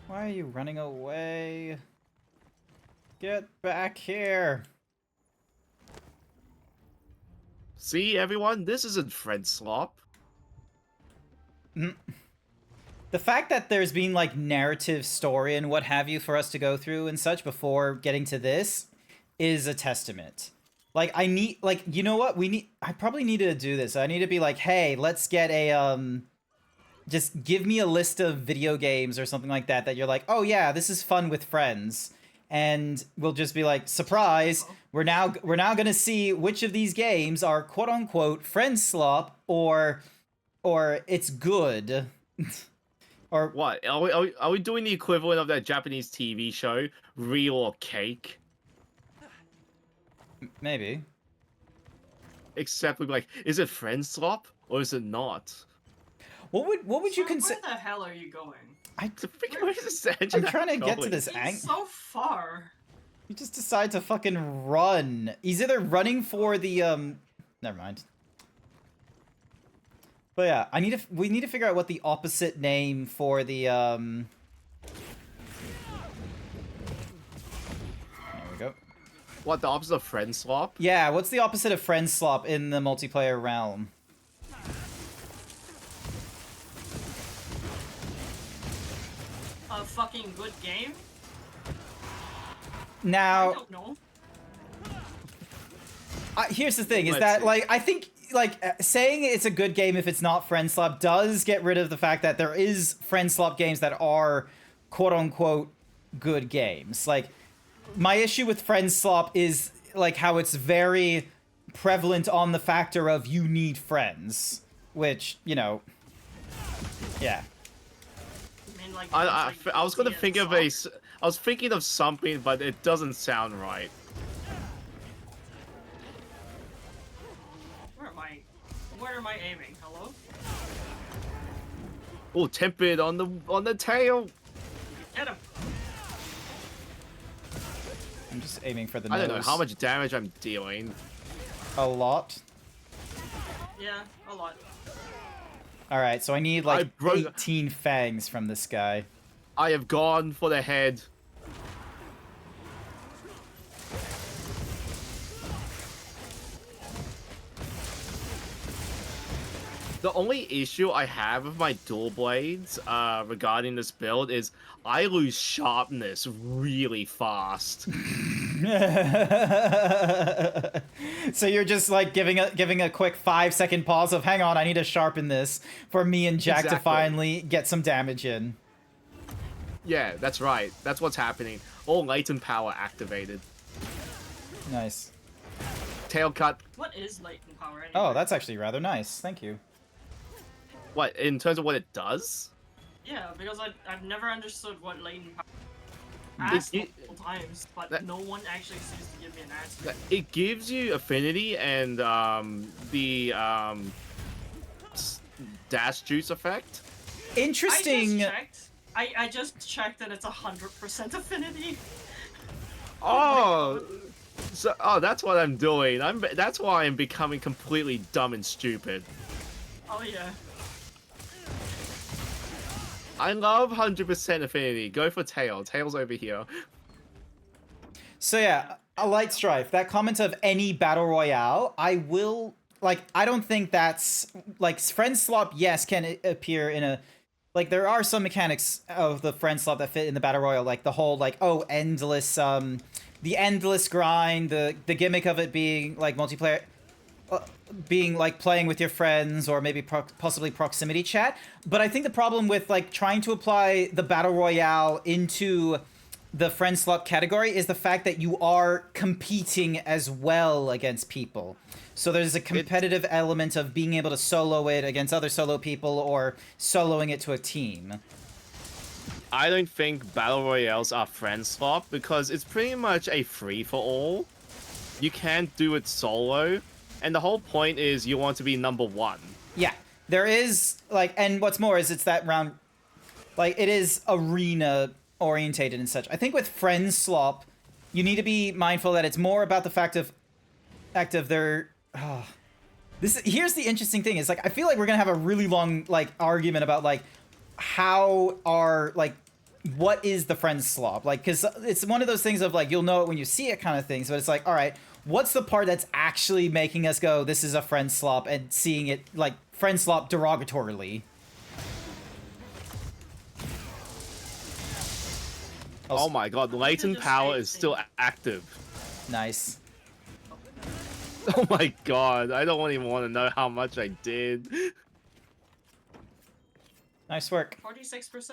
Why are you running away? Get back here. See, everyone? This isn't friend slop. The fact that there's been, like, narrative story and what have you for us to go through and such before getting to this is a testament. Like, I need, like, you know what? I probably need to do this. I need to be like, hey, let's get a, just give me a list of video games or something like that you're like, oh yeah, this is fun with friends. And we'll just be like, surprise, we're now gonna see which of these games are quote unquote friend slop or it's good. Or what? Are we doing the equivalent of that Japanese TV show, Real or Cake? Maybe. Except we're like, is it friend slop or is it not? What would you consider? Where the hell are you going? I'm trying to get to this He's so far. You just decide to fucking run. He's either running for the never mind. But yeah, we need to figure out what the opposite name for the There we go. What, the opposite of friend slop? Yeah, what's the opposite of friend slop in the multiplayer realm? A fucking good game? Now, I don't know. here's the thing: is that like I think like saying it's a good game if it's not friend slop does get rid of the fact that there is friend slop games that are quote unquote good games. Like my issue with friend slop is like how it's very prevalent on the factor of you need friends, which, you know, yeah. I mean, like, I was gonna think of I was thinking of something, but it doesn't sound right. Where am I aiming? Hello? Oh, tempered on the tail. Get him! I'm just aiming for the nose. I don't know how much damage I'm dealing. A lot. Yeah, a lot. All right, so I need like I broke- 18 fangs from this guy. I have gone for the head. The only issue I have with my dual blades regarding this build is I lose sharpness really fast. So you're just like giving a quick 5-second pause of hang on, I need to sharpen this for me and Jack to Exactly. finally get some damage in. Yeah, that's right. That's what's happening. All latent power activated. Nice. Tail cut. What is latent power anyway? Oh, that's actually rather nice. Thank you. What, in terms of what it does? Yeah, because I've never understood what latent power. Asked multiple times, but no one actually seems to give me an answer. It gives you affinity and the dash juice effect. Interesting. I just checked that it's 100% affinity. Oh, that's what I'm doing. That's why I'm becoming completely dumb and stupid. Oh yeah. I love 100% affinity. Go for tail. Tail's over here. So yeah, a light strife. That comment of any battle royale, I will like. I don't think that's like friend slop. Yes, can appear in a like. There are some mechanics of the friend slop that fit in the battle royale, like the whole like endless the endless grind, the gimmick of it being like multiplayer. Being like playing with your friends or maybe possibly proximity chat. But I think the problem with like trying to apply the battle royale into the friend slop category is the fact that you are competing as well against people. So there's a competitive element of being able to solo it against other solo people or soloing it to a team. I don't think battle royales are friend swap because it's pretty much a free for all. You can't do it solo. And the whole point is you want to be number one. Yeah, there is like, and what's more is it's that round, like it is arena orientated and such. I think with friend slop, you need to be mindful that it's more about the fact of their. Here's the interesting thing is like I feel like we're gonna have a really long like argument about like how are like what is the friend slop like because it's one of those things of like you'll know it when you see it kind of things, but it's like all right. What's the part that's actually making us go, this is a friend slop, and seeing it, like, friend slop derogatorily? Oh my god, latent power is still active. Nice. Oh my god, I don't even want to know how much I did. Nice work. 46%.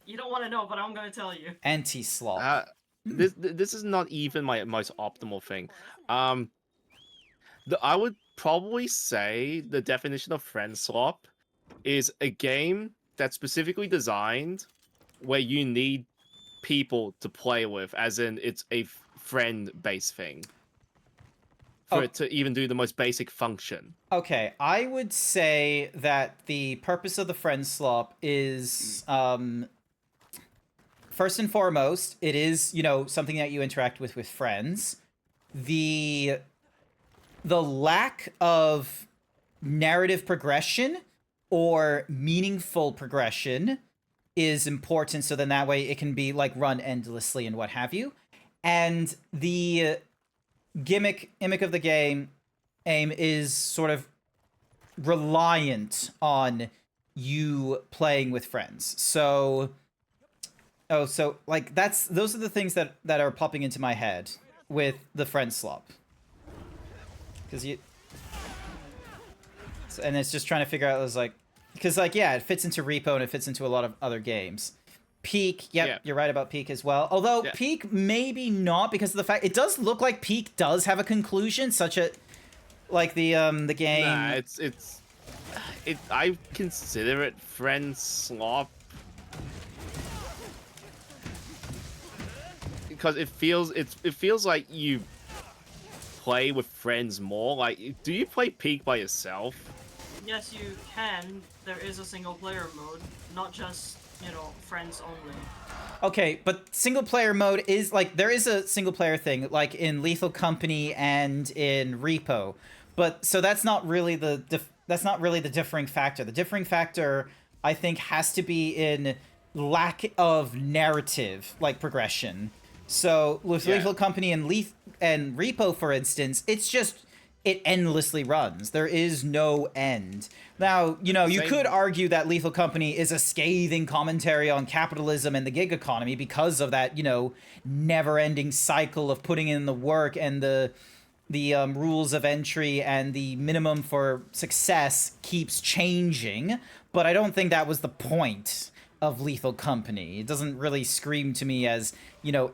You don't want to know, but I'm gonna tell you. Anti-slop. This is not even my most optimal thing. I would probably say the definition of friend swap is a game that's specifically designed where you need people to play with, as in it's a friend-based thing. For it to even do the most basic function. Okay, I would say that the purpose of the friend slop is first and foremost, it is, you know, something that you interact with friends. The lack of narrative progression or meaningful progression is important, so then that way it can be like run endlessly and what have you. And the gimmick of the game aim is sort of reliant on you playing with friends. So so like those are the things that are popping into my head with the friend slop. Because And it's just trying to figure out, it was like, because like, yeah, it fits into Repo and it fits into a lot of other games. Peak, yep, Yeah. you're right about Peak as well. Although Yeah. Peak maybe not, because of the fact it does look like Peak does have a conclusion, such a like the game. Nah, I consider it friend slop because it feels like you play with friends more. Like, do you play Peak by yourself? Yes, you can. There is a single player mode, not just, friends only. Okay, but single player mode is like there is a single player thing like in Lethal Company and in Repo, but so that's not really the differing factor. The differing factor I think has to be in lack of narrative like progression. So with Lethal Company and Repo, for instance, it's just it endlessly runs. There is no end. Now, you could argue that Lethal Company is a scathing commentary on capitalism and the gig economy because of that, never-ending cycle of putting in the work and the rules of entry and the minimum for success keeps changing. But I don't think that was the point of Lethal Company. It doesn't really scream to me as,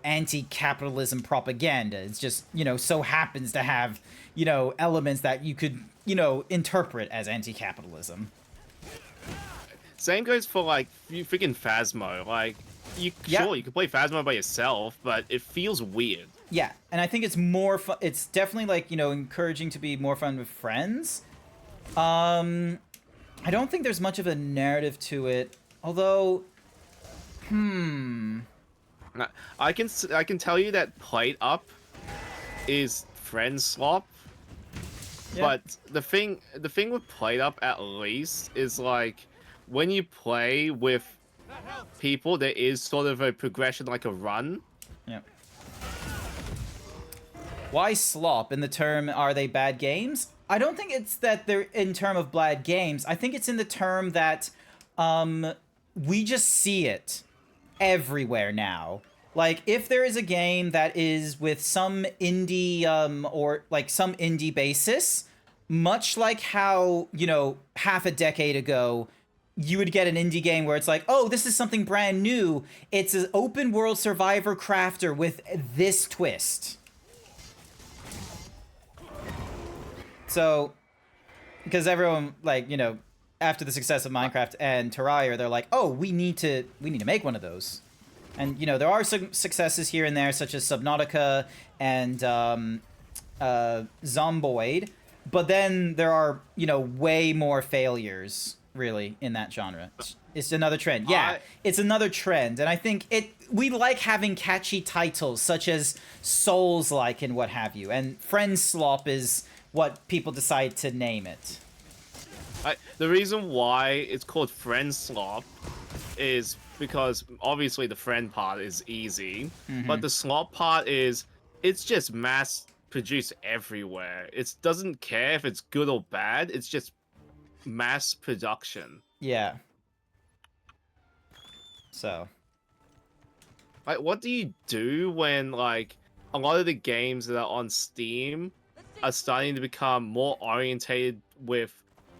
anti-capitalism propaganda. It's just, so happens to have, elements that you could, interpret as anti-capitalism. Same goes for like freaking Phasmo. Like, sure, you can play Phasmo by yourself, but it feels weird. Yeah, and I think it's more fun. It's definitely like, encouraging to be more fun with friends. I don't think there's much of a narrative to it. Although, I can tell you that Plate Up is friend slop. Yeah. But the thing with Plate Up at least is like when you play with people, there is sort of a progression, like a run. Yeah. Why slop in the term, are they bad games? I don't think it's that they're in term of bad games. I think it's in the term that we just see it everywhere now. Like, if there is a game that is with some indie, or like some indie basis, much like how, half a decade ago, you would get an indie game where it's like, oh, this is something brand new. It's an open world survivor crafter with this twist. So, because everyone, like, after the success of Minecraft and Terraria, they're like, oh, we need to make one of those. And, there are some successes here and there, such as Subnautica and Zomboid. But then there are, way more failures, really, in that genre. It's another trend. Yeah, it's another trend. And I think we like having catchy titles, such as Souls-like and what have you. And Friend Slop is what people decide to name it. The reason why it's called friend slop is because obviously the friend part is easy, but the slop part is it's just mass produced everywhere. It doesn't care if it's good or bad. It's just mass production. Yeah. So, like, what do you do when like a lot of the games that are on Steam are starting to become more orientated with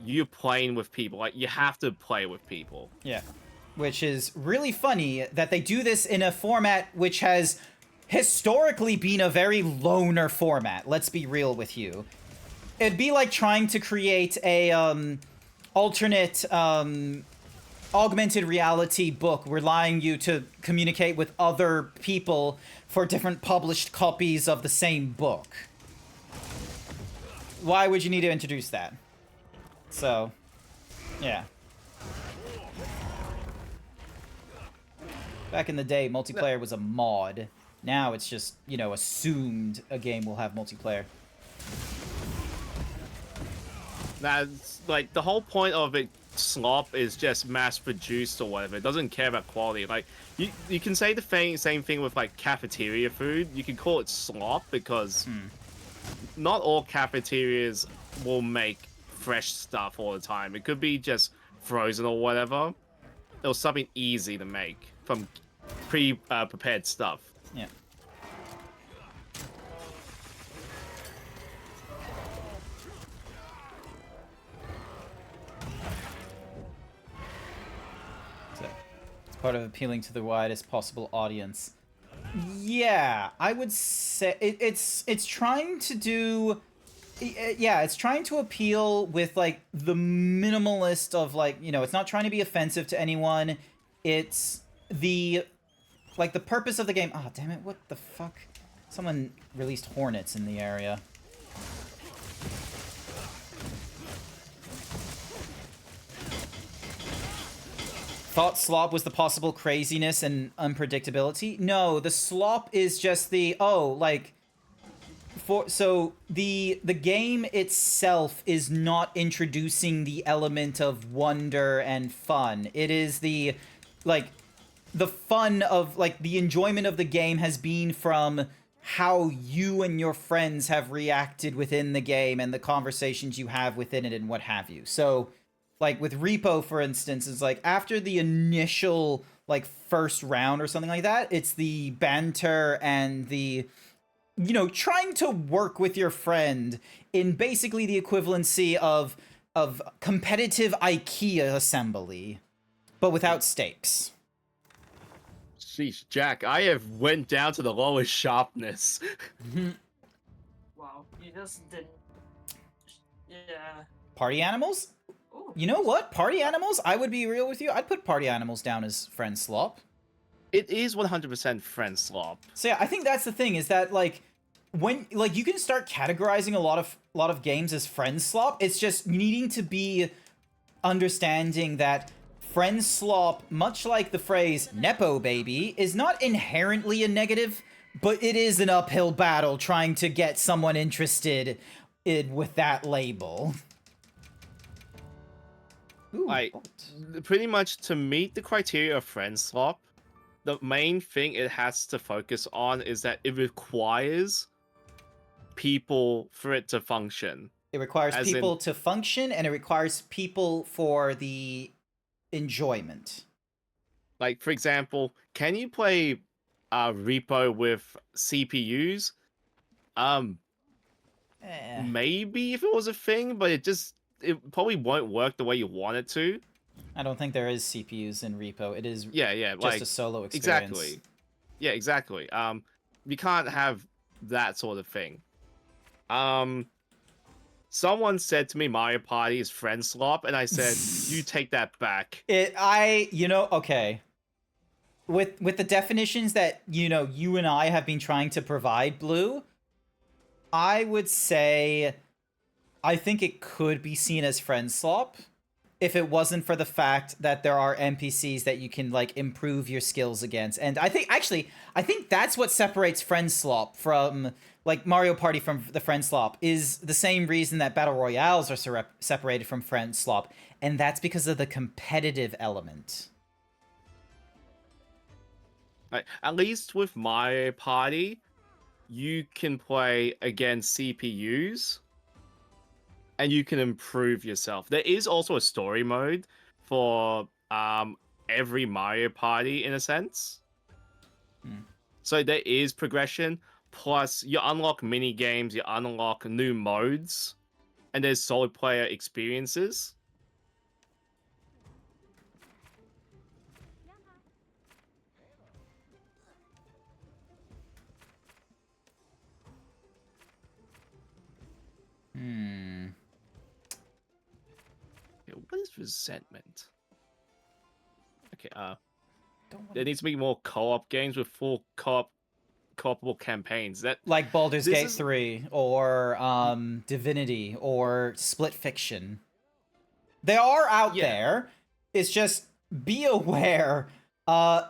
you playing with people? Like, you have to play with people. Yeah. Which is really funny that they do this in a format which has historically been a very loner format. Let's be real with you. It'd be like trying to create a alternate augmented reality book relying you to communicate with other people for different published copies of the same book. Why would you need to introduce that? So, yeah. Back in the day, multiplayer was a mod. Now it's just, assumed a game will have multiplayer. That's like the whole point of it. Slop is just mass produced or whatever. It doesn't care about quality. Like, you can say the same thing with like cafeteria food. You can call it slop because not all cafeterias will make fresh stuff all the time. It could be just frozen or whatever. It was something easy to make from prepared stuff. Yeah. part of appealing to the widest possible audience. Yeah, I would say it's trying to do. Yeah, it's trying to appeal with like the minimalist of like, you know, it's not trying to be offensive to anyone. It's the like the purpose of the game. Oh, damn it! What the fuck? Someone released hornets in the area. Thought slop was the possible craziness and unpredictability. No, the slop is just the so the game itself is not introducing the element of wonder and fun. It is the fun of like the enjoyment of the game has been from how you and your friends have reacted within the game and the conversations you have within it and what have you. So like with Repo, for instance, is like after the initial like first round or something like that, it's the banter and the, you know, trying to work with your friend in basically the equivalency of competitive IKEA assembly, but without stakes. Sheesh, Jack, I have went down to the lowest sharpness. Wow, you just didn't. Yeah. Party animals? Ooh. You know what? Party animals? I would be real with you. I'd put party animals down as friend slop. It is 100% friend slop. So yeah, I think that's the thing is that like when like you can start categorizing a lot of games as friend slop. It's just needing to be understanding that friend slop, much like the phrase nepo baby, is not inherently a negative, but it is an uphill battle trying to get someone interested in with that label. Ooh, Like, pretty much to meet the criteria of friend swap, the main thing it has to focus on is that it requires people for it to function. It requires As people in- to function, and it requires people for the enjoyment. Like, for example, can you play Repo with CPUs? Maybe if it was a thing, but it probably won't work the way you want it to. I don't think there is CPUs in Repo. It is Yeah, just like a solo experience. exactly. Yeah, exactly. You can't have that sort of thing. Someone said to me Mario Party is friend slop, and I said, you take that back. Okay. With the definitions that, you know, you and I have been trying to provide, Blue, I would say I think it could be seen as friend slop if it wasn't for the fact that there are NPCs that you can like improve your skills against. And I think that's what separates friend slop from like Mario Party from the friend slop, is the same reason that battle royales are separated from friend slop, and that's because of the competitive element. Like, at least with Mario Party, you can play against CPUs and you can improve yourself. There is also a story mode for every Mario Party in a sense. So there is progression, plus you unlock mini games, you unlock new modes, and there's solo player experiences. What is resentment? Okay, there needs to be more co-op games with full co-opable campaigns. That like Baldur's Gate 3 or Divinity or Split Fiction. They are out there. It's just be aware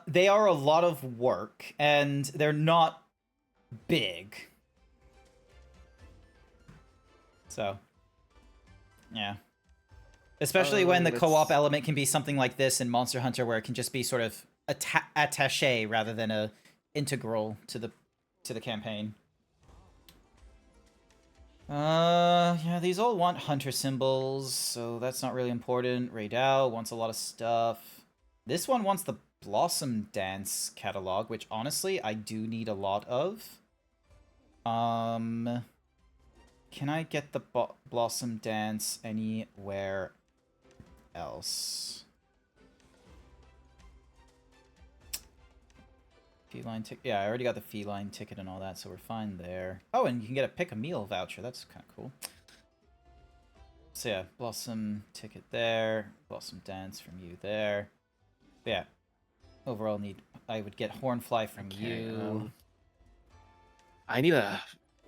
they are a lot of work and they're not big. So, yeah. Especially when the co-op element can be something like this in Monster Hunter, where it can just be sort of attaché rather than a integral to the campaign. Yeah, these all want hunter symbols, so that's not really important. Raydal wants a lot of stuff. This one wants the Blossom Dance catalog, which honestly I do need a lot of. Can I get the Blossom Dance anywhere else? Feline ticket. Yeah, I already got the feline ticket and all that, so we're fine there. Oh, and you can get a pick a meal voucher. That's kind of cool. So yeah, Blossom ticket there. Blossom dance from you there. But yeah. Overall need. I would get Hornfly from you. I need a.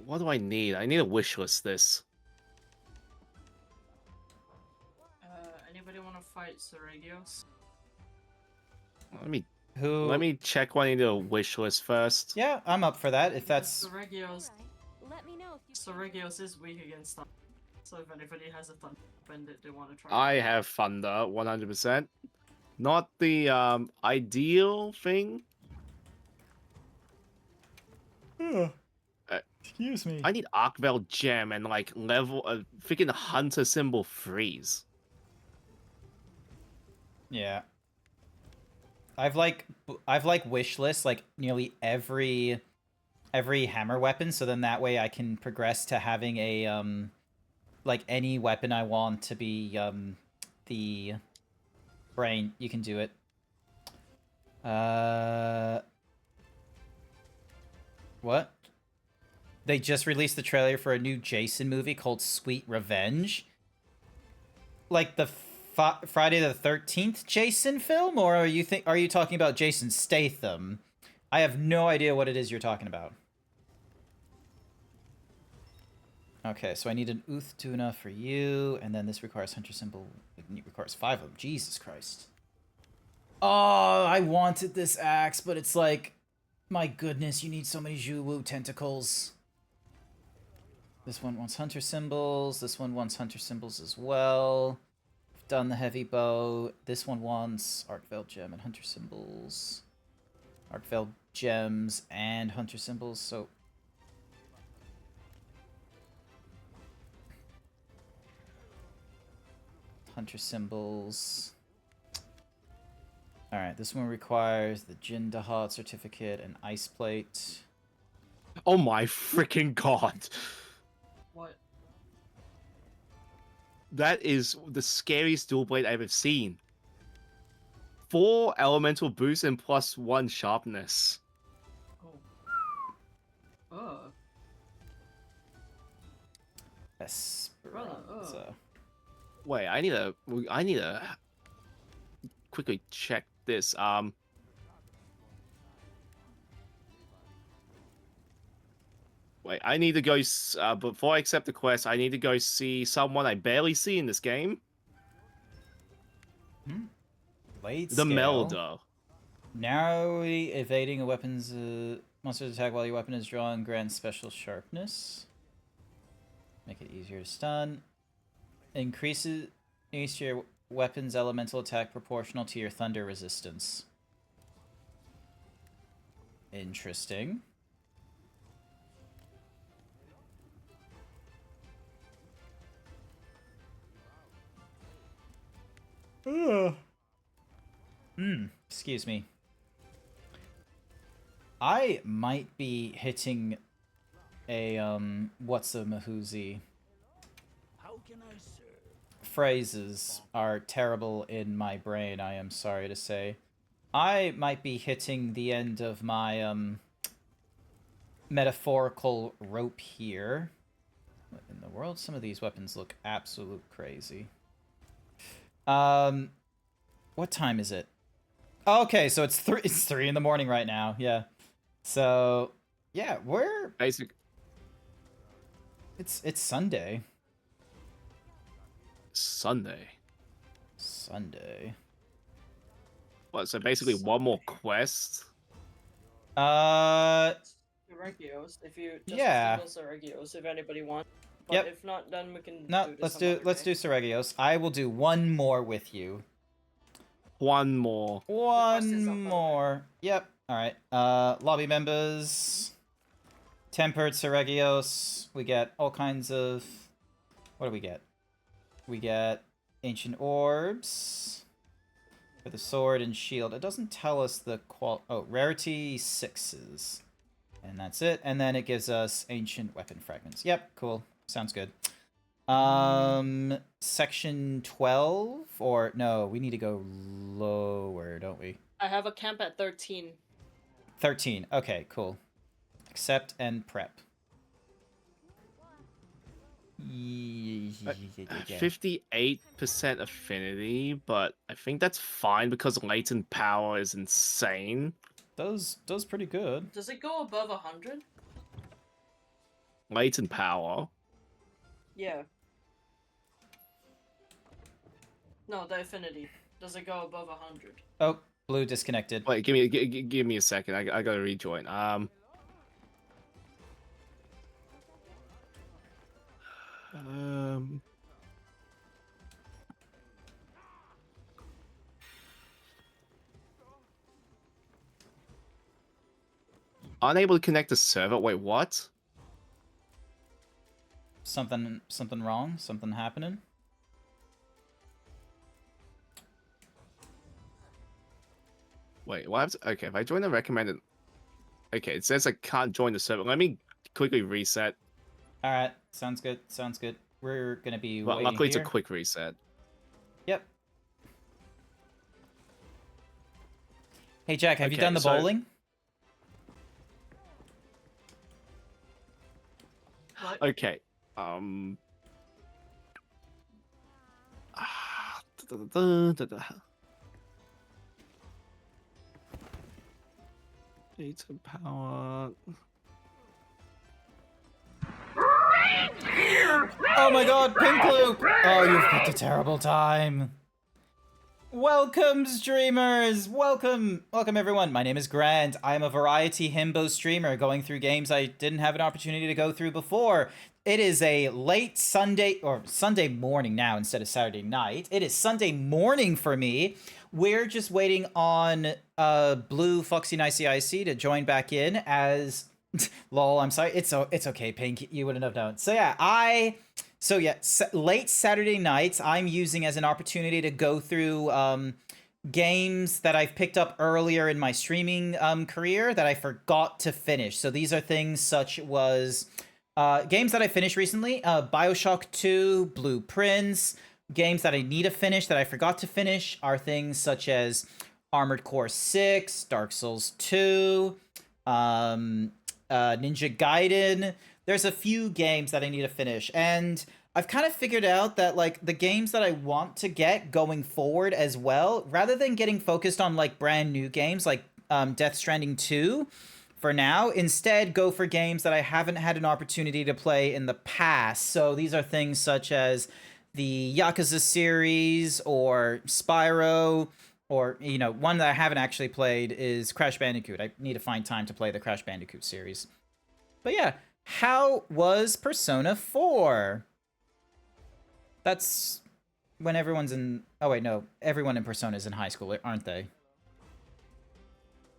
What do I need? I need a wish list this. Anybody want to fight Seregios? Let me check what I need to wish list first. Yeah, I'm up for that. If that's Seregios. Let me know if you Seregios is weak against thunder. So if anybody has a thunder weapon that they want to try. I have Thunder, 100%. Not the ideal thing. Excuse me. I need Arkvel Gem and like level freaking Hunter symbol freeze. Yeah. I've like wish list like nearly every hammer weapon, so then that way I can progress to having a like any weapon I want to be the brain. You can do it. What? They just released the trailer for a new Jason movie called Sweet Revenge. Like the Friday the 13th Jason film, or are you talking about Jason Statham? I have no idea what it is you're talking about. Okay, so I need an Uth Tuna for you, and then this requires Hunter Symbol. It requires 5 of them. Jesus Christ. Oh, I wanted this axe, but it's like, my goodness, you need so many Zhuwu tentacles. This one wants Hunter Symbols. This one wants Hunter Symbols as well. I've done the heavy bow. This one wants Arkveil Gem and Hunter Symbols. Arkveil Gems and Hunter Symbols, so... Hunter Symbols. Alright, this one requires the Jin Dahat certificate and Ice Plate. Oh my freaking god. What? That is the scariest dual blade I've ever seen. 4 elemental boost and +1 sharpness. Oh. Esperanza. Wait, I need to quickly check this. Wait, I need to go. Before I accept the quest, I need to go see someone I barely see in this game. Blade The scale. Melder. Narrowly evading a weapon's monster's attack while your weapon is drawn grants special sharpness. Make it easier to stun. Increase your weapon's elemental attack proportional to your thunder resistance. Interesting. Excuse me. I might be hitting a what's a Mahuzi? Phrases are terrible in my brain, I am sorry to say. I might be hitting the end of my metaphorical rope here. What in the world? Some of these weapons look absolute crazy. What time is it? Okay, so it's 3 in the morning right now. Yeah. So, yeah, we're Basic. It's Sunday. Sunday. What? So basically, one more quest. Seregios, if you just Yeah. Seregios, if anybody wants. But Yep. if not, then we can. No, do this let's some do other let's day. do Seregios. I will do one more with you. One more. One more. Yep. All right. Lobby members. Tempered Seregios. We get all kinds of. What do we get? We get ancient orbs for the sword and shield. It doesn't tell us the rarity 6s, and that's it. And then it gives us ancient weapon fragments. Yep. Cool. Sounds good. Section 12, or no, we need to go lower, don't we? I have a camp at 13. 13. Okay, cool. Accept and prep. 58% affinity, but I think that's fine because latent power is insane. Does pretty good. Does it go above 100? Latent power. Yeah. No, the affinity. Does it go above 100? Oh, blue disconnected. Wait, give me a second. I gotta rejoin. Unable to connect the server. Wait, what? Something wrong? Something happening? Wait, what happens? Okay, if I join the recommended... Okay, it says I can't join the server. Let me quickly reset. Alright, sounds good, sounds good. We're gonna be Well, waiting luckily here. it's a quick reset. Yep. Hey Jack, have you Okay, done the so- bowling? What? Okay, Data power... Oh my god, Pink Loop! Oh, you've picked a terrible time. Welcome, streamers! Welcome! Welcome, everyone. My name is Grant. I am a variety himbo streamer going through games I didn't have an opportunity to go through before. It is a late Sunday, or Sunday morning now instead of Saturday night. It is Sunday morning for me. We're just waiting on Blue Foxy Nicey Icy to join back in as... Lol, I'm sorry. It's okay, Pink. You wouldn't have known. So yeah, late Saturday nights, I'm using as an opportunity to go through games that I've picked up earlier in my streaming career that I forgot to finish. So these are things such was games that I finished recently, BioShock 2, Blueprints. Games that I need to finish that I forgot to finish are things such as Armored Core 6, Dark Souls 2, Ninja Gaiden. There's a few games that I need to finish, and I've kind of figured out that like the games that I want to get going forward as well, rather than getting focused on like brand new games like Death Stranding 2 for now, instead go for games that I haven't had an opportunity to play in the past. So these are things such as the Yakuza series or Spyro, or, you know, one that I haven't actually played is Crash Bandicoot. I need to find time to play the Crash Bandicoot series. But yeah, how was Persona 4? That's when everyone's in... Oh wait, no. Everyone in Persona is in high school, aren't they?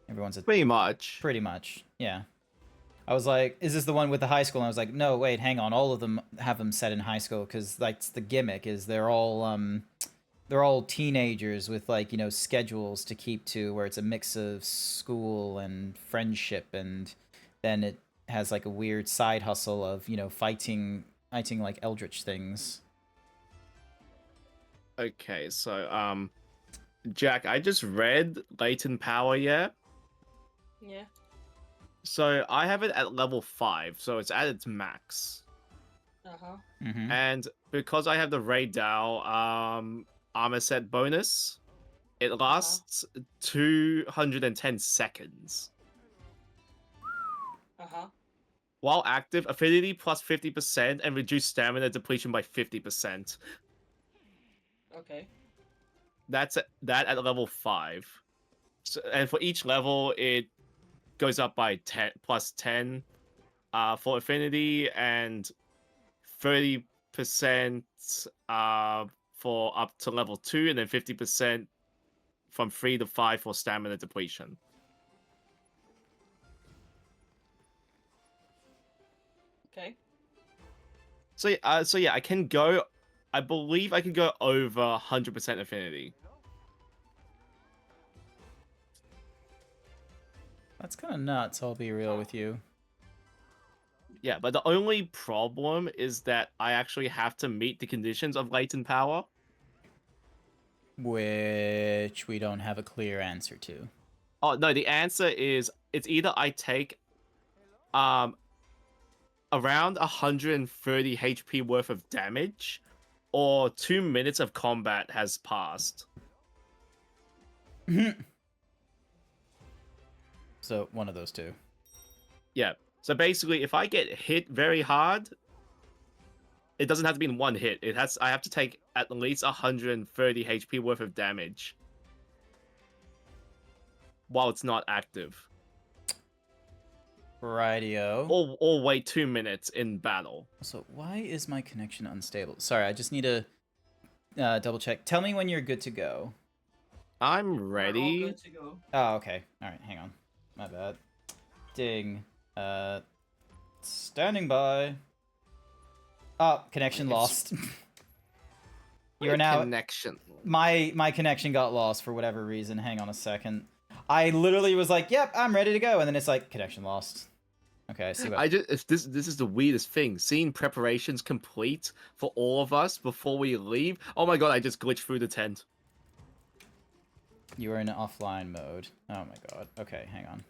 Everyone's at... Pretty much. Pretty much, yeah. I was like, is this the one with the high school? And I was like, no, wait, hang on. All of them have them set in high school, because that's the gimmick, is they're all teenagers with, like, you know, schedules to keep to, where it's a mix of school and friendship, and then it has like a weird side hustle of, you know, fighting like eldritch things. Okay, so Jack, I just read latent power, yeah? Yeah. So I have it at level 5, so it's at its max. Uh-huh. Mm-hmm. And because I have the Raid Dow armor set bonus, it lasts 210 seconds. Uh-huh. While active, affinity plus 50% and reduced stamina depletion by 50%. Okay. That's that at level 5. So, and for each level, it goes up by 10 plus 10 for affinity, and 30% for up to level 2, and then 50% from 3 to 5 for stamina depletion. Okay. So yeah, I can go. I believe I can go over 100% affinity. That's kind of nuts, I'll be real with you. Yeah, but the only problem is that I actually have to meet the conditions of latent power. Which we don't have a clear answer to. Oh, no, the answer is it's either I take around 130 HP worth of damage, or 2 minutes of combat has passed. So one of those two. Yeah. So basically, if I get hit very hard, it doesn't have to be in one hit. I have to take at least 130 HP worth of damage while it's not active. Rightio. Or wait 2 minutes in battle. So why is my connection unstable? Sorry, I just need to double check. Tell me when you're good to go. I'm We're all ready. good to go. Oh, okay. All right, hang on. My bad. Ding. Standing by. Oh, connection lost. You're now Connection. my connection got lost for whatever reason. Hang on a second. I literally was like, "Yep, I'm ready to go," and then it's like connection lost. Okay, I see what. This is the weirdest thing. Seeing preparations complete for all of us before we leave. Oh my god, I just glitched through the tent. You are in offline mode. Oh my god. Okay, hang on.